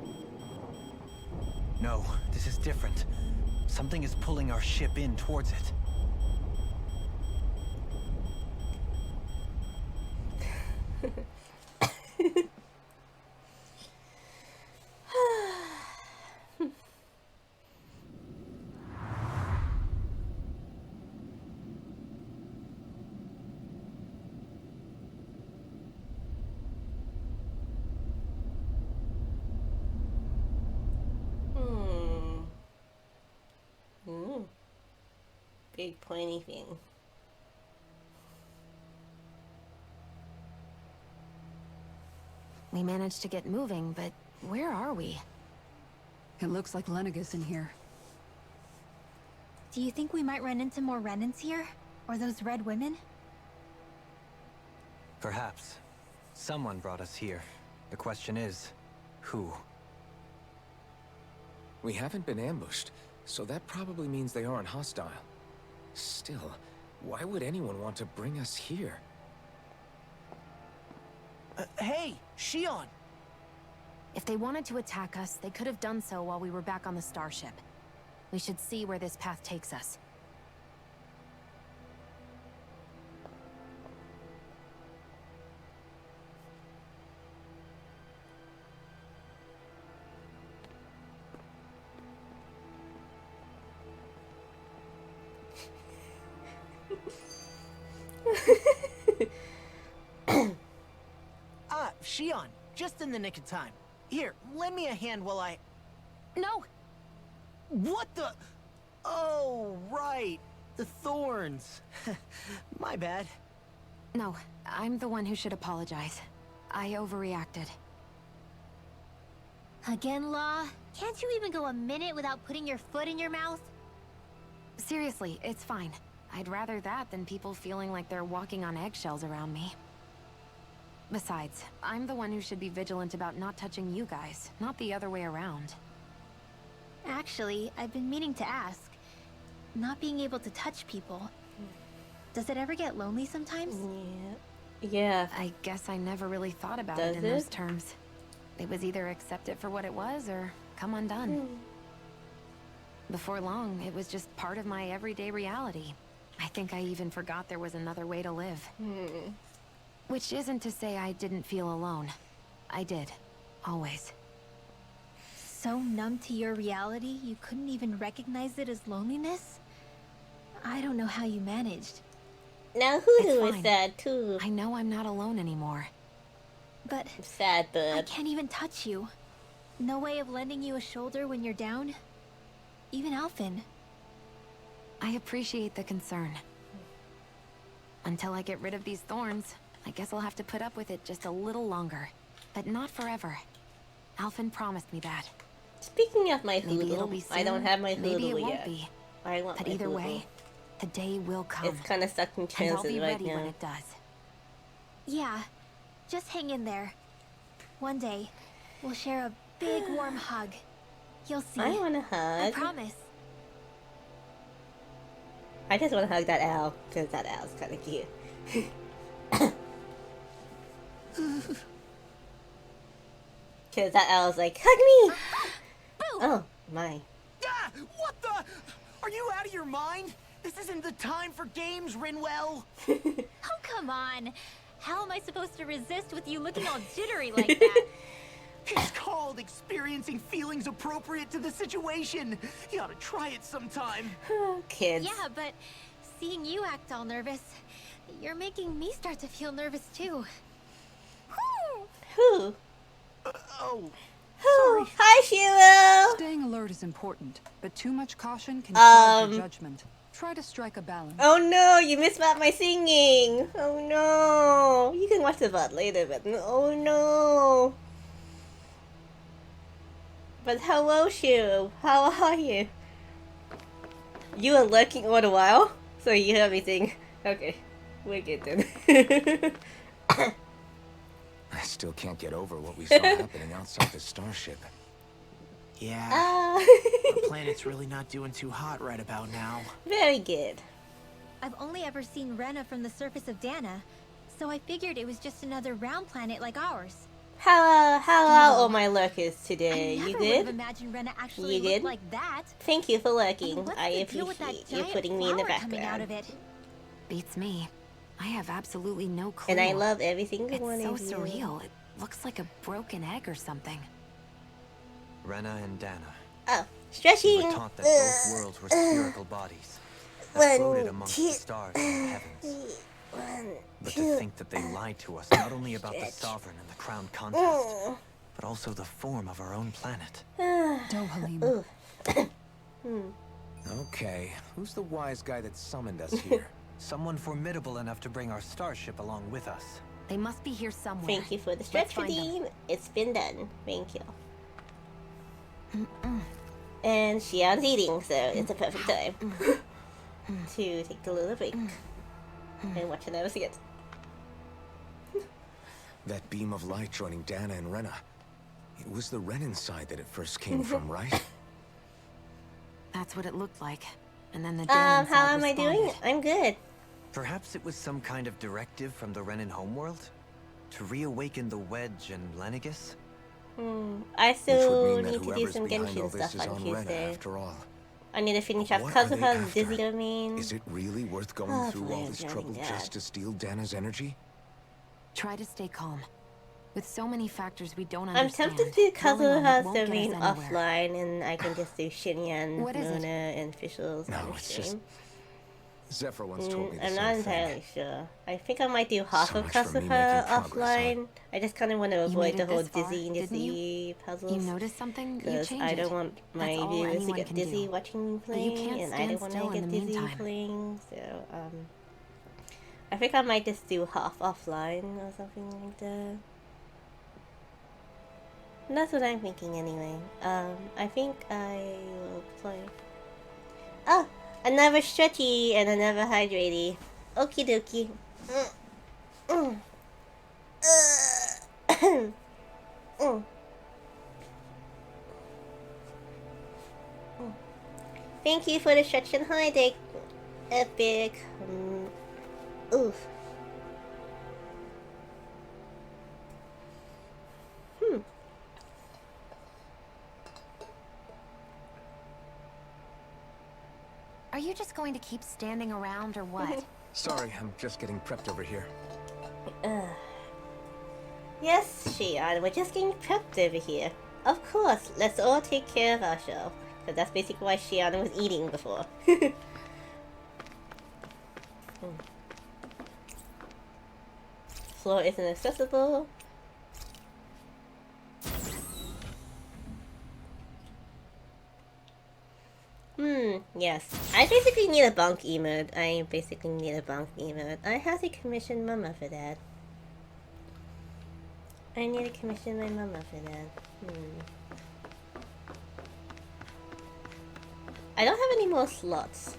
No, this is different. Something is pulling our ship in towards it. Big pointy thing. We managed to get moving, but where are we? It looks like Lenegis in here. Do you think we might run into more Renans here? Or those red women? Perhaps. Someone brought us here. The question is, who? We haven't been ambushed, so that probably means they aren't hostile. Still, why would anyone want to bring us here? Hey, Shion! If they wanted to attack us, they could have done so while we were back on the starship. We should see where this path takes us. Shion, just in the nick of time. Here, lend me a hand while I... No! What the... Oh, right. The thorns. My bad. No, I'm the one who should apologize. I overreacted. Again, Law? Can't you even go a minute without putting your foot in your mouth? Seriously, it's fine. I'd rather that than people feeling like they're walking on eggshells around me. Besides, I'm the one who should be vigilant about not touching you guys, not the other way around. Actually, I've been meaning to ask. Not being able to touch people, does it ever get lonely sometimes? Yeah. I guess I never really thought about Does it in it? those terms. It was either accept it for what it was or come undone. Before long, it was just part of my everyday reality. I think I even forgot there was another way to live. Which isn't to say I didn't feel alone. I did. Always. so numb to your reality you couldn't even recognize it as loneliness? I don't know how you managed. Now It's Hoodoo is fine. sad too. I know I'm not alone anymore. But Sad I bird. can't even touch you. No way of lending you a shoulder when you're down? Even Alphen. I appreciate the concern. Until I get rid of these thorns, I guess I'll have to put up with it just a little longer. But not forever. Alphen promised me that. Speaking of my Maybe it'll Hoodoo, be I don't soon, have my maybe it Hoodoo won't yet. be. I want But my either Hoodoo. way, the day will come. It's kind of stuck in And I'll transit be right ready when now. it does. Yeah, just hang in there. One day, we'll share a big warm hug. You'll see. I want to I hug. promise. I just want to hug that owl because that owl's kind of cute. Because that owl's like, hug me! Oh, my. Ah, what the? Are you out of your mind? This isn't the time for games, Rinwell. Oh, come on. How am I supposed to resist with you looking all jittery like that? It's called experiencing feelings appropriate to the situation. You ought to try it sometime. Kids. Yeah, but seeing you act all nervous, you're making me start to feel nervous too. Who? Oh. Who? Hi, Shiro! Staying alert is important, but too much caution can cloud your judgment. Try to strike a balance. Oh no, you missed out my singing! Oh no! You can watch the VOD later, but oh no! But hello, Shiro. How are you? You were lurking all the while? So you heard me sing. Okay, we're good then. I still can't get over what we saw happening outside the starship. Yeah. Ah. Our planet's really not doing too hot right about now. Very good. I've only ever seen Rena from the surface of Dana, so I figured it was just another round planet like ours. How are all my lurkers I today? never You would have good? imagined Rena actually You looked good? like that. Thank you for And lurking. what's I the deal with that appreciate you giant putting me in the flower coming out of background. it? Beats me. I have absolutely no clue. And I love every single It's one so of you. surreal. It looks like a broken egg or something. Rena and Dana. Oh, We stretching. were taught that both worlds were spherical bodies that floated amongst the stars in the heavens. But to think that they lied to us not only about the Sovereign and the Crown contest, but also the form of our own planet. Dohalim. Okay, who's the wise guy that summoned us here? Someone formidable enough to bring our starship along with us. They must be here somewhere. Thank you for the Let's stretch find them. redeem. It's been done. Thank you. And Shion's eating, so it's a perfect time to take a little break and watch another skit. That beam of light joining Dana and Rena. It was the Renin side that it first came from, right? That's what it looked like. And then the Danon How side am I doing? responded. I'm good. Perhaps it was some kind of directive from the Renin homeworld? To reawaken the Wedge and Lenegis? I Which still would mean that need to do whoever's some behind all Genshin this stuff is on on Rena Tuesday. after all. I need to finish off What are they Kazuha's after? Dizzy Domain. Is it really worth going Oh, through all please, this Johnny trouble Dad. just to steal Dana's energy? Try to stay calm. With so many factors we don't I'm understand. tempted to do dwelling on it Kazuha's won't get us domain anywhere. offline, and I can just do Shinyan, What is it? Luna, and Fischl's No, on it's stream. just... Zephyr once told me the I'm same not thing. entirely sure. I think I might do half So of much for me Kazuha making progress, offline. I just kind of want to avoid made the it whole this far, dizzy and didn't dizzy puzzles. You notice something, you Because change I it. don't want my That's all viewers to anyone get can dizzy do. watching me But you playing, can't and I stand don't want still to in get the dizzy meantime. playing. So I think I might just do half offline or something like that. That's what I'm thinking anyway. I think I will play. Oh, another stretchy and another hydraty. Okie dokie. Thank you for the stretch and hydrate. Epic. Oof. Are you just going to keep standing around or what? Sorry, I'm just getting prepped over here. Yes, Shion, we're just getting prepped over here. Of course, let's all take care of ourselves. Because that's basically why Shiana was eating before. Floor isn't accessible. Yes. I basically need a bunk emote. I have to commission Mama for that. I need to commission my Mama for that. I don't have any more slots.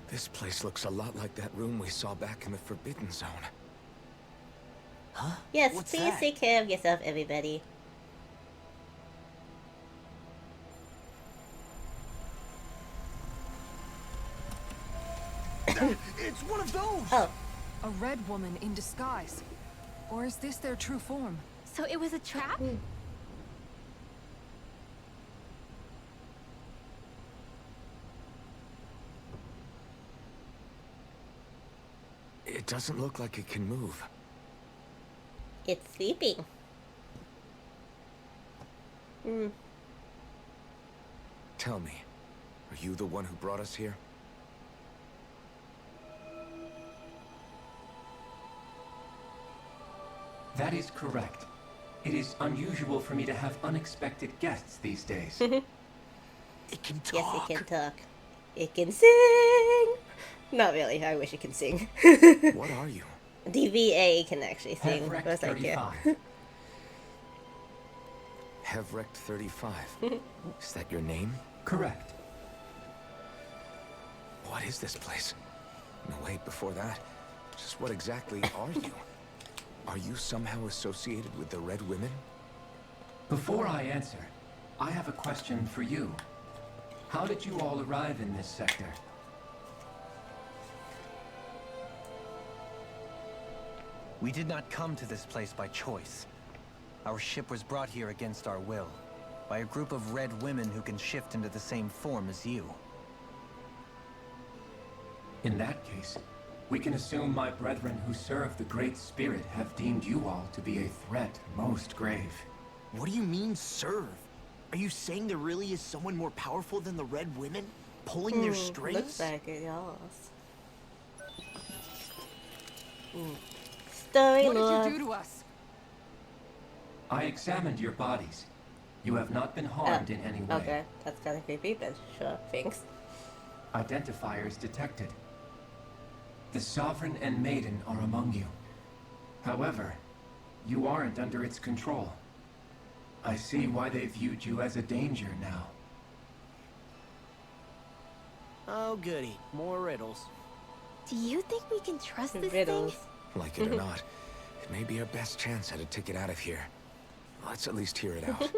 This place looks a lot like that room we saw back in the Forbidden Zone. Huh? Yes, What's please that? take care of yourself, everybody. It's one of those! Oh. A red woman in disguise. Or is this their true form? So it was a trap? It doesn't look like it can move. It's sleeping. Tell me, are you the one who brought us here? That is correct. It is unusual for me to have unexpected guests these days. It can Yes, talk. it can talk. It can sing! Not really, I wish it can sing. What are you? DVA can actually sing. Hevrek What's that care? 35. Hevrek 35. Is that your name? Correct. What is this place? No, wait, before that. Just what exactly are you? Are you somehow associated with the Red Women? Before I answer, I have a question for you. How did you all arrive in this sector? We did not come to this place by choice. Our ship was brought here against our will, by a group of red women who can shift into the same form as you. In that case, we can assume my brethren who serve the Great Spirit have deemed you all to be a threat most grave. What do you mean, serve? Are you saying there really is someone more powerful than the Red Women? Pulling their strings? Looks like it, yes. Story What lore. did you do to us? I examined your bodies. You have not been harmed in any way. Okay, that's kind of creepy, but sure, thanks. Identifiers detected. The Sovereign and Maiden are among you. However, you aren't under its control. I see why they viewed you as a danger now. Oh, goody. More riddles. Do you think we can trust this Riddles. thing? Like it or not, it may be our best chance at a ticket out of here. Let's at least hear it out.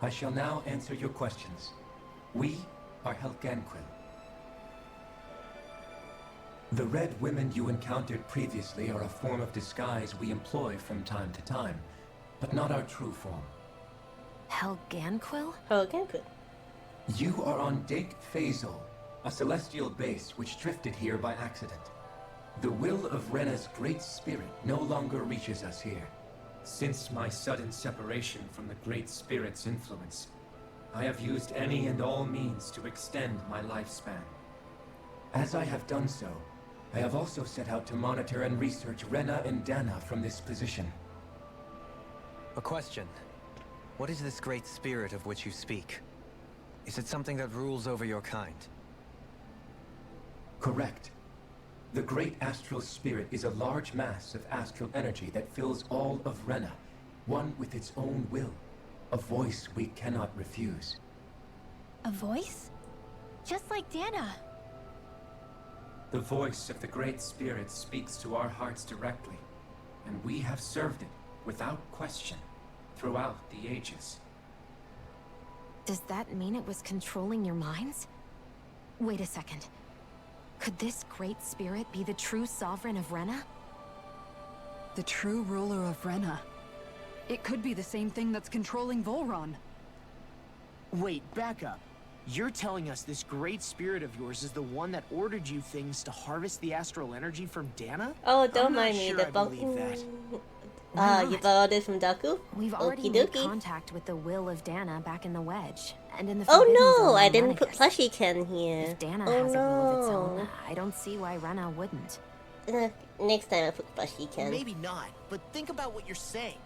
I shall now answer your questions. We are Helganquil. The red women you encountered previously are a form of disguise we employ from time to time, but not our true form. Helganquil? Helganquil. You are on Dake Phasal, a celestial base which drifted here by accident. The will of Rena's great spirit no longer reaches us here. Since my sudden separation from the Great Spirit's influence, I have used any and all means to extend my lifespan. As I have done so, I have also set out to monitor and research Rena and Dana from this position. A question. What is this great spirit of which you speak? Is it something that rules over your kind? Correct. The Great Astral Spirit is a large mass of astral energy that fills all of Rena, one with its own will, a voice we cannot refuse. A voice? Just like Dana. The voice of the Great Spirit speaks to our hearts directly, and we have served it without question throughout the ages. Does that mean it was controlling your minds? Wait a second. Could this Great Spirit be the true Sovereign of Rena? The true ruler of Rena. It could be the same thing that's controlling Volron. Wait, back up. You're telling us this great spirit of yours is the one that ordered you things to harvest the astral energy from Dana? Oh, don't I'm not mind me. sure The I believe that. you borrowed it from Deku? We've already Okie made dokie. contact with the will of Dana back in the Wedge, and in the Oh Forbidden no, Zone I on didn't put Lenegis. plushie Ken here. If Dana Oh has a will of its own, no. I don't see why Rena wouldn't. Next time I put plushie Ken. Maybe not, but think about what you're saying.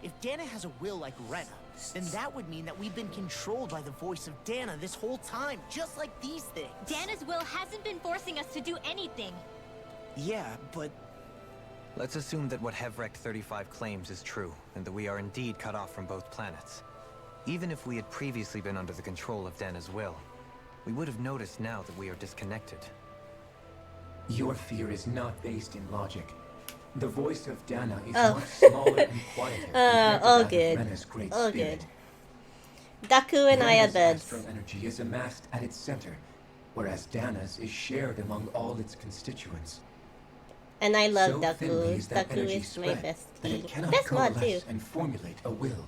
If Dana has a will like Rena, then that would mean that we've been controlled by the voice of Dana this whole time, just like these things. Dana's will hasn't been forcing us to do anything. Yeah, but Let's assume that what Hevrect 35 claims is true, and that we are indeed cut off from both planets. Even if we had previously been under the control of Dana's will, we would have noticed now that we are disconnected. Your fear is not based in logic. The voice of Dana is Oh. much smaller and quieter compared to all that of good. Rena's great All spirit. good. Daku and I are Rena's buds. astral energy is amassed at its center, whereas Dana's is shared among all its constituents. And I love So thinly Daku. is that Daku energy is my spread best. that it cannot Best mod too. coalesce and formulate a will.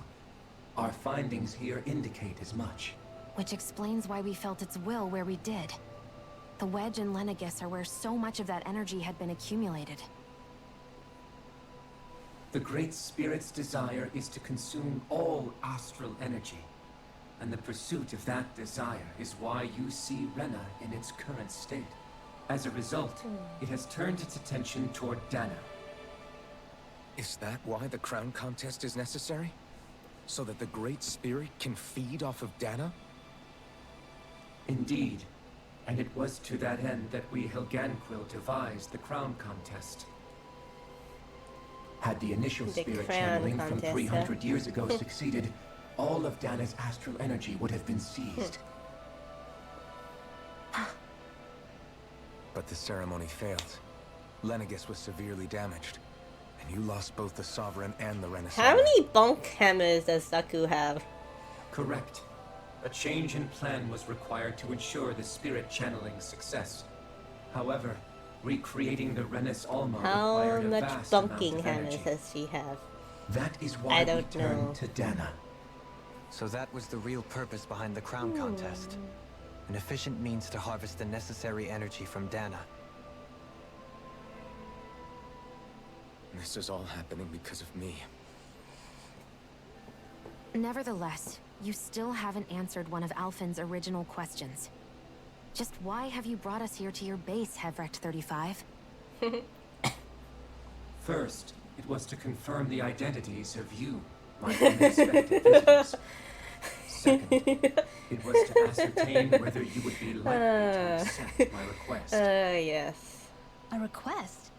Our findings here indicate as much. Which explains why we felt its will where we did. The Wedge and Lenegis are where so much of that energy had been accumulated. The Great Spirit's desire is to consume all astral energy. And the pursuit of that desire is why you see Rena in its current state. As a result, it has turned its attention toward Dana. Is that why the crown contest is necessary? So that the Great Spirit can feed off of Dana? Indeed. And it was to that end that we Helganquil devised the crown contest. Had the initial The spirit crown channeling from contest, 300 years ago succeeded, all of Dana's astral energy would have been seized. But the ceremony failed. Lenegis was severely damaged. And you lost both the Sovereign and the Renaissance. How many bonk hammers does Daku have? Correct. A change in plan was required to ensure the spirit channeling's success. However, recreating the Renis Alma How required a much vast amount bonking of hammers energy. does she have? That is I why we don't know. turned to Dana. So that was the real purpose behind the crown contest. An efficient means to harvest the necessary energy from Dana. This is all happening because of me. Nevertheless, you still haven't answered one of Alphen's original questions. Just why have you brought us here to your base, Hevrect 35? First, it was to confirm the identities of you, my unexpected visitors. Second, it was to ascertain whether you would be likely to accept my request. Yes. A request?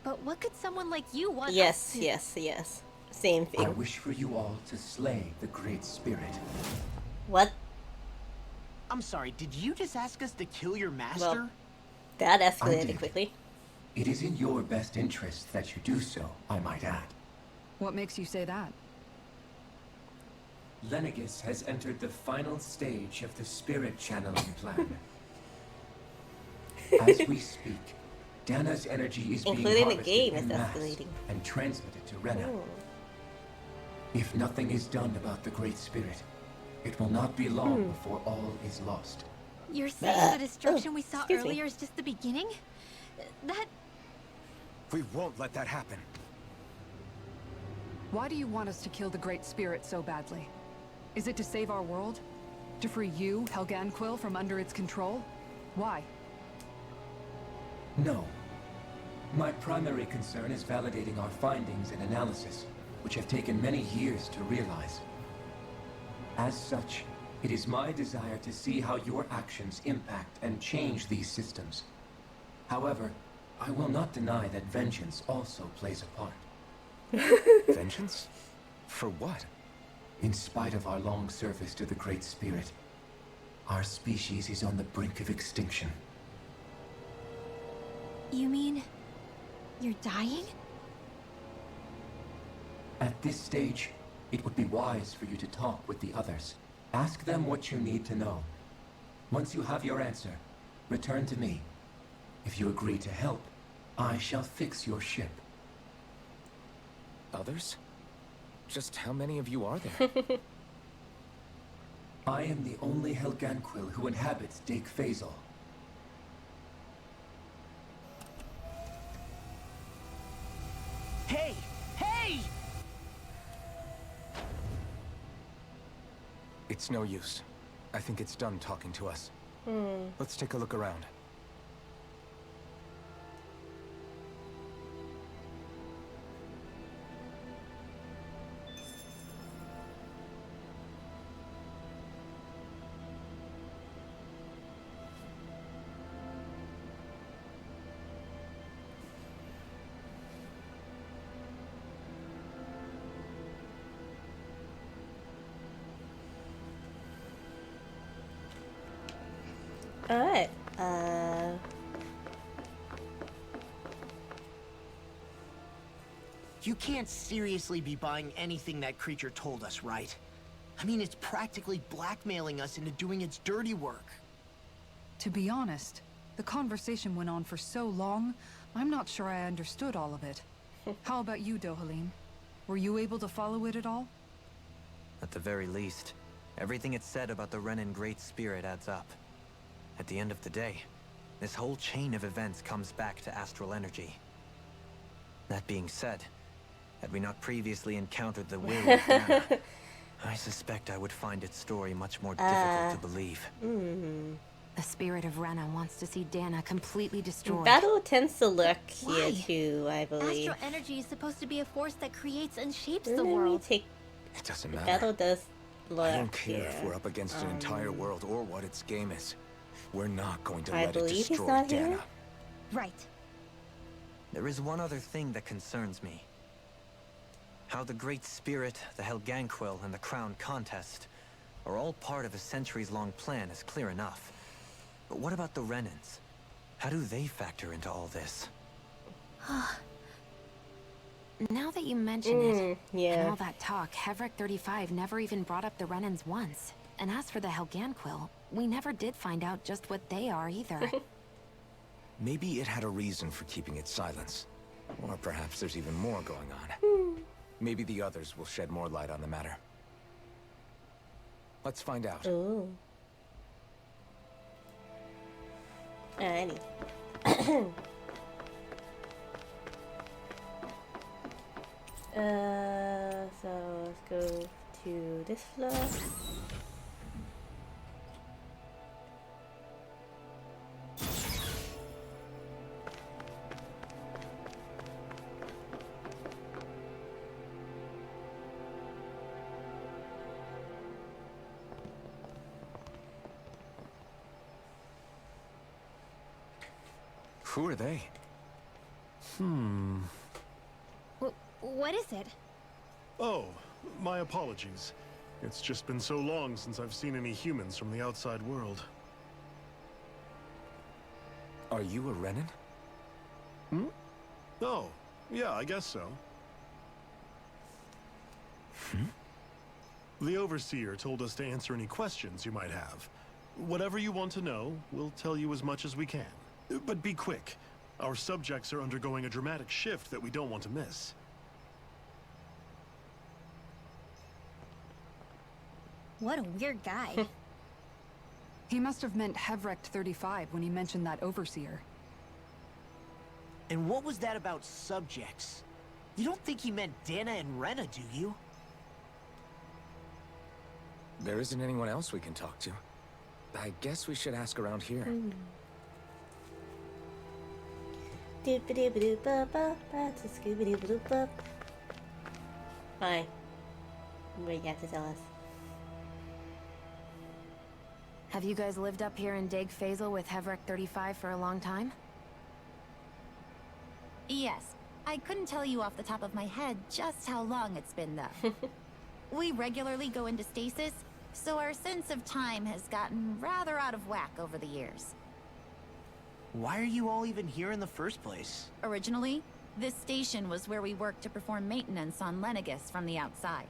But what could someone like you want us Yes, to... yes. Same I thing. wish for you all to slay the Great Spirit. What? I'm sorry, did you just ask us to kill your master? Well, that I escalated did. quickly. It is in your best interest that you do so, I might add. What makes you say that? Lenegis has entered the final stage of the spirit channeling plan. As we speak, Dana's energy is being Including the harvested game en is masse escalating. and transmitted to Rena. Oh. If nothing is done about the Great Spirit, it will not be long before all is lost. You're saying the Oh, destruction we saw excuse me. earlier is just the beginning? That... We won't let that happen. Why do you want us to kill the Great Spirit so badly? Is it to save our world? To free you, Helganquil, from under its control? Why? No. My primary concern is validating our findings and analysis, which have taken many years to realize. As such, it is my desire to see how your actions impact and change these systems. However, I will not deny that vengeance also plays a part. Vengeance? For what? In spite of our long service to the Great Spirit, our species is on the brink of extinction. You mean... you're dying? At this stage, it would be wise for you to talk with the others. Ask them what you need to know. Once you have your answer, return to me. If you agree to help, I shall fix your ship. others? Just how many of you are there? I am the only Helganquil who inhabits Dake Faisal. Hey! Hey! It's no use. I think it's done talking to us. Let's take a look around. Alright. You can't seriously be buying anything that creature told us, right? I mean, it's practically blackmailing us into doing its dirty work. To be honest, the conversation went on for so long, I'm not sure I understood all of it. How about you, Dohalim? Were you able to follow it at all? At the very least, everything it said about the Renan Great Spirit adds up. At the end of the day, this whole chain of events comes back to astral energy. That being said, had we not previously encountered the will of Dana, I suspect I would find its story much more difficult to believe. The spirit of Rena wants to see Dana completely destroyed. Battle tends to lurk here Why? too, I believe. Astral energy is supposed to be a force that creates and shapes Let the me world. take. It doesn't matter. Battle does lurk I don't care here. if we're up against an entire world or what its game is. We're not going to I let it believe he's destroy not here. Dana. Right. There is one other thing that concerns me. How the Great Spirit, the Helganquil, and the Crown Contest are all part of a centuries-long plan is clear enough. But what about the Renans? How do they factor into all this? Now that you mention it, yeah. and all that talk, Hevric 35 never even brought up the Renans once. And as for the Helganquil, we never did find out just what they are either. Maybe it had a reason for keeping its silence. Or perhaps there's even more going on. Maybe the others will shed more light on the matter. Let's find out. Ooh. Alrighty. So let's go to this floor. Who are they? What is it? Oh, my apologies. It's just been so long since I've seen any humans from the outside world. Are you a Renan? Oh, yeah, I guess so. The Overseer told us to answer any questions you might have. Whatever you want to know, we'll tell you as much as we can. But be quick. Our subjects are undergoing a dramatic shift that we don't want to miss. What a weird guy. He must have meant Hevrecht 35 when he mentioned that Overseer. And what was that about subjects? You don't think he meant Dana and Rena, do you? There isn't anyone else we can talk to. I guess we should ask around here. Hi. What do you got to tell us? Have you guys lived up here in Dake Faisal with Hevric 35 for a long time? Yes. I couldn't tell you off the top of my head just how long it's been, though. We regularly go into stasis, so our sense of time has gotten rather out of whack over the years. Why are you all even here in the first place? Originally, this station was where we worked to perform maintenance on Lenegis from the outside.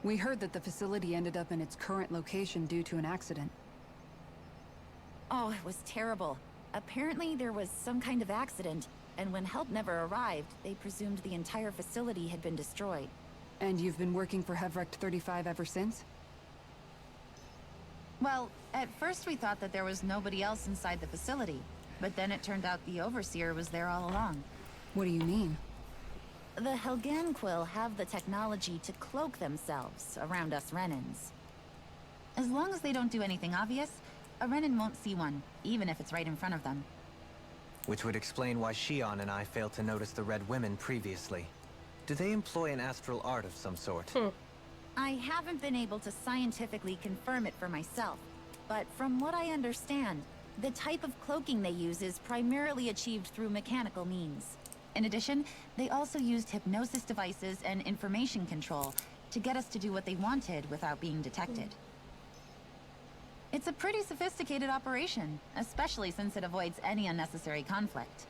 We heard that the facility ended up in its current location due to an accident. Oh, it was terrible. Apparently there was some kind of accident, And when help never arrived, they presumed the entire facility had been destroyed. And you've been working for Hevrecht 35 ever since? Well, at first we thought that there was nobody else inside the facility, but then it turned out the Overseer was there all along. What do you mean? The Helganquil have the technology to cloak themselves around us Renans. As long as they don't do anything obvious, a Renan won't see one, even if it's right in front of them. Which would explain why Shion and I failed to notice the Red Women previously. Do they employ an astral art of some sort? I haven't been able to scientifically confirm it for myself, but from what I understand, the type of cloaking they use is primarily achieved through mechanical means. In addition, they also used hypnosis devices and information control to get us to do what they wanted without being detected. It's a pretty sophisticated operation, especially since it avoids any unnecessary conflict.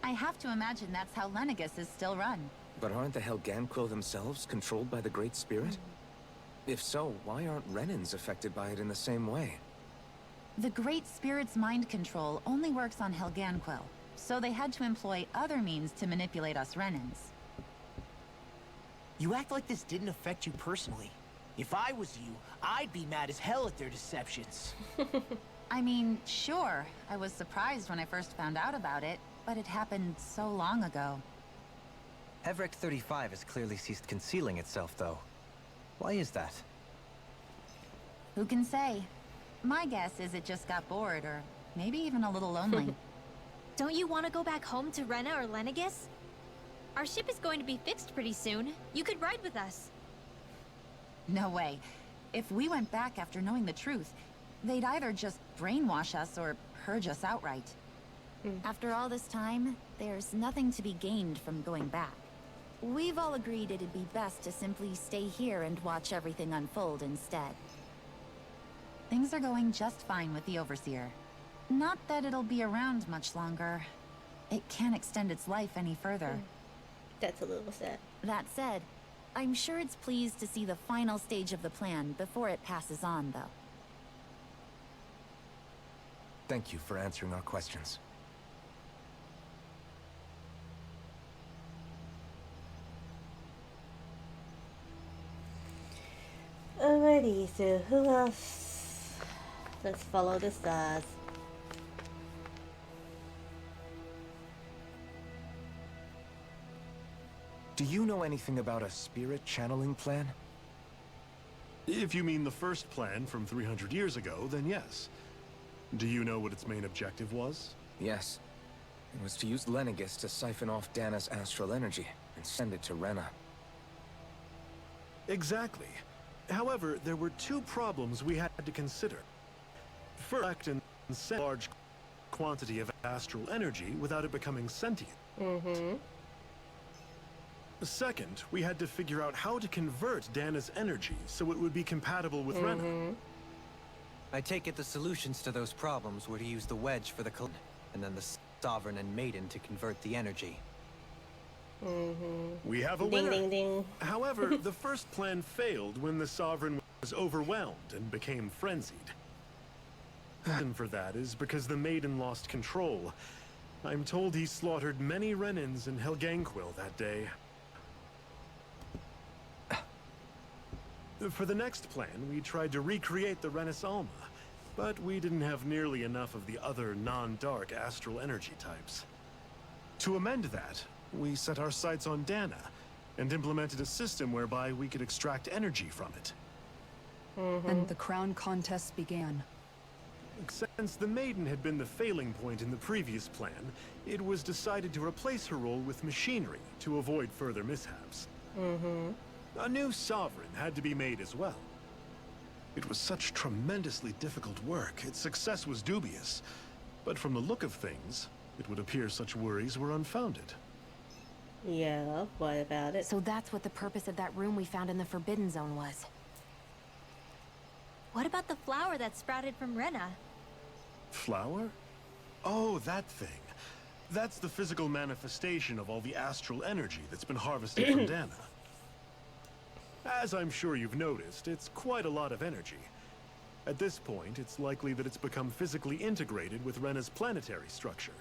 I have to imagine that's how Lenegis is still run. But aren't the Helganquil themselves controlled by the Great Spirit? If so, why aren't Renans affected by it in the same way? The Great Spirit's mind control only works on Helganquil, so they had to employ other means to manipulate us Renans. You act like this didn't affect you personally. If I was you, I'd be mad as hell at their deceptions. I mean, sure, I was surprised when I first found out about it, but it happened so long ago. Hevrecht 35 has clearly ceased concealing itself, though. Why is that? Who can say? My guess is it just got bored, or maybe even a little lonely. Don't you want to go back home to Rena or Lenegis? Our ship is going to be fixed pretty soon. You could ride with us. No way. If we went back after knowing the truth, they'd either just brainwash us or purge us outright. After all this time, there's nothing to be gained from going back. We've all agreed it'd be best to simply stay here and watch everything unfold instead. Things are going just fine with the Overseer. Not that it'll be around much longer. It can't extend its life any further. That's a little sad. That said, I'm sure it's pleased to see the final stage of the plan before it passes on, though. Thank you for answering our questions. Alrighty, so who else? Let's follow the stars. Do you know anything about a spirit channeling plan? If you mean the first plan from 300 years ago, then yes. Do you know what its main objective was? Yes. It was to use Lenegis to siphon off Dana's astral energy and send it to Rena. Exactly. However, there were two problems we had to consider. First, and send a large quantity of astral energy without it becoming sentient. Second, we had to figure out how to convert Dana's energy so it would be compatible with Rena. I take it the solutions to those problems were to use the wedge for the and then the Sovereign and Maiden to convert the energy. We have a Ding, winner. ding, ding. However, the first plan failed when the Sovereign was overwhelmed and became frenzied. The reason for that is because the Maiden lost control. I'm told he slaughtered many Renans in Helganquil that day. For the next plan, we tried to recreate the Renis Alma, but we didn't have nearly enough of the other non-dark astral energy types. To amend that, we set our sights on Dana, and implemented a system whereby we could extract energy from it. And the crown contest began. Since the Maiden had been the failing point in the previous plan, it was decided to replace her role with machinery to avoid further mishaps. A new Sovereign had to be made as well. It was such tremendously difficult work, its success was dubious. But from the look of things, it would appear such worries were unfounded. Yeah, what about it? So that's what the purpose of that room we found in the Forbidden Zone was. What about the flower that sprouted from Rena? Flower? Oh, that thing. That's the physical manifestation of all the astral energy that's been harvested from Dana. As I'm sure you've noticed, it's quite a lot of energy. At this point, it's likely that it's become physically integrated with Rena's planetary structure.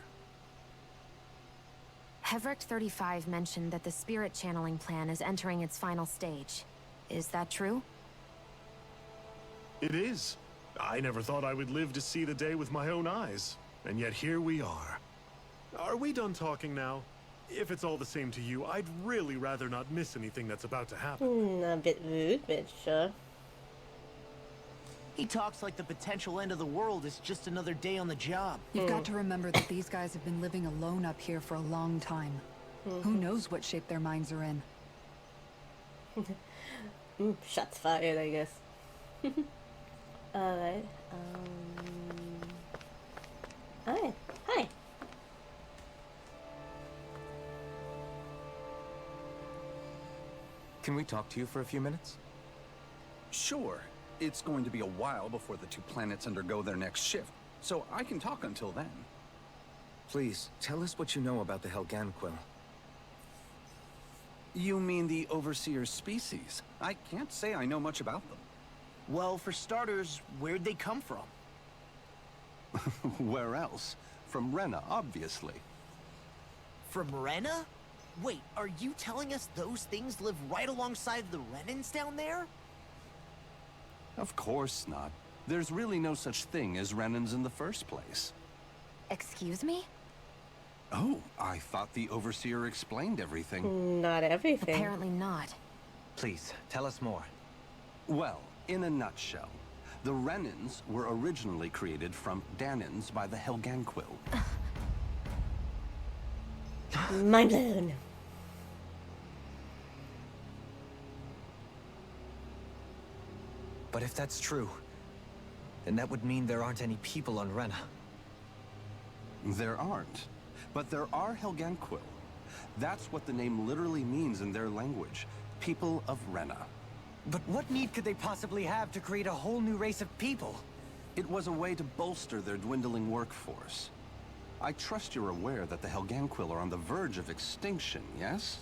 Hevric 35 mentioned that the spirit channeling plan is entering its final stage. Is that true? It is. I never thought I would live to see the day with my own eyes. And yet here we are. Are we done talking now? If it's all the same to you, I'd really rather not miss anything that's about to happen. A bit rude, but sure. He talks like the potential end of the world is just another day on the job. You've got to remember that these guys have been living alone up here for a long time. Who knows what shape their minds are in? Shots fired, I guess. Alright, Hi. Hi. Can we talk to you for a few minutes? Sure. It's going to be a while before the two planets undergo their next shift, so I can talk until then. Please, tell us what you know about the Helganquil. You mean the Overseer's species? I can't say I know much about them. Well, for starters, where'd they come from? Where else? From Rena, obviously. From Rena? Wait, are you telling us those things live right alongside the Renans down there? Of course not. There's really no such thing as Renans in the first place. Excuse me? Oh, I thought the Overseer explained everything. Not everything. Apparently not. Please, tell us more. Well, in a nutshell, the Renans were originally created from Danans by the Helganquil. Mind blown. But if that's true, then that would mean there aren't any people on Rena. There aren't. But there are Helganquil. That's what the name literally means in their language. People of Rena. But what need could they possibly have to create a whole new race of people? It was a way to bolster their dwindling workforce. I trust you're aware that the Helganquil are on the verge of extinction, yes?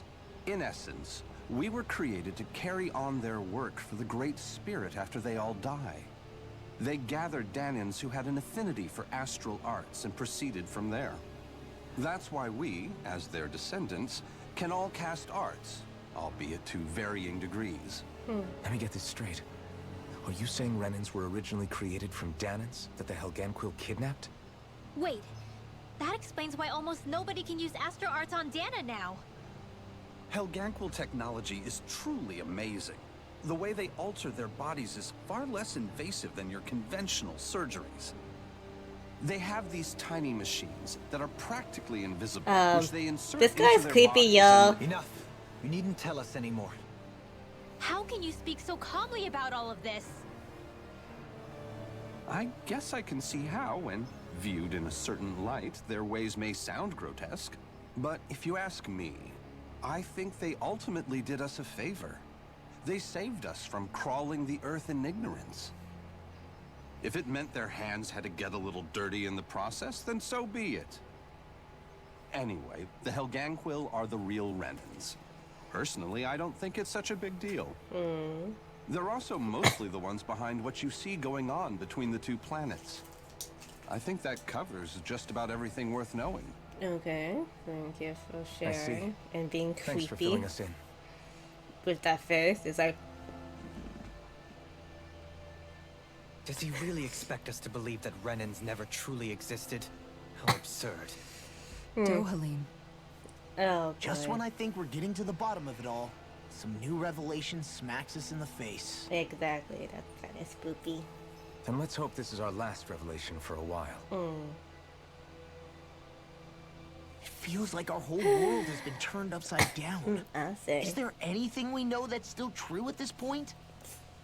In essence, we were created to carry on their work for the Great Spirit after they all die. They gathered Danans who had an affinity for astral arts and proceeded from there. That's why we, as their descendants, can all cast arts, albeit to varying degrees. Let me get this straight. Are you saying Renans were originally created from Danans that the Helganquil kidnapped? Wait, that explains why almost nobody can use Astro Arts on Dana now. Helganquil technology is truly amazing. The way they alter their bodies is far less invasive than your conventional surgeries. They have these tiny machines that are practically invisible, which they insert this into guy's their creepy, bodies y'all. Enough. You needn't tell us anymore. How can you speak so calmly about all of this? I guess I can see how, when viewed in a certain light, their ways may sound grotesque. But if you ask me, I think they ultimately did us a favor. They saved us from crawling the earth in ignorance. If it meant their hands had to get a little dirty in the process, then so be it. Anyway, the Helganquil are the real Renans. Personally, I don't think it's such a big deal. They're also mostly the ones behind what you see going on between the two planets. I think that covers just about everything worth knowing. Okay, thank you for I see. sharing and being Thanks for creepy filling us in. with that face. It's like, Does he really expect us to believe that Renans never truly existed? How absurd. Dohalim. oh, Just boy. when I think we're getting to the bottom of it all, some new revelation smacks us in the face. Exactly, that's kind of spooky. Then let's hope this is our last revelation for a while. It feels like our whole world has been turned upside down. I say. Is there anything we know that's still true at this point?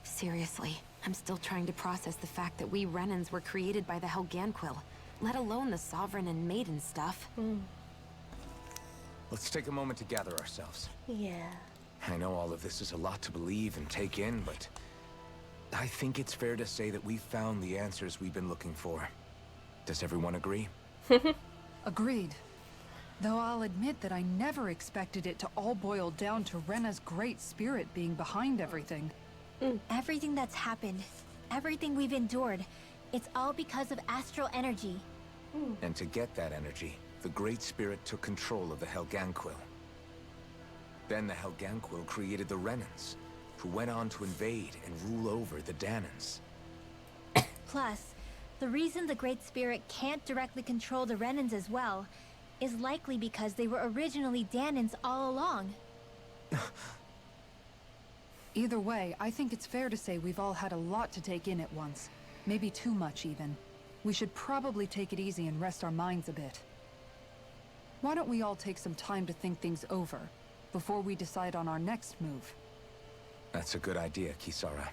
Seriously, I'm still trying to process the fact that we Renans were created by the Helganquil, let alone the Sovereign and Maiden stuff. Let's take a moment to gather ourselves. Yeah. I know all of this is a lot to believe and take in, but I think it's fair to say that we've found the answers we've been looking for. Does everyone agree? Agreed. Though I'll admit that I never expected it to all boil down to Rena's great spirit being behind everything. Everything that's happened, everything we've endured, it's all because of astral energy. And to get that energy, the Great Spirit took control of the Helganquil. Then the Helganquil created the Renans, who went on to invade and rule over the Dahnans. Plus, the reason the Great Spirit can't directly control the Renans as well is likely because they were originally Dahnans all along. Either way, I think it's fair to say we've all had a lot to take in at once. Maybe too much, even. We should probably take it easy and rest our minds a bit. Why don't we all take some time to think things over, before we decide on our next move? That's a good idea, Kisara.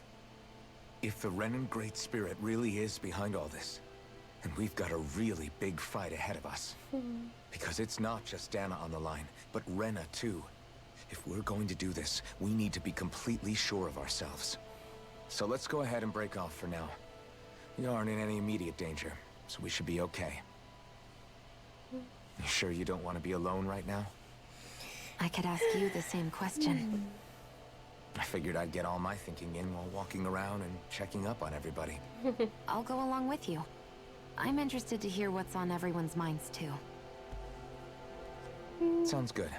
If the Renan Great Spirit really is behind all this, then we've got a really big fight ahead of us. Because it's not just Dana on the line, but Rena too. If we're going to do this, we need to be completely sure of ourselves. So let's go ahead and break off for now. We aren't in any immediate danger, so we should be okay. You sure you don't want to be alone right now? I could ask you the same question. I figured I'd get all my thinking in while walking around and checking up on everybody. I'll go along with you. I'm interested to hear what's on everyone's minds, too. Sounds good.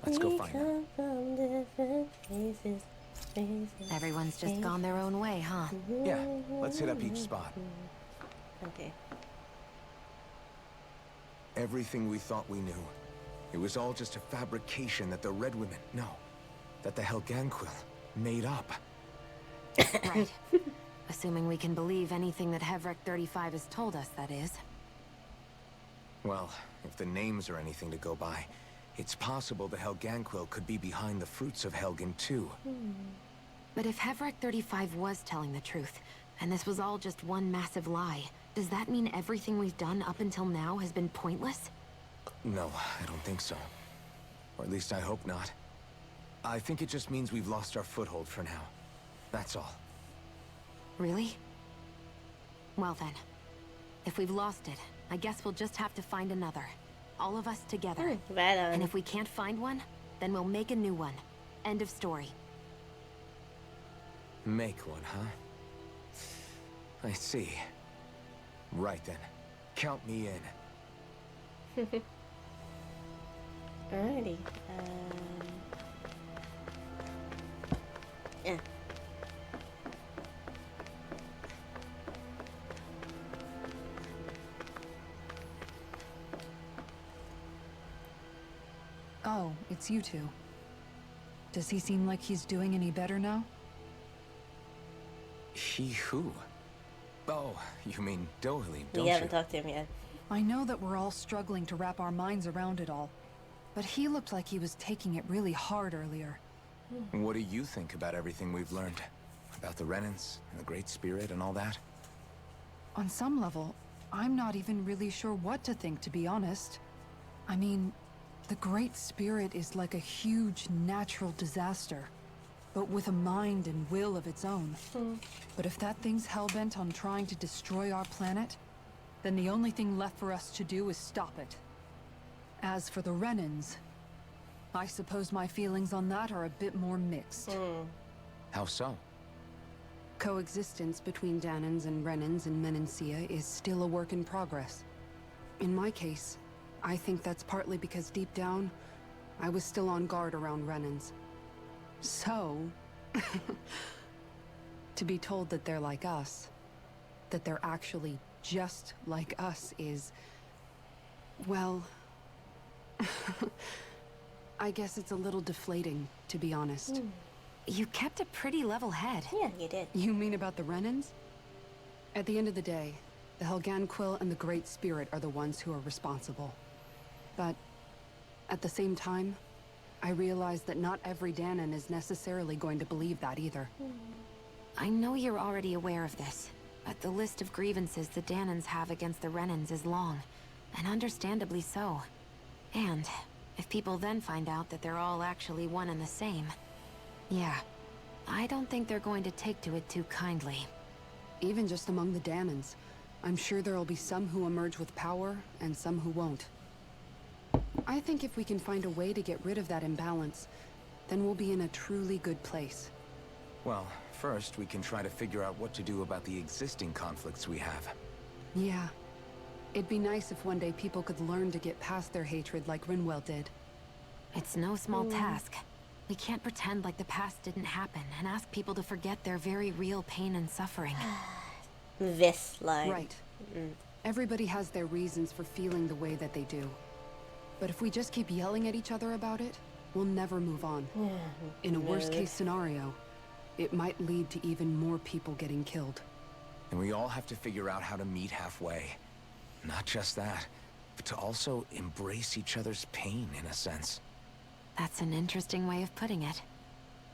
Let's go find her. From different places, Everyone's just gone their own way, huh? Yeah, let's hit up each spot. Okay. Everything we thought we knew, it was all just a fabrication that the Red Women, no, that the Helganquil made up. Right. Assuming we can believe anything that Hevrek 35 has told us, that is. Well, if the names are anything to go by, it's possible the Helganquil could be behind the fruits of Helgen too. But if Hevrek 35 was telling the truth, and this was all just one massive lie, does that mean everything we've done up until now has been pointless? No, I don't think so. Or at least I hope not. I think it just means we've lost our foothold for now. That's all. Really? Well then, if we've lost it, I guess we'll just have to find another. All of us together. Right on. And if we can't find one, then we'll make a new one. End of story. Make one, huh? I see. Right then. Count me in. Alrighty. Yeah. Oh, it's you two. Does he seem like he's doing any better now? He who? Oh, you mean Dohalim, don't We you? haven't talked to him yet. I know that we're all struggling to wrap our minds around it all, but he looked like he was taking it really hard earlier. What do you think about everything we've learned? About the Renans, and the Great Spirit, and all that? On some level, I'm not even really sure what to think, to be honest. I mean, the Great Spirit is like a huge natural disaster, but with a mind and will of its own. But if that thing's hellbent on trying to destroy our planet, then the only thing left for us to do is stop it. As for the Renans, I suppose my feelings on that are a bit more mixed. How so? Coexistence between Dahnans and Renans in Menancia is still a work in progress. In my case, I think that's partly because deep down, I was still on guard around Renans. So, to be told that they're like us, that they're actually just like us is, well, I guess it's a little deflating, to be honest. You kept a pretty level head. Yeah, you did. You mean about the Renans? At the end of the day, the Helganquil and the Great Spirit are the ones who are responsible. But at the same time, I realize that not every Dahnan is necessarily going to believe that either. I know you're already aware of this, but the list of grievances the Dahnans have against the Renans is long, and understandably so. And if people then find out that they're all actually one and the same, yeah, I don't think they're going to take to it too kindly. Even just among the Dahnans, I'm sure there'll be some who emerge with power and some who won't. I think if we can find a way to get rid of that imbalance, then we'll be in a truly good place. Well, first we can try to figure out what to do about the existing conflicts we have. Yeah. It'd be nice if one day people could learn to get past their hatred like Rinwell did. It's no small task. We can't pretend like the past didn't happen and ask people to forget their very real pain and suffering. This line. Right. Everybody has their reasons for feeling the way that they do. But if we just keep yelling at each other about it, we'll never move on. In a worst-case scenario, it might lead to even more people getting killed. And we all have to figure out how to meet halfway. Not just that, but to also embrace each other's pain, in a sense. That's an interesting way of putting it.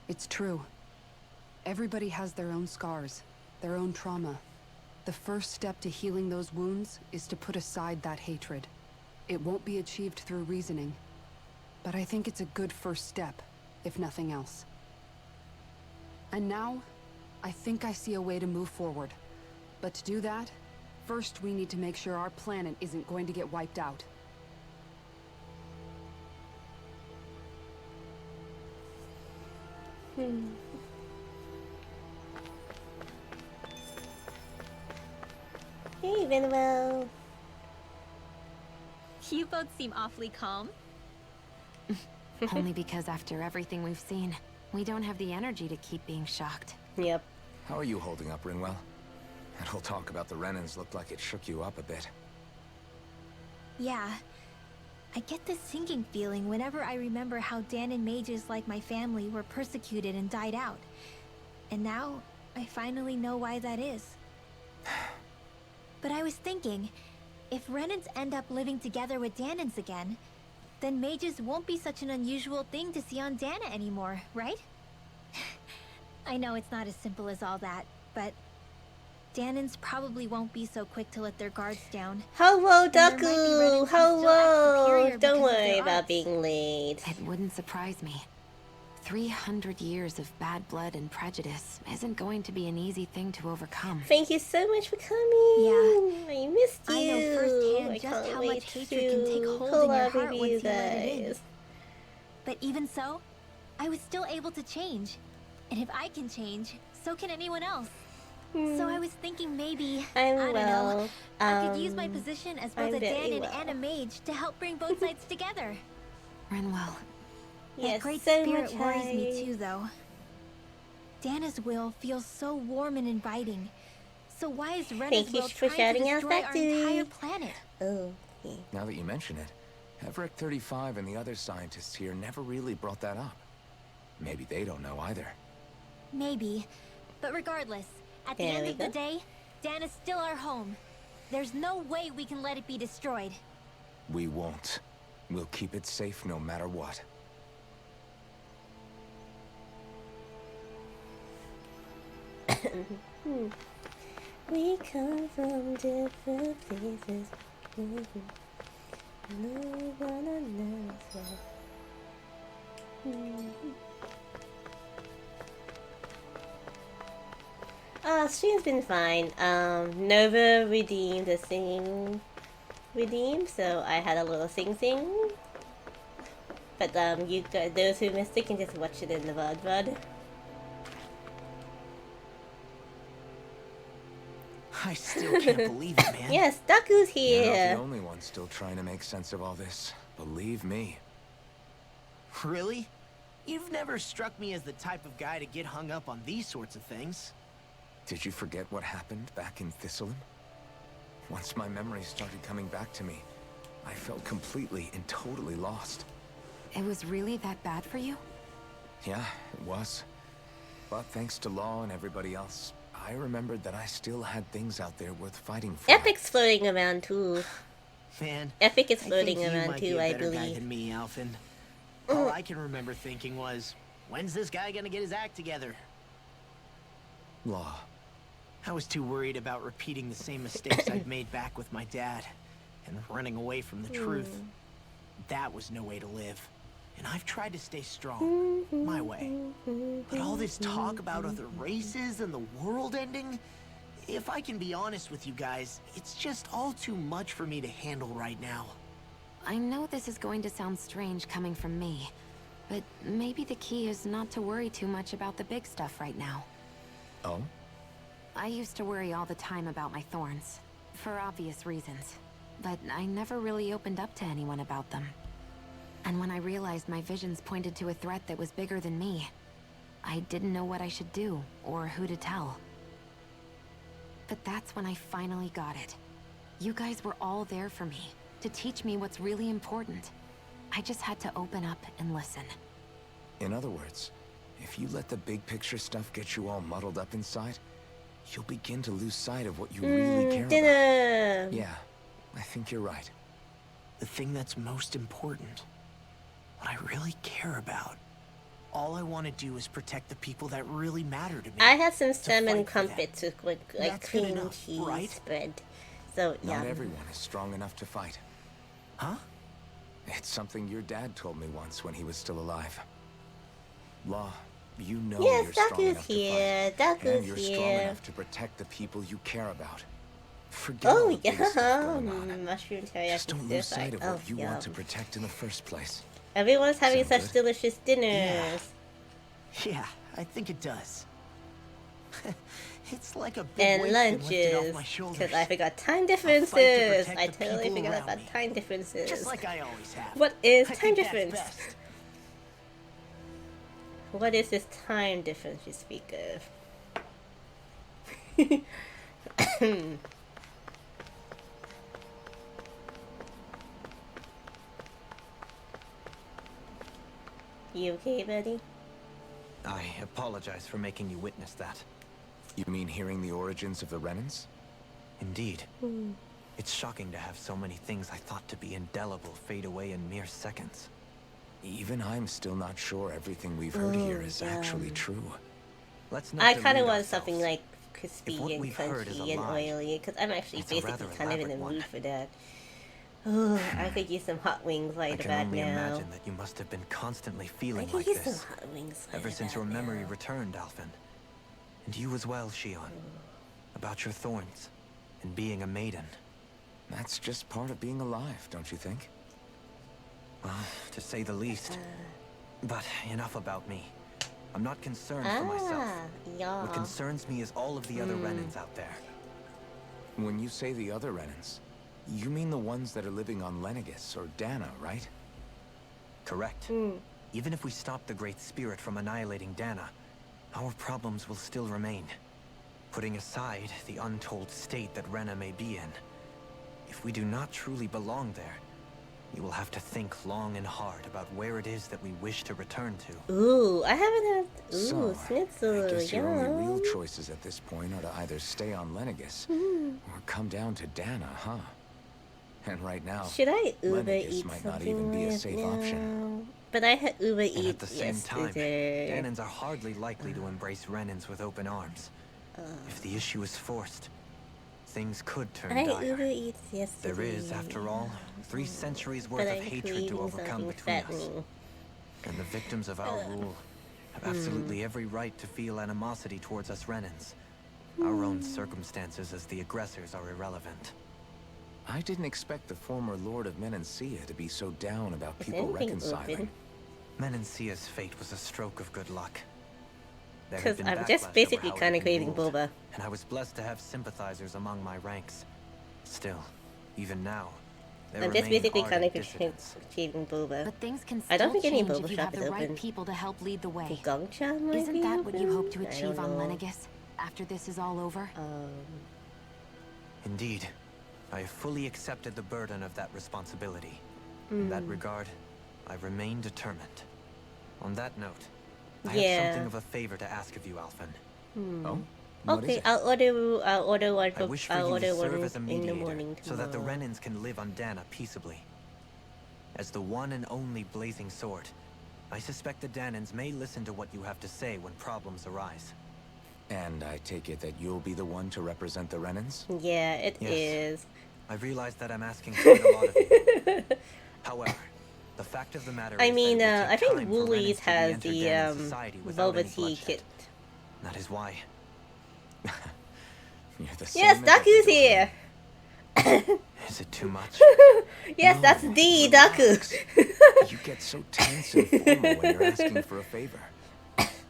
It's true. Everybody has their own scars, their own trauma. The first step to healing those wounds is to put aside that hatred. It won't be achieved through reasoning, but I think it's a good first step, if nothing else. And now, I think I see a way to move forward. But to do that, first we need to make sure our planet isn't going to get wiped out. Hey, Rinwell. You both seem awfully calm. Only because after everything we've seen, we don't have the energy to keep being shocked. Yep. How are you holding up, Rinwell? That whole talk about the Renans looked like it shook you up a bit. Yeah. I get this sinking feeling whenever I remember how Dan and mages like my family were persecuted and died out. And now, I finally know why that is. But I was thinking, if Renans end up living together with Danans again, then mages won't be such an unusual thing to see on Dana anymore, right? I know it's not as simple as all that, but Danans probably won't be so quick to let their guards down. Hello, And there might be Renans Daku! who still act Hello! superior because Don't of worry their about arts. being late. It wouldn't surprise me. 300 years of bad blood and prejudice isn't going to be an easy thing to overcome. Thank you so much for coming. Yeah. I missed you. I know firsthand I just can't how wait much hatred to can take hold in your collab heart with once you you let it in. guys. But even so, I was still able to change. And if I can change, so can anyone else. So I was thinking maybe, I don't know, I could use my position as both I'm a very Dan well. and a mage to help bring both sides together. Rinwell. That Yes, great so spirit much worries me hype. too, though. Dana's will feels so warm and inviting. So why is Rena's Thank you will for trying to shouting out destroy our Factory. entire planet? Oh, yeah. Now that you mention it, Everett 35 and the other scientists here never really brought that up. Maybe they don't know either. Maybe. But regardless, at the There end we of the go. day, Dan is still our home. There's no way we can let it be destroyed. We won't. We'll keep it safe no matter what. We come from different places. No one knows stream's been fine. Nova redeemed the sing redeem, so I had a little sing. But you guys, those who missed it can just watch it in the VOD. I still can't believe it, man. Yes, Daku's You're not here. the only one still trying to make sense of all this. Believe me. Really? You've never struck me as the type of guy to get hung up on these sorts of things. Did you forget what happened back in Thistleum? Once my memories started coming back to me, I felt completely and totally lost. It was really that bad for you? Yeah, it was. But thanks to Law and everybody else, I remembered that I still had things out there worth fighting for. Epic's floating around too. Man, Epic is I floating think you around might be too, a I better guy believe. than me, Alphen. All I can remember thinking was, when's this guy gonna get his act together? Law. I was too worried about repeating the same mistakes I'd made back with my dad and running away from the truth. That was no way to live. And I've tried to stay strong, my way. But all this talk about other races and the world ending, if I can be honest with you guys, it's just all too much for me to handle right now. I know this is going to sound strange coming from me, but maybe the key is not to worry too much about the big stuff right now. Oh? I used to worry all the time about my thorns, for obvious reasons. but I never really opened up to anyone about them. And when I realized my visions pointed to a threat that was bigger than me, I didn't know what I should do, or who to tell. But that's when I finally got it. You guys were all there for me, to teach me what's really important. I just had to open up and listen. In other words, if you let the big picture stuff get you all muddled up inside, you'll begin to lose sight of what you really care about. Yeah, I think you're right. The thing that's most important, what I really care about. All I want to do is protect the people that really matter to me. I had some salmon crumpets with like That's good cream enough, cheese right? spread. So Not yeah. everyone is strong enough to fight. Huh? It's something your dad told me once when he was still alive. Law, you know Yes, you're strong Daku's enough here. to fight. Daku's And you're strong here. enough to protect the people you care about. Forget all Oh the big stuff yeah, going on. mushroom Just teriyaki don't lose stir sight fry. of what Oh you yeah. want to protect in the first place. Everyone's having Sound such good? delicious dinners. Yeah, I think it does. It's like a big And weight's been lifted off lunches, my shoulders. because I forgot time I'll fight to differences. protect I the totally people forgot around about me. time differences. Just like I always have. What is I time think that's difference? best. What is this time difference you speak of? You okay, buddy? I apologize for making you witness that. You mean hearing the origins of the Renans? Indeed. It's shocking to have so many things I thought to be indelible fade away in mere seconds. Even I'm still not sure everything we've heard here is actually true. Let's not I kind of delude want ourselves. something like crispy what and we've heard is a crunchy and lie, oily, because I'm actually it's a basically rather kind of in the elaborate mood one. for that. Oh, I could use some hot wings I right can about only now. imagine that you must have been constantly I feeling could like use this some hot wings ever right since your about memory now. returned, Alphen. And you as well, Shion. About your thorns and being a maiden. That's just part of being alive, don't you think? Well, to say the least. But enough about me. I'm not concerned for myself. Yeah. What concerns me is all of the other Renans out there. When you say the other Renans, you mean the ones that are living on Lenegis or Dana, right? Correct. Even if we stop the Great Spirit from annihilating Dana, our problems will still remain. Putting aside the untold state that Rena may be in, if we do not truly belong there, you will have to think long and hard about where it is that we wish to return to. Ooh, I haven't had. Ooh, So, schnitzel. I guess your only real Yum. choices at this point are to either stay on Lenegis or come down to Dana, huh? And right now, Should I Uber Lenegis eat might not something even be a right safe now? option. But I had Uber And eat at the same time, yesterday. Danans are hardly likely to embrace Renans with open arms. If the issue is forced, things could turn I dire. Uber eats yesterday. There is, after all, 3 centuries worth but of I'm hatred craving to overcome something between us. fattening. And the victims of our rule have absolutely every right to feel animosity towards us Renans. Our own circumstances as the aggressors are irrelevant. I didn't expect the former Lord of Menancia to be so down about Is people anything reconciling. open? Menancia's fate was a stroke of good luck. There had Because been I'm just backlash basically over how it kind had of been craving ruled, boba. and I was blessed to have sympathizers among my ranks. Still, even now, there I'm just remain basically kind ardent of dissidents. craving boba. But things can I don't still think any change boba if you shop have is the right open. people to help lead the way. Gongcha might Isn't be that what you open? hope to I don't achieve on know. Lenegis after this is all over? Indeed, I have fully accepted the burden of that responsibility. In that regard, I remain determined. On that note, I have Yeah. something of a favor to ask of you, Alphen. Oh? What is Okay, it? I'll order one. I wish for I'll you order to one serve as a in the mediator, morning so that the tomorrow. Renans can live on Dana peaceably. As the one and only blazing sword, I suspect the Danans may listen to what you have to say when problems arise. And I take it that you'll be the one to represent the Renans? Yeah, it Yes. is. I realize that I'm asking quite a lot of you. However, the fact of the matter I is mean, that it would I take think time for Woolies Renans to has re-enter the Danan society without boba any tea bloodshed. kit. That is why. You're the Yes, same as Daku's every here. Is it too much? Yes, No, that's D relax. Daku. You get so tense and formal when you're asking for a favor.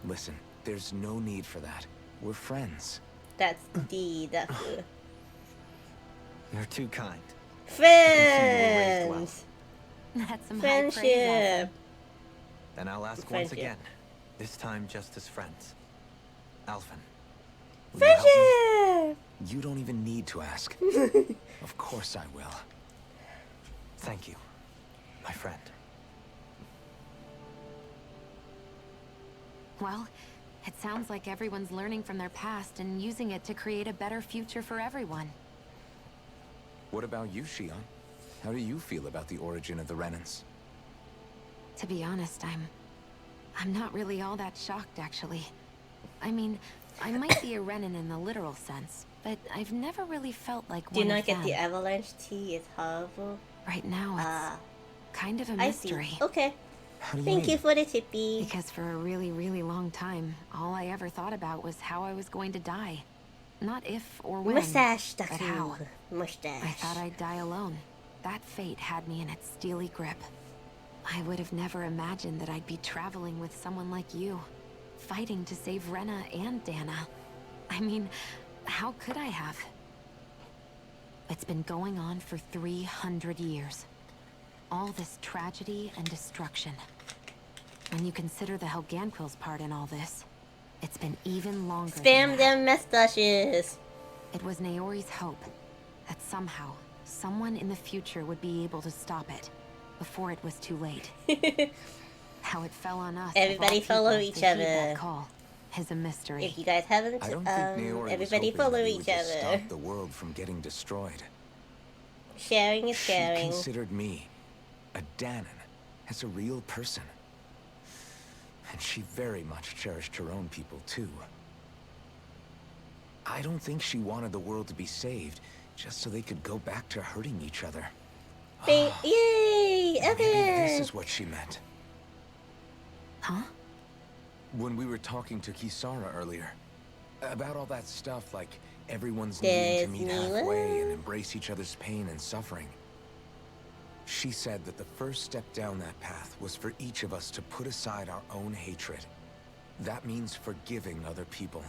Listen, there's no need for that. We're friends. That's D Daku. You're too kind. Friends. That's some high praise, Alpha. Friendship. Then I'll ask once Friendship. again. This time just as friends. Alphen. will you help me? Friendship. You don't even need to ask. Of course I will. Thank you, my friend. Well, it sounds like everyone's learning from their past and using it to create a better future for everyone. What about you, Shion? How do you feel about the origin of the Renans? To be honest, I'm not really all that shocked, actually. I mean, I might be a Renan in the literal sense, but I've never really felt like Do one not of get them. the avalanche tea. It's horrible. Right now, it's kind of a I see. mystery. Okay. How do you Thank mean? you for the tippy. Because for a really, really long time, all I ever thought about was how I was going to die. Not if or when, Mustache, but how. Mustache. I thought I'd die alone. That fate had me in its steely grip. I would have never imagined that I'd be traveling with someone like you, fighting to save Rena and Dana. I mean, how could I have? It's been going on for 300 years. All this tragedy and destruction. When you consider the Helganquil's part in all this, it's been even longer than Spam that. them mustaches. It was Naori's hope that somehow, someone in the future would be able to stop it before it was too late. How it fell on us. of all Everybody follow people each to heed other. that call is a mystery. If you guys haven't, I don't think Naori was everybody hoping follow that we each would just other. stop the world from getting destroyed. Sharing is She caring. considered me, a Danon, as a real person. And she very much cherished her own people, too. I don't think she wanted the world to be saved, just so they could go back to hurting each other. Yay! Maybe this Evan! is what she meant. Huh? When we were talking to Kisara earlier, about all that stuff like everyone's There's needing to meet Mila? halfway and embrace each other's pain and suffering. She said that the first step down that path was for each of us to put aside our own hatred. That means forgiving other people.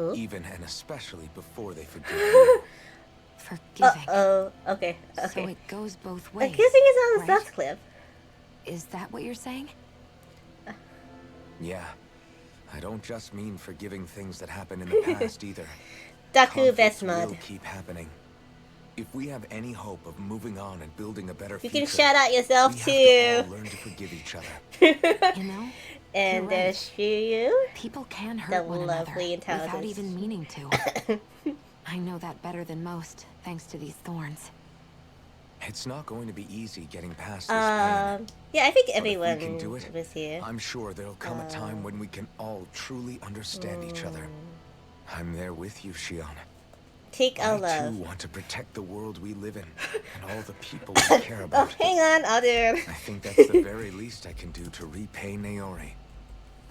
Ooh. Even and especially before they forgive you. Forgiving. Oh, okay, So okay. it goes both I'm ways. kissing is on the right? stuff clip. Is that what you're saying? Yeah. I don't just mean forgiving things that happened in the past either. Daku Conflicts best mod. will keep happening. If we have any hope of moving on and building a better You future, can shout out yourself we too. have to all learn to forgive each other. You know, And you're there's right. Shiryu, People can the hurt one another lovely without intelligence. even meaning to. I know that better than most, thanks to these thorns. It's not going to be easy getting past this pain. Yeah, I think But if we everyone can do it, was here. I'm sure there'll come a time when we can all truly understand each other. I'm there with you, Shion. Take our I love. too want to protect the world we live in and all the people we care Oh, about. hang on, I'll do it. I think that's the very least I can do to repay Naori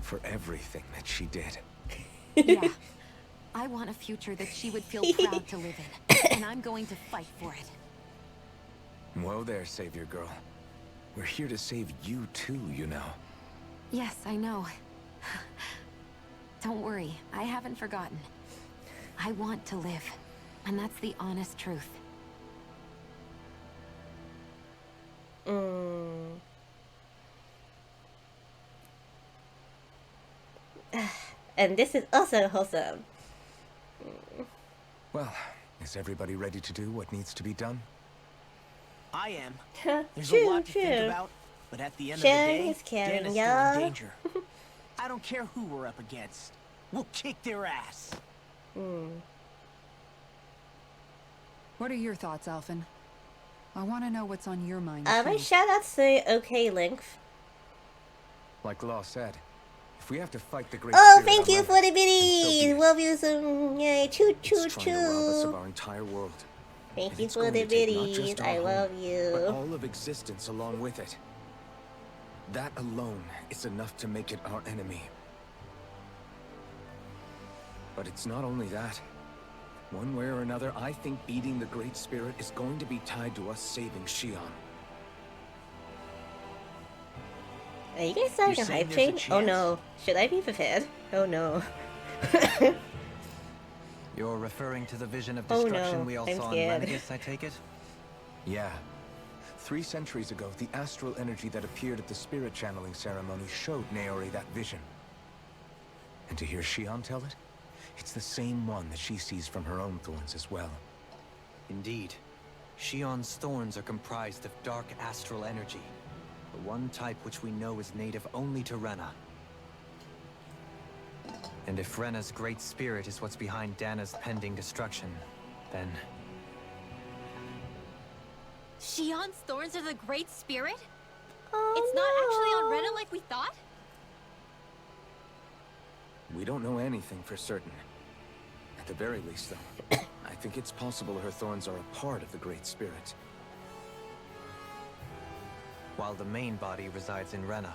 for everything that she did. Yeah. I want a future that she would feel proud to live in, and I'm going to fight for it. Whoa there, Savior Girl. We're here to save you too, you know. Yes, I know. Don't worry, I haven't forgotten. I want to live, and that's the honest truth. And this is also wholesome. Well, is everybody ready to do what needs to be done? I am. There's True, a lot to think true. about, but at the end Sharing of the is day, caring, Dana's y'all. still in danger. I don't care who we're up against. We'll kick their ass. What are your thoughts, Alphen? I want to know what's on your mind. My too. shout outs say okay, Length. Like Law said, if we have to fight the great Oh, spirit thank on you Reddit, for the then so be biddies. it. Love you some. Yay, choo choo It's trying to rob us of choo. our entire world. Thank And you it's for going the to take not biddies. just our I home, love but you. all of existence along with it. That alone is enough to make it our enemy. But it's not only that. One way or another, I think beating the Great Spirit is going to be tied to us saving Shion. Are you guys starting You're a saying hype there's a train? Oh chance? no. Should I be prepared? Oh no. You're referring to the vision of Oh, destruction no. we all I'm saw scared. in Renegis, I take it? Yeah. 3 centuries ago, the astral energy that appeared at the spirit channeling ceremony showed Naori that vision. And to hear Shion tell it, it's the same one that she sees from her own thorns as well. Indeed. Shion's thorns are comprised of dark astral energy, the one type which we know is native only to Rena. And if Rena's great spirit is what's behind Dana's pending destruction, then... Shion's thorns are the Great Spirit? Oh, It's not actually on Rena like we thought? We don't know anything for certain. At the very least, though, I think it's possible her thorns are a part of the Great Spirit. While the main body resides in Rena.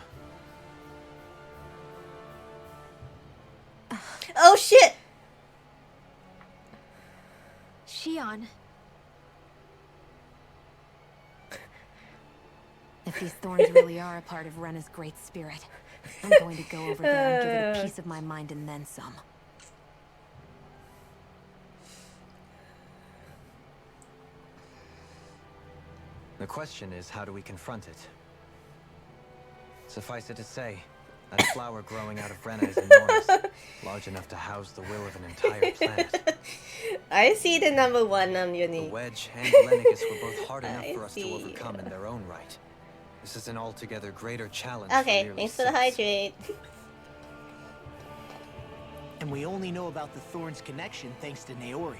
Oh shit! Shion. If these thorns really are a part of Rena's great spirit, I'm going to go over there and give it a piece of my mind and then some. The question is, how do we confront it? Suffice it to say, that flower growing out of Rena is enormous, large enough to house the will of an entire planet. I see the number 1 The Yuni. Wedge and Lennigus were both hard enough I for us to see. overcome in their own right. This is an altogether greater challenge Okay, for merely thanks for the 6. hydrate. And we only know about the Thorns connection thanks to Naori.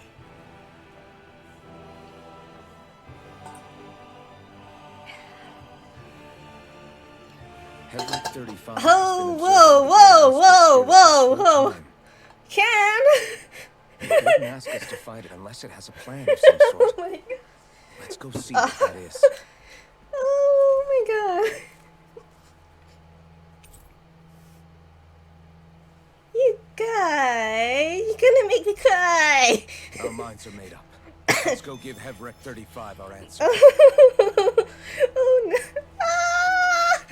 Hedrick 35 has Oh, been whoa, observing the whoa, astral whoa, spirit whoa! for some time. Can? It wouldn't ask us to fight it unless it has a plan of some Oh sort. my god. Let's go see what that is. Oh my god. You guys, you're gonna make me cry. Our minds are made up. Let's go give Hedrick 35 our answer. Oh no. Ah!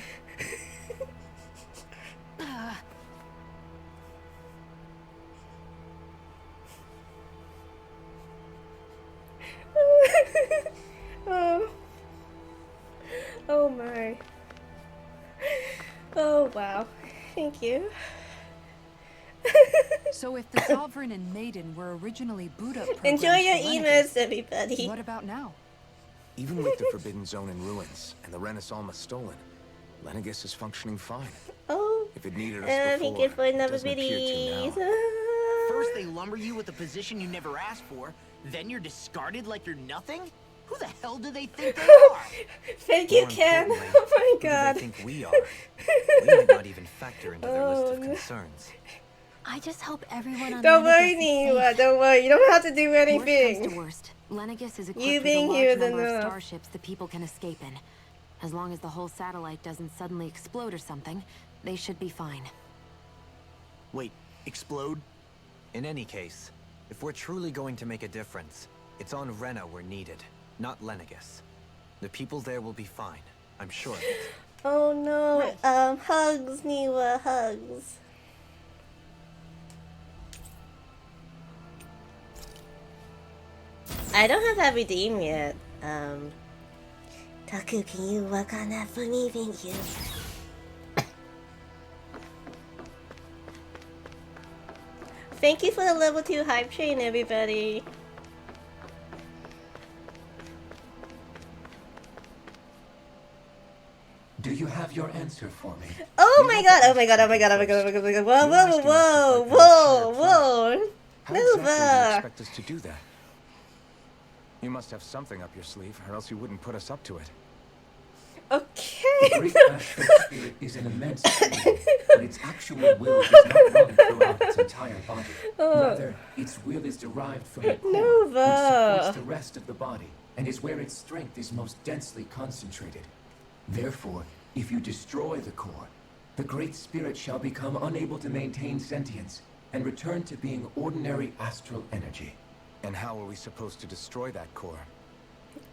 Oh. Oh my. Oh wow. Thank you. So if the Sovereign and Maiden were originally Buddha programs Enjoy your for Lennigus, emails, everybody. what about now? Even with the Forbidden Zone in ruins and the Renaissance stolen, Lennigus is functioning fine. Oh. If it needed us Thank before, you for it another doesn't appear to video. now. First they lumber you with a position you never asked for, then you're discarded like you're nothing? Who the hell do they think they are? Thank you, More Ken. importantly, Oh my who do god. they think we are? We might not even factor into their list Oh, of no. concerns. I just hope everyone on Don't worry, Lennigus is Niwa. safe. Don't worry. You don't have to do Worst comes anything. to worst, Lennigus is equipped You with a being large here is number of enough. starships the people can escape in. As long as the whole satellite doesn't suddenly explode or something, they should be fine. Wait, explode? In any case, if we're truly going to make a difference, it's on Rena we're needed, not Lennigus. The people there will be fine, I'm sure of it. Oh no. Hugs, Niwa. Hugs. I don't have that redeem yet. Taku, can you work on that for me? Thank you. Thank you for the level 2 hype train, everybody. Do you have your answer for me? Oh my god, oh my god, oh my god, oh my god, oh my god, oh my god. Whoa, whoa, whoa, whoa, whoa. How exactly do you Nova. expect us to do that? You must have something up your sleeve, or else you wouldn't put us up to it. The Okay. great astral spirit is an immense being, but its actual will does not run throughout its entire body. Rather, its will is derived from the core, which Nova. supports the rest of the body, and is where its strength is most densely concentrated. Therefore, if you destroy the core, the great spirit shall become unable to maintain sentience, and return to being ordinary astral energy. And how are we supposed to destroy that core?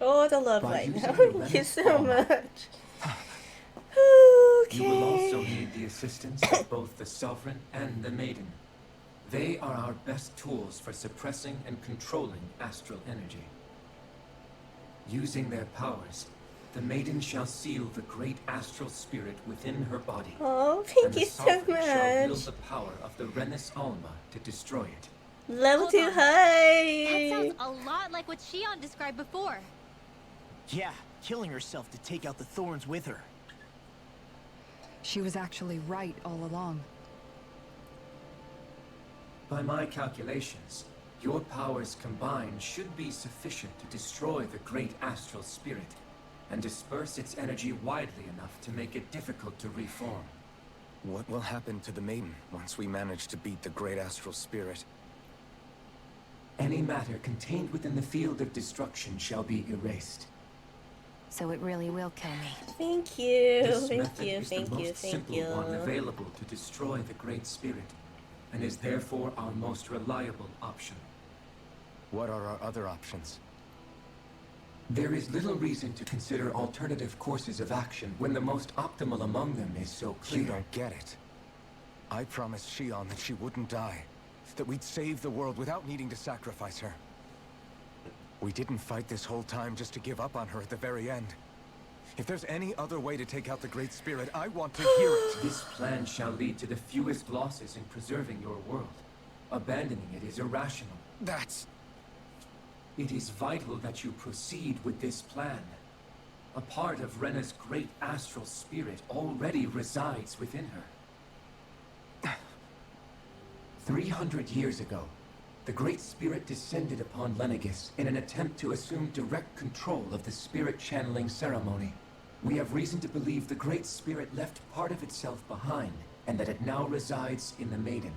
Oh, the love By right using now. the Thank you Rena's so armor. much. You will also Okay. need the assistance of both the Sovereign and the Maiden. They are our best tools for suppressing and controlling astral energy. Using their powers, the maiden shall seal the great astral spirit within her body. Oh, and thank the you so Sovereign shall wield much. the power of the Renis Alma to destroy it. Level Hold 2 on. high. That sounds a lot like what Shion described before. Yeah, killing herself to take out the thorns with her. She was actually right all along. By my calculations, your powers combined should be sufficient to destroy the great astral spirit and disperse its energy widely enough to make it difficult to reform. What will happen to the maiden once we manage to beat the great astral spirit? Any matter contained within the field of destruction shall be erased. So it really will kill me. Thank you. This Thank method you. is the Thank you. most Thank simple you. one available to destroy the great spirit, and is therefore our most reliable option. What are our other options? There is little reason to consider alternative courses of action when the most optimal among them is so clear. You don't get it. I promised Shion that she wouldn't die, that we'd save the world without needing to sacrifice her. We didn't fight this whole time just to give up on her at the very end. If there's any other way to take out the Great Spirit, I want to hear it. This plan shall lead to the fewest losses in preserving your world. Abandoning it is irrational. That's... It is vital that you proceed with this plan. A part of Rena's great astral spirit already resides within her. 300 years ago, the Great Spirit descended upon Lenegis in an attempt to assume direct control of the spirit channeling ceremony. We have reason to believe the Great Spirit left part of itself behind, and that it now resides in the Maiden.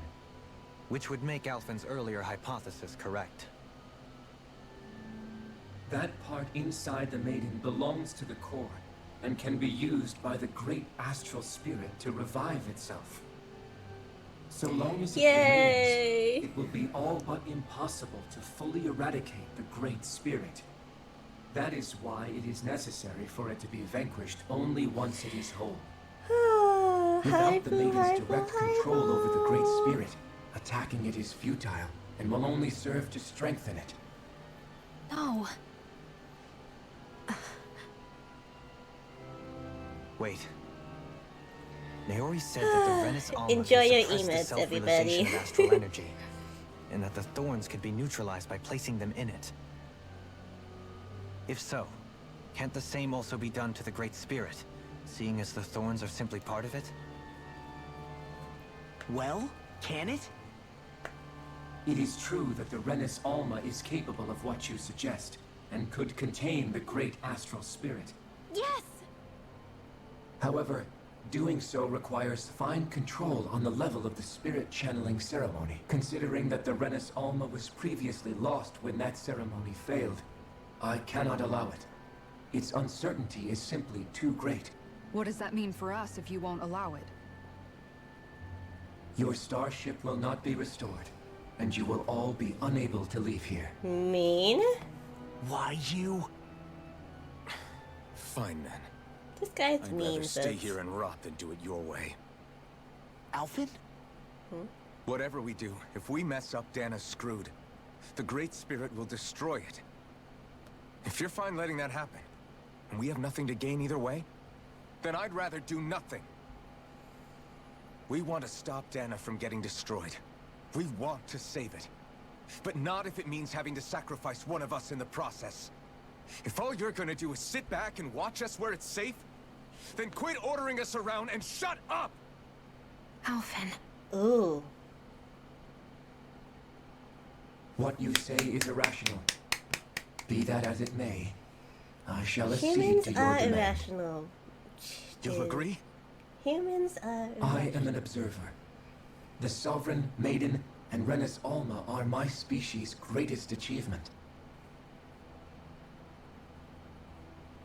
Which would make Alphen's earlier hypothesis correct. That part inside the Maiden belongs to the core, and can be used by the great astral spirit to revive itself. So long as it Yay! remains, it will be all but impossible to fully eradicate the Great Spirit. That is why it is necessary for it to be vanquished only once it is whole. Without the Maiden's direct control over the Great Spirit, attacking it is futile, and will only serve to strengthen it. No. Wait. Naori said that the Renis Alma Enjoy your can suppress the emotes, self-realization everybody. of astral energy, and that the thorns could be neutralized by placing them in it. If so, can't the same also be done to the Great Spirit, seeing as the thorns are simply part of it? Well, can it? It is true that the Renis Alma is capable of what you suggest, and could contain the great astral spirit. Yes! However, doing so requires fine control on the level of the spirit channeling ceremony, considering that the Renis Alma was previously lost when that ceremony failed. I cannot allow it. Its uncertainty is simply too great. What does that mean for us if you won't allow it? Your starship will not be restored, and you will all be unable to leave here. Mean? Why you? Fine then. This guy's I'd mean, rather stay but... here and rot than do it your way. Alphen? Whatever we do, if we mess up, Dana's screwed. The Great Spirit will destroy it. If you're fine letting that happen, and we have nothing to gain either way, then I'd rather do nothing. We want to stop Dana from getting destroyed. We want to save it. But not if it means having to sacrifice one of us in the process. If all you're gonna do is sit back and watch us where it's safe, then quit ordering us around and shut up! Alphen. Ooh. What you say is irrational. Be that as it may, I shall accede Humans to your are demand. irrational. You'll Dude. agree? Humans are I irrational. am an observer. The Sovereign, Maiden, and Renis Alma are my species' greatest achievement.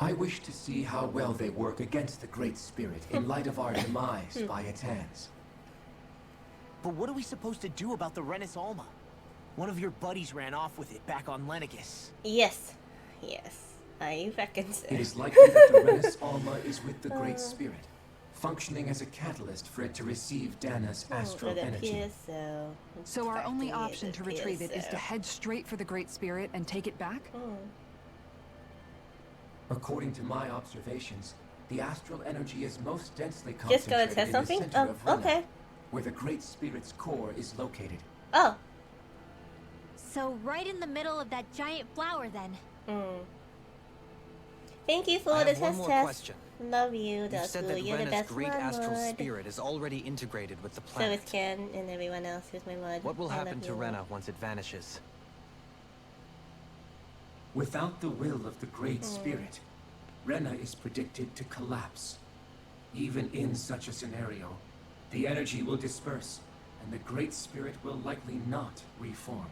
I wish to see how well they work against the Great Spirit in light of our demise by its hands. But what are we supposed to do about the Renis Alma? One of your buddies ran off with it back on Lenegis. Yes. Yes. I reckon so. It is likely that the Renis Alma is with the Great Spirit, functioning as a catalyst for it to receive Dana's astral it energy. appears so. So our only Practically, option to appears retrieve it is so. to head straight for the Great Spirit and take it back? According to my observations, the astral energy is most densely Just gonna concentrated test in something? the center Oh, of Rena, okay. where the Great Spirit's core is located. Oh. So right in the middle of that giant flower then. Thank you for I the have one test more test. question. Love you, You said Daku. that You're the Rena's best great mod. astral spirit is already integrated with the So planet. is Ken and everyone else who's my mod. What will I happen love to you. Rena once it vanishes? Without the will of the Great Spirit, Rena is predicted to collapse. Even in such a scenario, the energy will disperse, and the Great Spirit will likely not reform.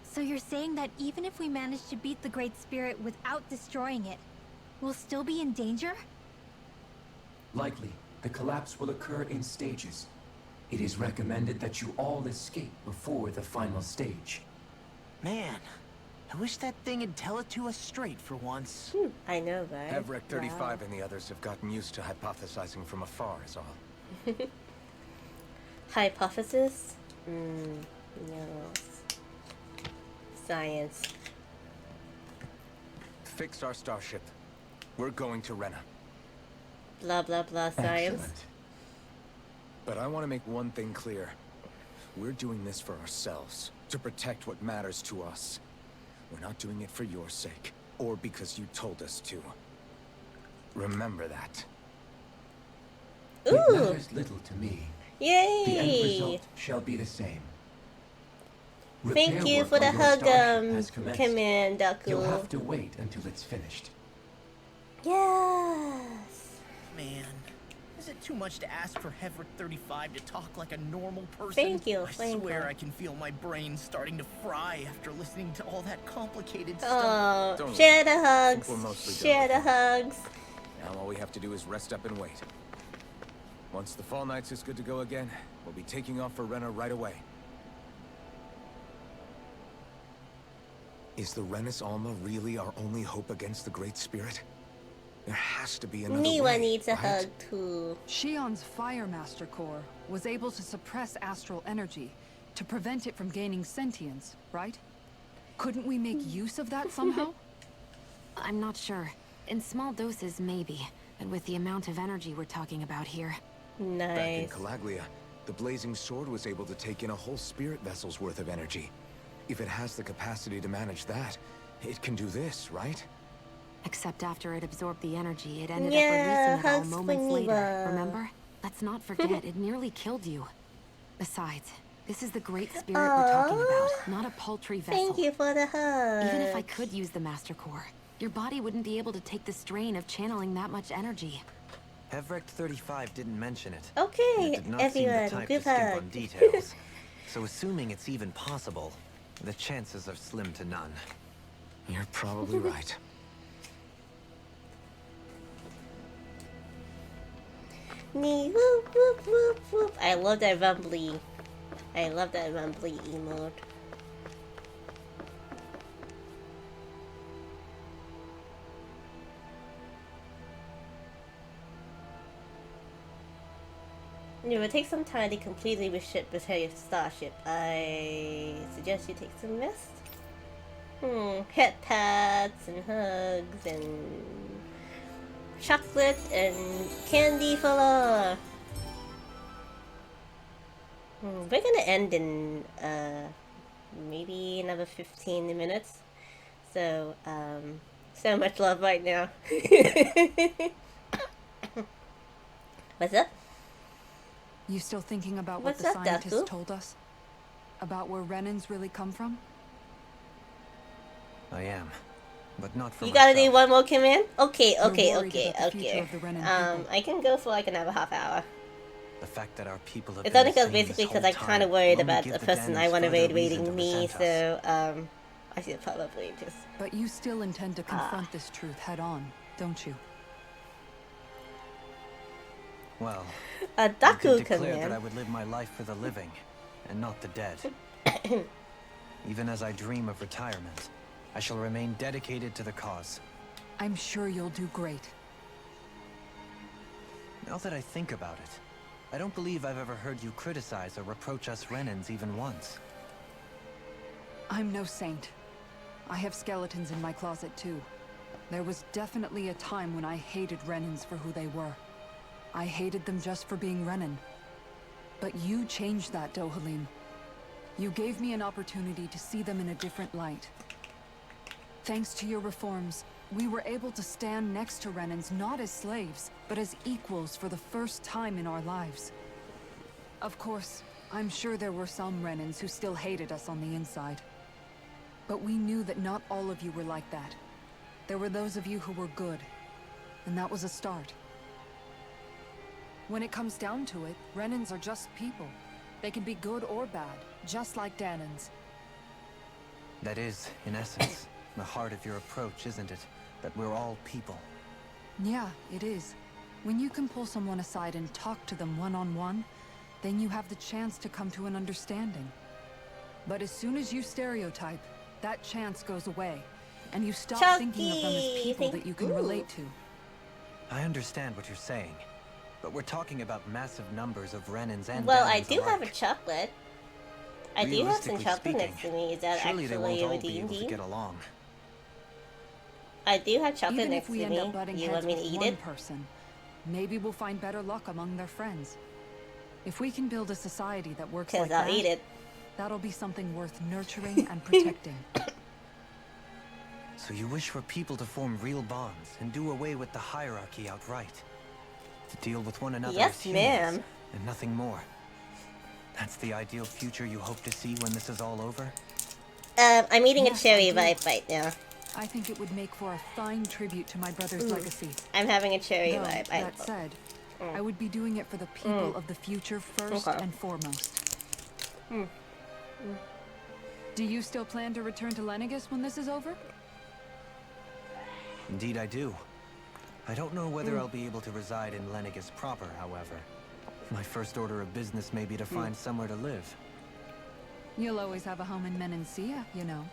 So you're saying that even if we manage to beat the Great Spirit without destroying it, we'll still be in danger? Likely, the collapse will occur in stages. It is recommended that you all escape before the final stage. Man, I wish that thing would tell it to us straight for once. I know, right? Hevrek 35 and the others have gotten used to hypothesizing from afar is all. Hypothesis? No. Science. Fixed our starship. We're going to Rena. Blah blah blah science. Excellent. But I want to make one thing clear. We're doing this for ourselves, to protect what matters to us. We're not doing it for your sake, or because you told us to. Remember that. It Ooh! matters little to me. The end Yay! result shall be the same. Thank Repair you work for the on your hug, starship has commenced. command, You'll Daku. have to wait until it's finished. Yes! Man, is it too much to ask for Hevrek 35 to talk like a normal person? Thank you, I thank swear you. I can feel my brain starting to fry after listening to all that complicated stuff. Oh, share the hugs. We're mostly done Share with the hugs. Now all we have to do is rest up and wait. Once the Fall Knights is good to go again, we'll be taking off for Rena right away. Is the Renis Alma really our only hope against the Great Spirit? There has to be another Niwa way, needs a right? hug too. Shion's Fire Master Core was able to suppress astral energy to prevent it from gaining sentience, right? Couldn't we make use of that somehow? I'm not sure. In small doses, maybe. But with the amount of energy we're talking about here. Back in Nice. Calaglia, the Blazing Sword was able to take in a whole spirit vessel's worth of energy. If it has the capacity to manage that, it can do this, right? Except after it absorbed the energy, it ended Yeah, up releasing it all hugs for moments later, Niwa. remember? Let's not forget, it nearly killed you. Besides, this is the Great Spirit we're talking about, not a paltry vessel. Thank you for the hug. Even if I could use the Master Core, your body wouldn't be able to take the strain of channeling that much energy. Hevrek 35 didn't mention it. Okay, It did not seem the everyone, type group to skimp hug. on details. So assuming it's even possible, the chances are slim to none. You're probably right. Me whoop whoop whoop whoop. I love that rumbly. I love that rumbly emote. It will take some time to completely repair your starship. I suggest you take some rest. Head pats and hugs and chocolate and candy for all. We're gonna end in maybe another 15 minutes. So so much love right now. What's up? You still thinking about what What's the up, scientists Daku? told us? About where Renans really come from? I am, but not for You gotta do myself. one more command? Okay, You're okay, worried okay, about the future okay. of the Renan people. I can go for like another half hour. The fact that our people have It's been only the because same basically this because whole I'm kind of time worried will only about give the the person I Danis want to further raid reason raiding to me, resent us. so I should probably just. But you still intend to confront this truth head on, don't you? Well, A I did Daku declare command. that I would live my life for the living, and not the dead. Even as I dream of retirement, I shall remain dedicated to the cause. I'm sure you'll do great. Now that I think about it, I don't believe I've ever heard you criticize or reproach us Renans even once. I'm no saint. I have skeletons in my closet too. There was definitely a time when I hated Renans for who they were. I hated them just for being Renan. But you changed that, Dohalim. You gave me an opportunity to see them in a different light. Thanks to your reforms, we were able to stand next to Renans not as slaves, but as equals for the first time in our lives. Of course, I'm sure there were some Renans who still hated us on the inside. But we knew that not all of you were like that. There were those of you who were good, and that was a start. When it comes down to it, Renans are just people. They can be good or bad, just like Danans. That is, in essence, the heart of your approach, isn't it? That we're all people. Yeah, it is. When you can pull someone aside and talk to them one-on-one, then you have the chance to come to an understanding. But as soon as you stereotype, that chance goes away, and you stop thinking of them as people that you can relate to. I understand what you're saying, but we're talking about massive numbers of Renans and Well, I Danans do have a alike. chocolate. I do have some Realistically chocolate next to speaking, me. Is that surely they won't actually a all be able to D&D? get along. I do have chocolate Even next if we to end me. up butting You heads want me to with eat one it? person, maybe we'll find better luck among their friends. If we can build a society that works like I'll that, eat it. that'll be something worth nurturing and protecting. So you wish for people to form real bonds and do away with the hierarchy outright. To deal with one another Yes, as humans, ma'am. and nothing more. That's the ideal future you hope to see when this is all over? I'm eating Yes, a cherry I do. vibe right now. I think it would make for a fine tribute to my brother's legacy. I'm having a cherry Though, vibe. that said, I would be doing it for the people of the future first Okay. and foremost. Do you still plan to return to Lenegus when this is over? Indeed I do. I don't know whether I'll be able to reside in Lenegus proper, however. My first order of business may be to find somewhere to live. You'll always have a home in Menancia, you know.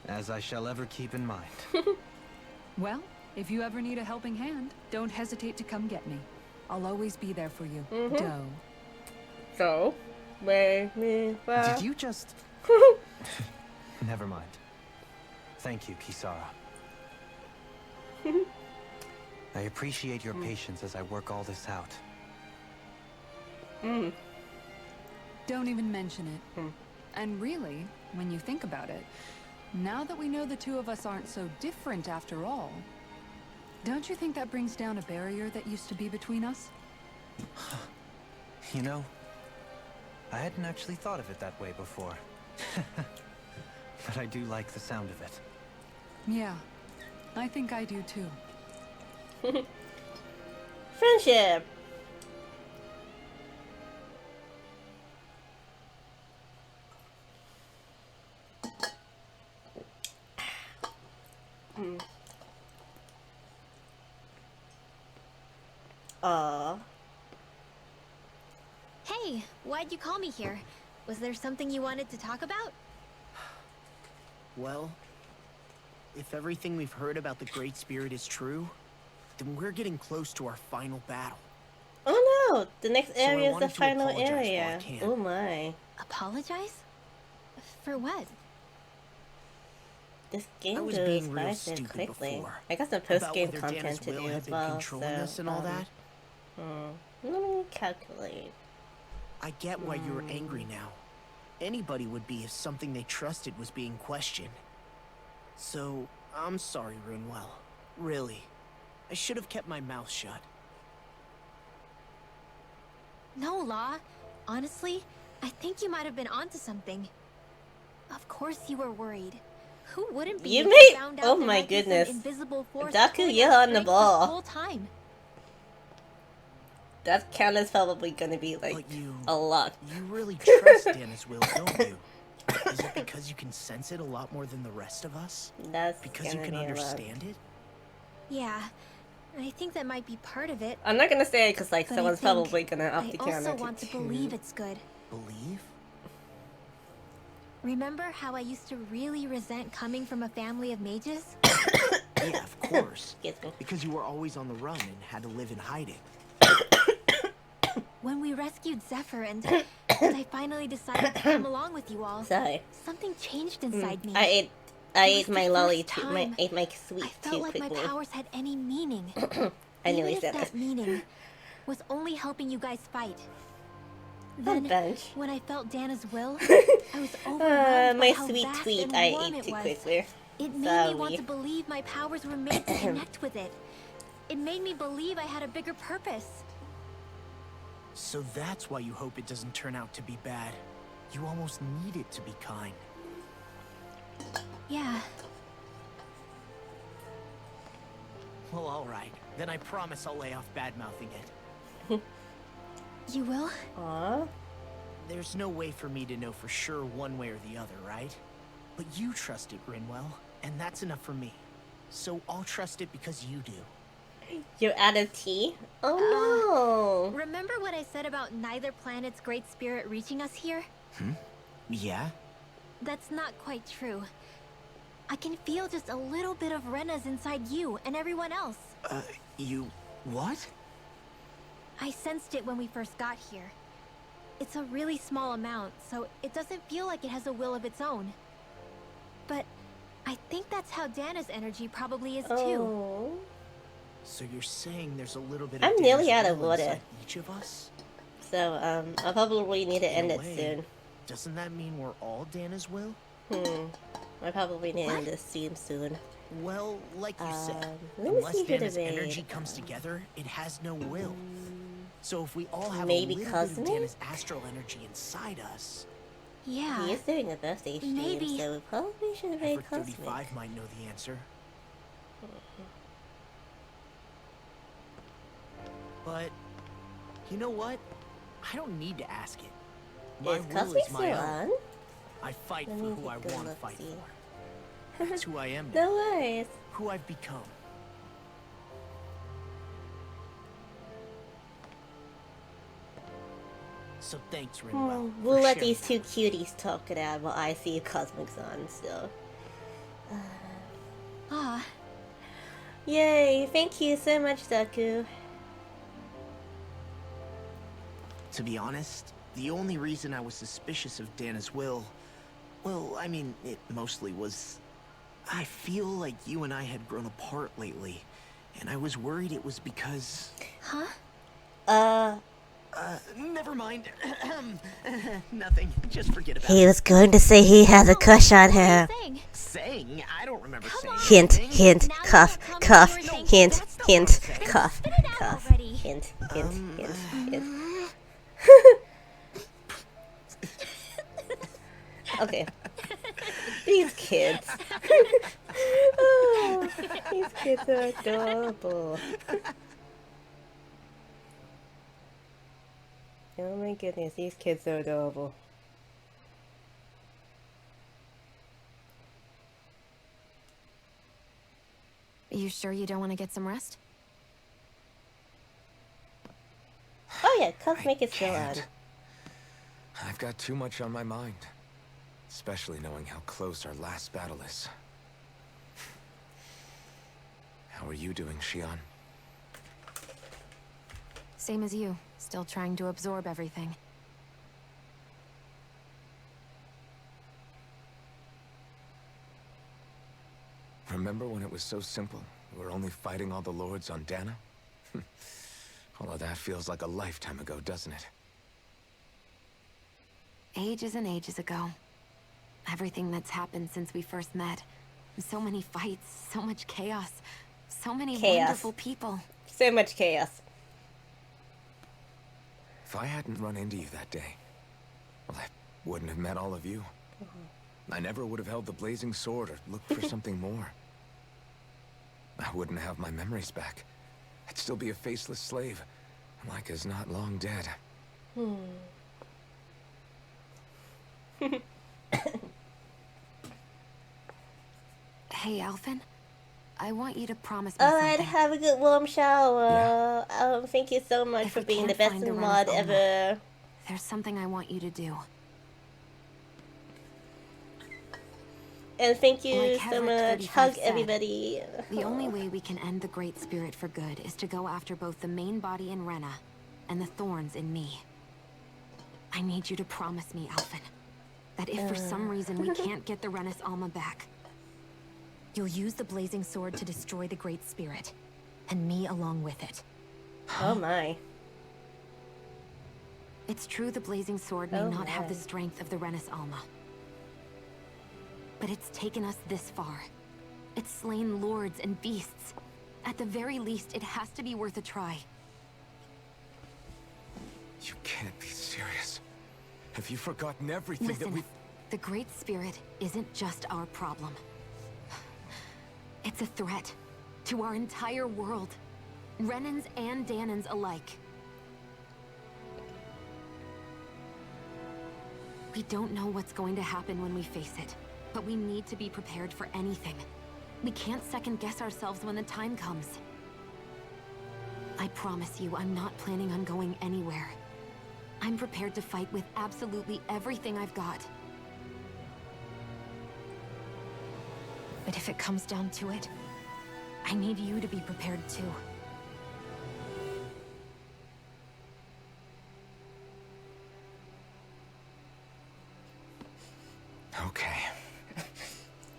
As I shall ever keep in mind. Well, if you ever need a helping hand, don't hesitate to come get me. I'll always be there for you, Doe. So, make me Did you just... Never mind. Thank you, Kisara. I appreciate your patience as I work all this out. Don't even mention it. And really, when you think about it, now that we know the two of us aren't so different after all, don't you think that brings down a barrier that used to be between us? You know, I hadn't actually thought of it that way before. But I do like the sound of it. Yeah, I think I do too. Friendship. Aww. Hey, why'd you call me here? Was there something you wanted to talk about? Well, if everything we've heard about the Great Spirit is true, then we're getting close to our final battle. Oh no! The next So I area is the wanted to final apologize while I area. can. Oh my. Apologize? For what? This I game was goes being real by so stupid quickly. before. I got some About post-game whether content Dana's to do will had as been well. controlling us and all that. Let me calculate. I get why you're angry now. Anybody would be if something they trusted was being questioned. So, I'm sorry, Runewell. Really. I should have kept my mouth shut. No, Law. Honestly, I think you might have been onto something. Of course you were worried. Who wouldn't be You if made- found out oh there my might be some goodness. invisible force Daku, pulling you're our on the strings ball. this whole time. That count is probably gonna be like a lot. You really trust Dana's will, don't you? Is it because you can sense it a lot more than the rest of us? That's because you gonna can be a lot. understand it? Yeah, I think that might be part of it. I'm not gonna say it because like But I someone's think probably gonna up the I counter. also want to believe it's good. Believe? Remember how I used to really resent coming from a family of mages? Yeah, of course. Excuse me. Because you were always on the run and had to live in hiding. When we rescued Zephyr and I finally decided to come along with you all, Sorry. something changed inside me. I ate I It ate was the my first lolly time ate my sweet I too felt like quickly. my powers had any meaning. I Even nearly if said that it. meaning was only helping you guys fight. Oh, Then, bench. when I felt Dana's will, I was overwhelmed by My how sweet vast tweet and I warm ate it too was. quickly. It made me want Sorry. to believe my powers were made to connect with it. It made me believe I had a bigger purpose. So that's why you hope it doesn't turn out to be bad. You almost need it to be kind. Yeah. Well, alright. Then I promise I'll lay off bad-mouthing it. You will? Aww. There's no way for me to know for sure one way or the other, right? But you trust it, Rinwell, and that's enough for me. So I'll trust it because you do. You're out of tea? Oh no! Remember what I said about neither planet's great spirit reaching us here? Yeah? That's not quite true. I can feel just a little bit of Rena's inside you and everyone else. You... what? I sensed it when we first got here. It's a really small amount, so it doesn't feel like it has a will of its own. But I think that's how Dana's energy probably is too. Oh. So you're saying there's a little bit of I'm nearly Dana's out of will water. inside each of us? So, I'll probably need to In end a it way, soon. Doesn't that mean we're all Dana's will? I probably need to end this stream soon. Well, like you said, let me unless see who to Dana's raid. energy comes together, it has no will. So if we all have Maybe a little Cosmic? bit of Dana's astral energy inside us, Yeah. He is doing a birthday stream, Maybe. so we probably should raid Everett Cosmic. 35 might know the answer. But, you know what? I don't need to ask it. My Is will Cosmic is my still own. on? I fight Let for me who I take a want to look, fight see. for. That's who I am now. No worries. Who I've become. So thanks, Rinwell. We'll for let sharing these that. two cuties talk it out while I see Cosmic's on still. Ah. Yay! Thank you so much, Zaku. To be honest, the only reason I was suspicious of Dana's will, well, I mean, it mostly was... I feel like you and I had grown apart lately, and I was worried it was because... Huh? Never mind. Nothing. Just forget about He it. was going to say he has a crush on her. Saying? I don't remember saying Hint, anything. hint, cough, cough, hint, hint, cough, cough, hint, hint, hint, hint. Okay. These kids. Oh, these kids are adorable. Oh my goodness, these kids are adorable. You sure you don't want to get some rest? Oh yeah, Cosmic is still on. I've got too much on my mind. Especially knowing how close our last battle is. How are you doing, Shion? Same as you, still trying to absorb everything. Remember when it was so simple? We were only fighting all the lords on Dana? All of that feels like a lifetime ago, doesn't it? Ages and ages ago. Everything that's happened since we first met. So many fights, so much chaos, so many wonderful people. So much chaos. If I hadn't run into you that day, well, I wouldn't have met all of you. I never would have held the blazing sword or looked for something more. I wouldn't have my memories back. I'd still be a faceless slave, like as not long dead. Hey, Alphen. I want you to promise me Alright, something. have a good warm shower. Thank you so much If for we being the can't best find the mod Renaissance, ever. There's something I want you to do. And thank you Like so Heverick much. 35 Hug said, everybody. The only way we can end the Great Spirit for good is to go after both the main body in Rena and the thorns in me. I need you to promise me, Alphen, that if for some reason we can't get the Renis Alma back, You'll use the Blazing Sword to destroy the Great Spirit, and me along with it. Oh my. It's true the Blazing Sword may Oh not have the my. strength of the Renis Alma. But it's taken us this far. It's slain lords and beasts. At the very least, it has to be worth a try. You can't be serious. Have you forgotten everything that Listen, we've... the Great Spirit isn't just our problem. It's a threat to our entire world. Renans and Dahnans alike. We don't know what's going to happen when we face it, but we need to be prepared for anything. We can't second-guess ourselves when the time comes. I promise you, I'm not planning on going anywhere. I'm prepared to fight with absolutely everything I've got. But if it comes down to it, I need you to be prepared too. Okay.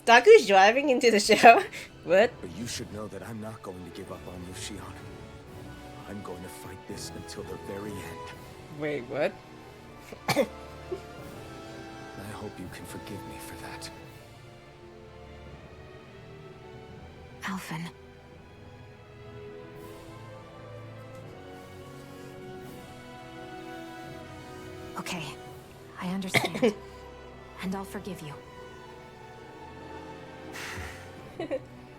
Daku's driving into the show? What? But you should know that I'm not going to give up on you, Shion. I'm going to fight this until the very end. Wait, what? I hope you can forgive me for that. Alphen. Okay, I understand. And I'll forgive you.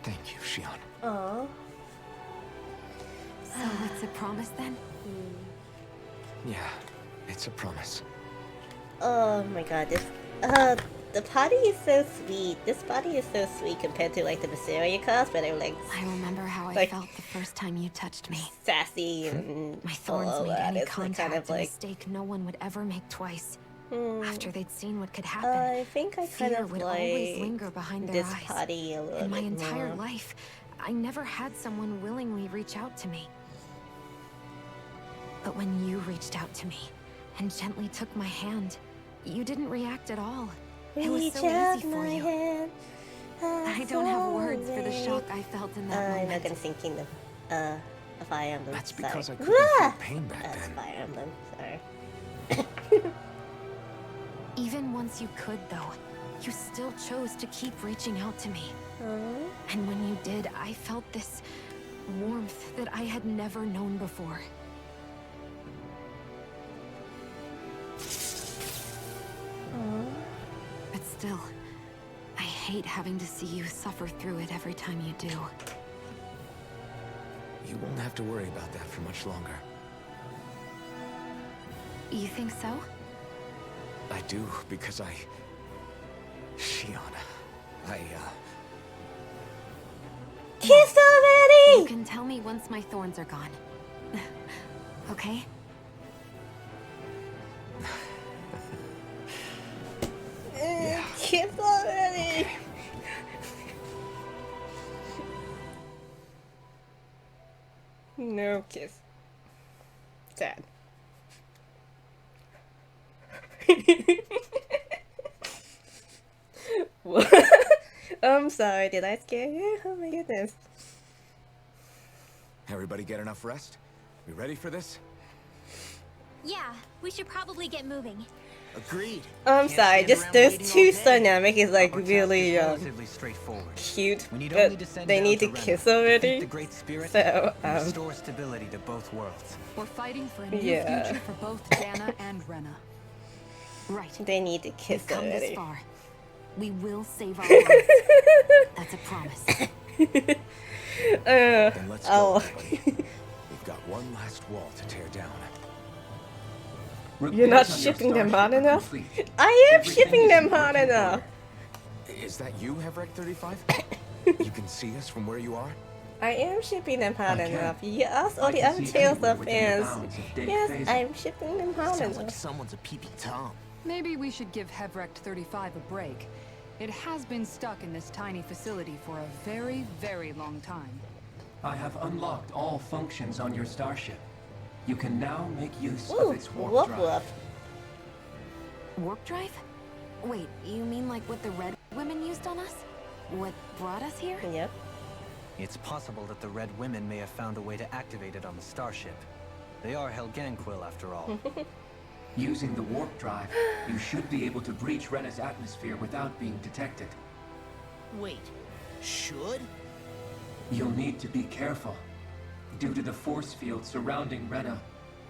Thank you, Shion. Aww. So it's a promise then? Yeah, it's a promise. Oh my god, this the party is so sweet. This party is so sweet compared to like the Visceria class, where they're like I remember how I like, felt the first time you touched me. sassy and My thorns all made that. any It's like contact kind of a like mistake no one would ever make twice. After they'd seen what could happen, I think I kind fear of would like always linger behind their this eyes. party a little In my bit entire more. life, I never had someone willingly reach out to me. But when you reached out to me and gently took my hand, you didn't react at all. It was so Reach easy out for my you. hand, I don't have words for the away. shock I felt in that I'm moment. not gonna sing Kingdom. Fire Emblem. That's because sorry. I couldn't feel Ah! pain back That's then. Fire Emblem. Sorry. Even once you could, though, you still chose to keep reaching out to me. And when you did, I felt this warmth that I had never known before. But still, I hate having to see you suffer through it every time you do. You won't have to worry about that for much longer. You think so? I do, because Shion, Kiss already! You can tell me once my thorns are gone. Okay? Kiss already! No kiss. Sad. What? I'm sorry, did I scare you? Oh my goodness. Everybody get enough rest? We ready for this? Yeah, we should probably get moving. Agreed. I'm sorry, just those two dynamic is like Our task really is relatively straightforward. cute, We need but only descend they down need to Rena, kiss defeat already. the Great Spirit, So and restore stability to both worlds. We're fighting for a new Yeah. future for both Dana and Rena. Right. They need to kiss We've come this already. far. We will save our lives. That's a promise. Then let's go, oh. everybody. We've got one last wall to tear down. You're not shipping them hard enough? I am shipping them hard enough! Is that you, Hevrek 35? You can see us from where you are? I am shipping them hard I can. enough. You asked all I the can other see Tales anyone of within the fans. bounds of Date Yes, Phasal. I'm shipping them hard Sounds like enough. someone's a peepee Tom. Maybe we should give Hevrect 35 a break. It has been stuck in this tiny facility for a very, very long time. I have unlocked all functions on your starship. You can now make use Ooh, of its warp whoop drive. whoop. Warp drive? Wait, you mean like what the Red Women used on us? what brought us here? Yep. It's possible that the Red Women may have found a way to activate it on the starship. They are Helganquil, after all. Using the warp drive, you should be able to breach Rena's atmosphere without being detected. Wait, should? You'll need to be careful. Due to the force field surrounding Rena,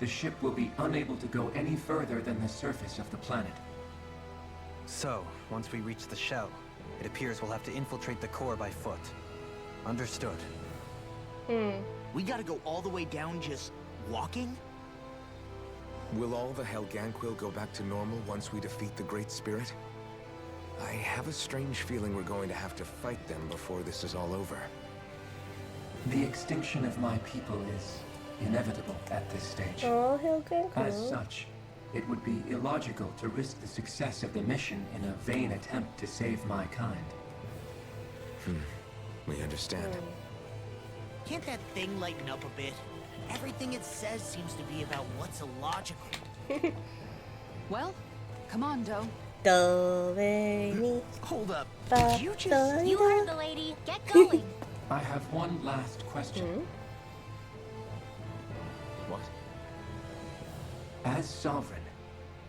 the ship will be unable to go any further than the surface of the planet. So, once we reach the shell, it appears we'll have to infiltrate the core by foot. Understood. We gotta go all the way down just walking? Will all the Helganquil go back to normal once we defeat the Great Spirit? I have a strange feeling we're going to have to fight them before this is all over. The extinction of my people is inevitable at this stage. Oh, Helganquil. As such, it would be illogical to risk the success of the mission in a vain attempt to save my kind. We understand. Can't that thing lighten up a bit? Everything it says seems to be about what's illogical. Well, come on, Do. Do, re, mi, Hold up. fa, You just... do, You do. heard the lady. Get going. I have one last question. What? As Sovereign,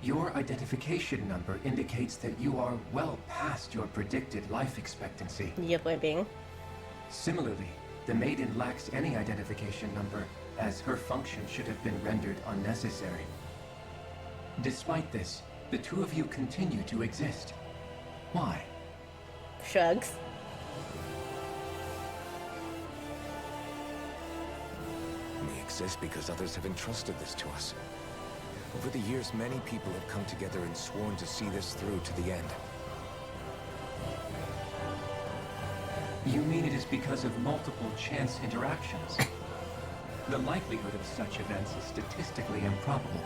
your identification number indicates that you are well past your predicted life expectancy. Your point being. Similarly, the Maiden lacks any identification number, as her function should have been rendered unnecessary. Despite this, the two of you continue to exist. Why? Shrugs. We exist because others have entrusted this to us. Over the years, many people have come together and sworn to see this through to the end. You mean it is because of multiple chance interactions? The likelihood of such events is statistically improbable.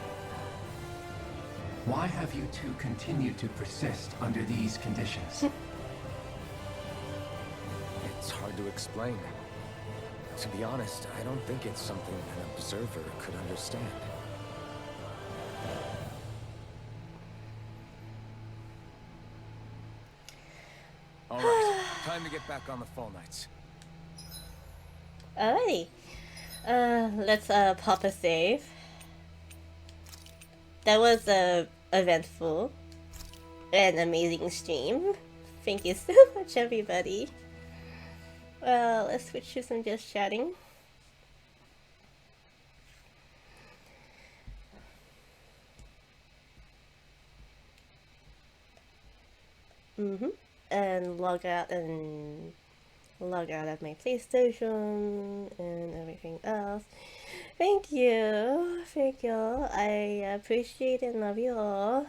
Why have you two continued to persist under these conditions? It's hard to explain. To be honest, I don't think it's something an observer could understand. All right, time to get back on the Fall Knights. Alrighty. Let's pop a save. That was eventful and amazing stream. Thank you so much, everybody. Let's switch to some just chatting. And log out of my PlayStation and everything else. Thank you. I appreciate and love you all.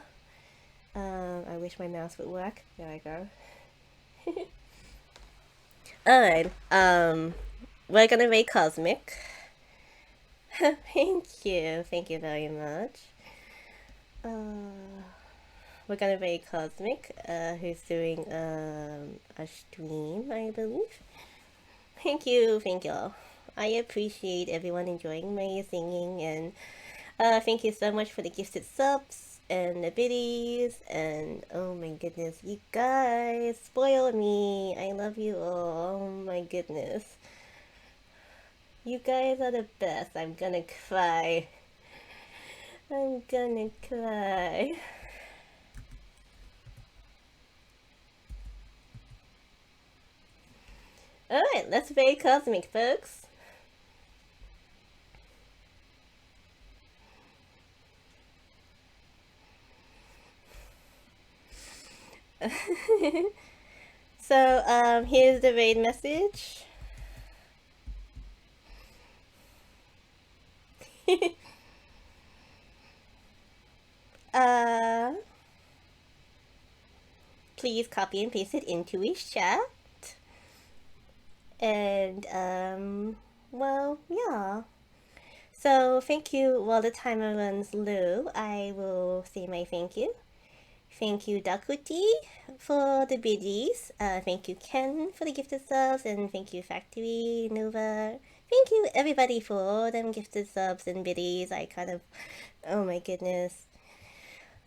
I wish my mouse would work. There I go. Alright, we're gonna rate Cosmic. Thank you very much. We're gonna rate Cosmic, who's doing a stream, I believe. Thank you all. I appreciate everyone enjoying my singing, and thank you so much for the gifted subs and the biddies, and oh my goodness, you guys spoil me. I love you all. Oh my goodness. You guys are the best. I'm gonna cry. Alright, let's rate Cosmic, folks. So, here's the raid message. Please copy and paste it into his chat. And, well, yeah. So, thank you. While the timer runs low, I will say my thank you. Thank you, Dakuti, for the biddies. Thank you, Ken, for the gifted subs. And thank you, Factory, Nova. Thank you, everybody, for all them gifted subs and biddies. I kind of... Oh, my goodness.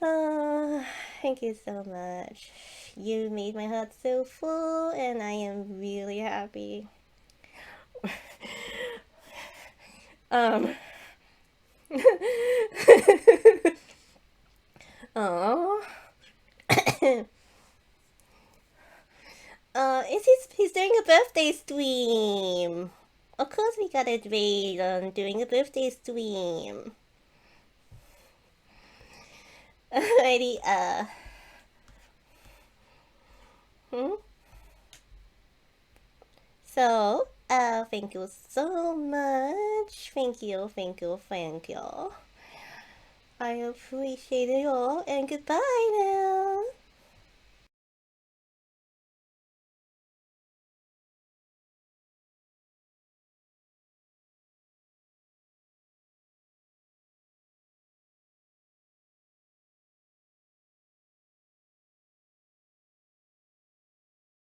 Thank you so much. You made my heart so full, and I am really happy. Oh. He's doing a birthday stream. Of course we gotta wait on doing a birthday stream. Alrighty, So, thank you so much. Thank you. I appreciate it all, and goodbye now.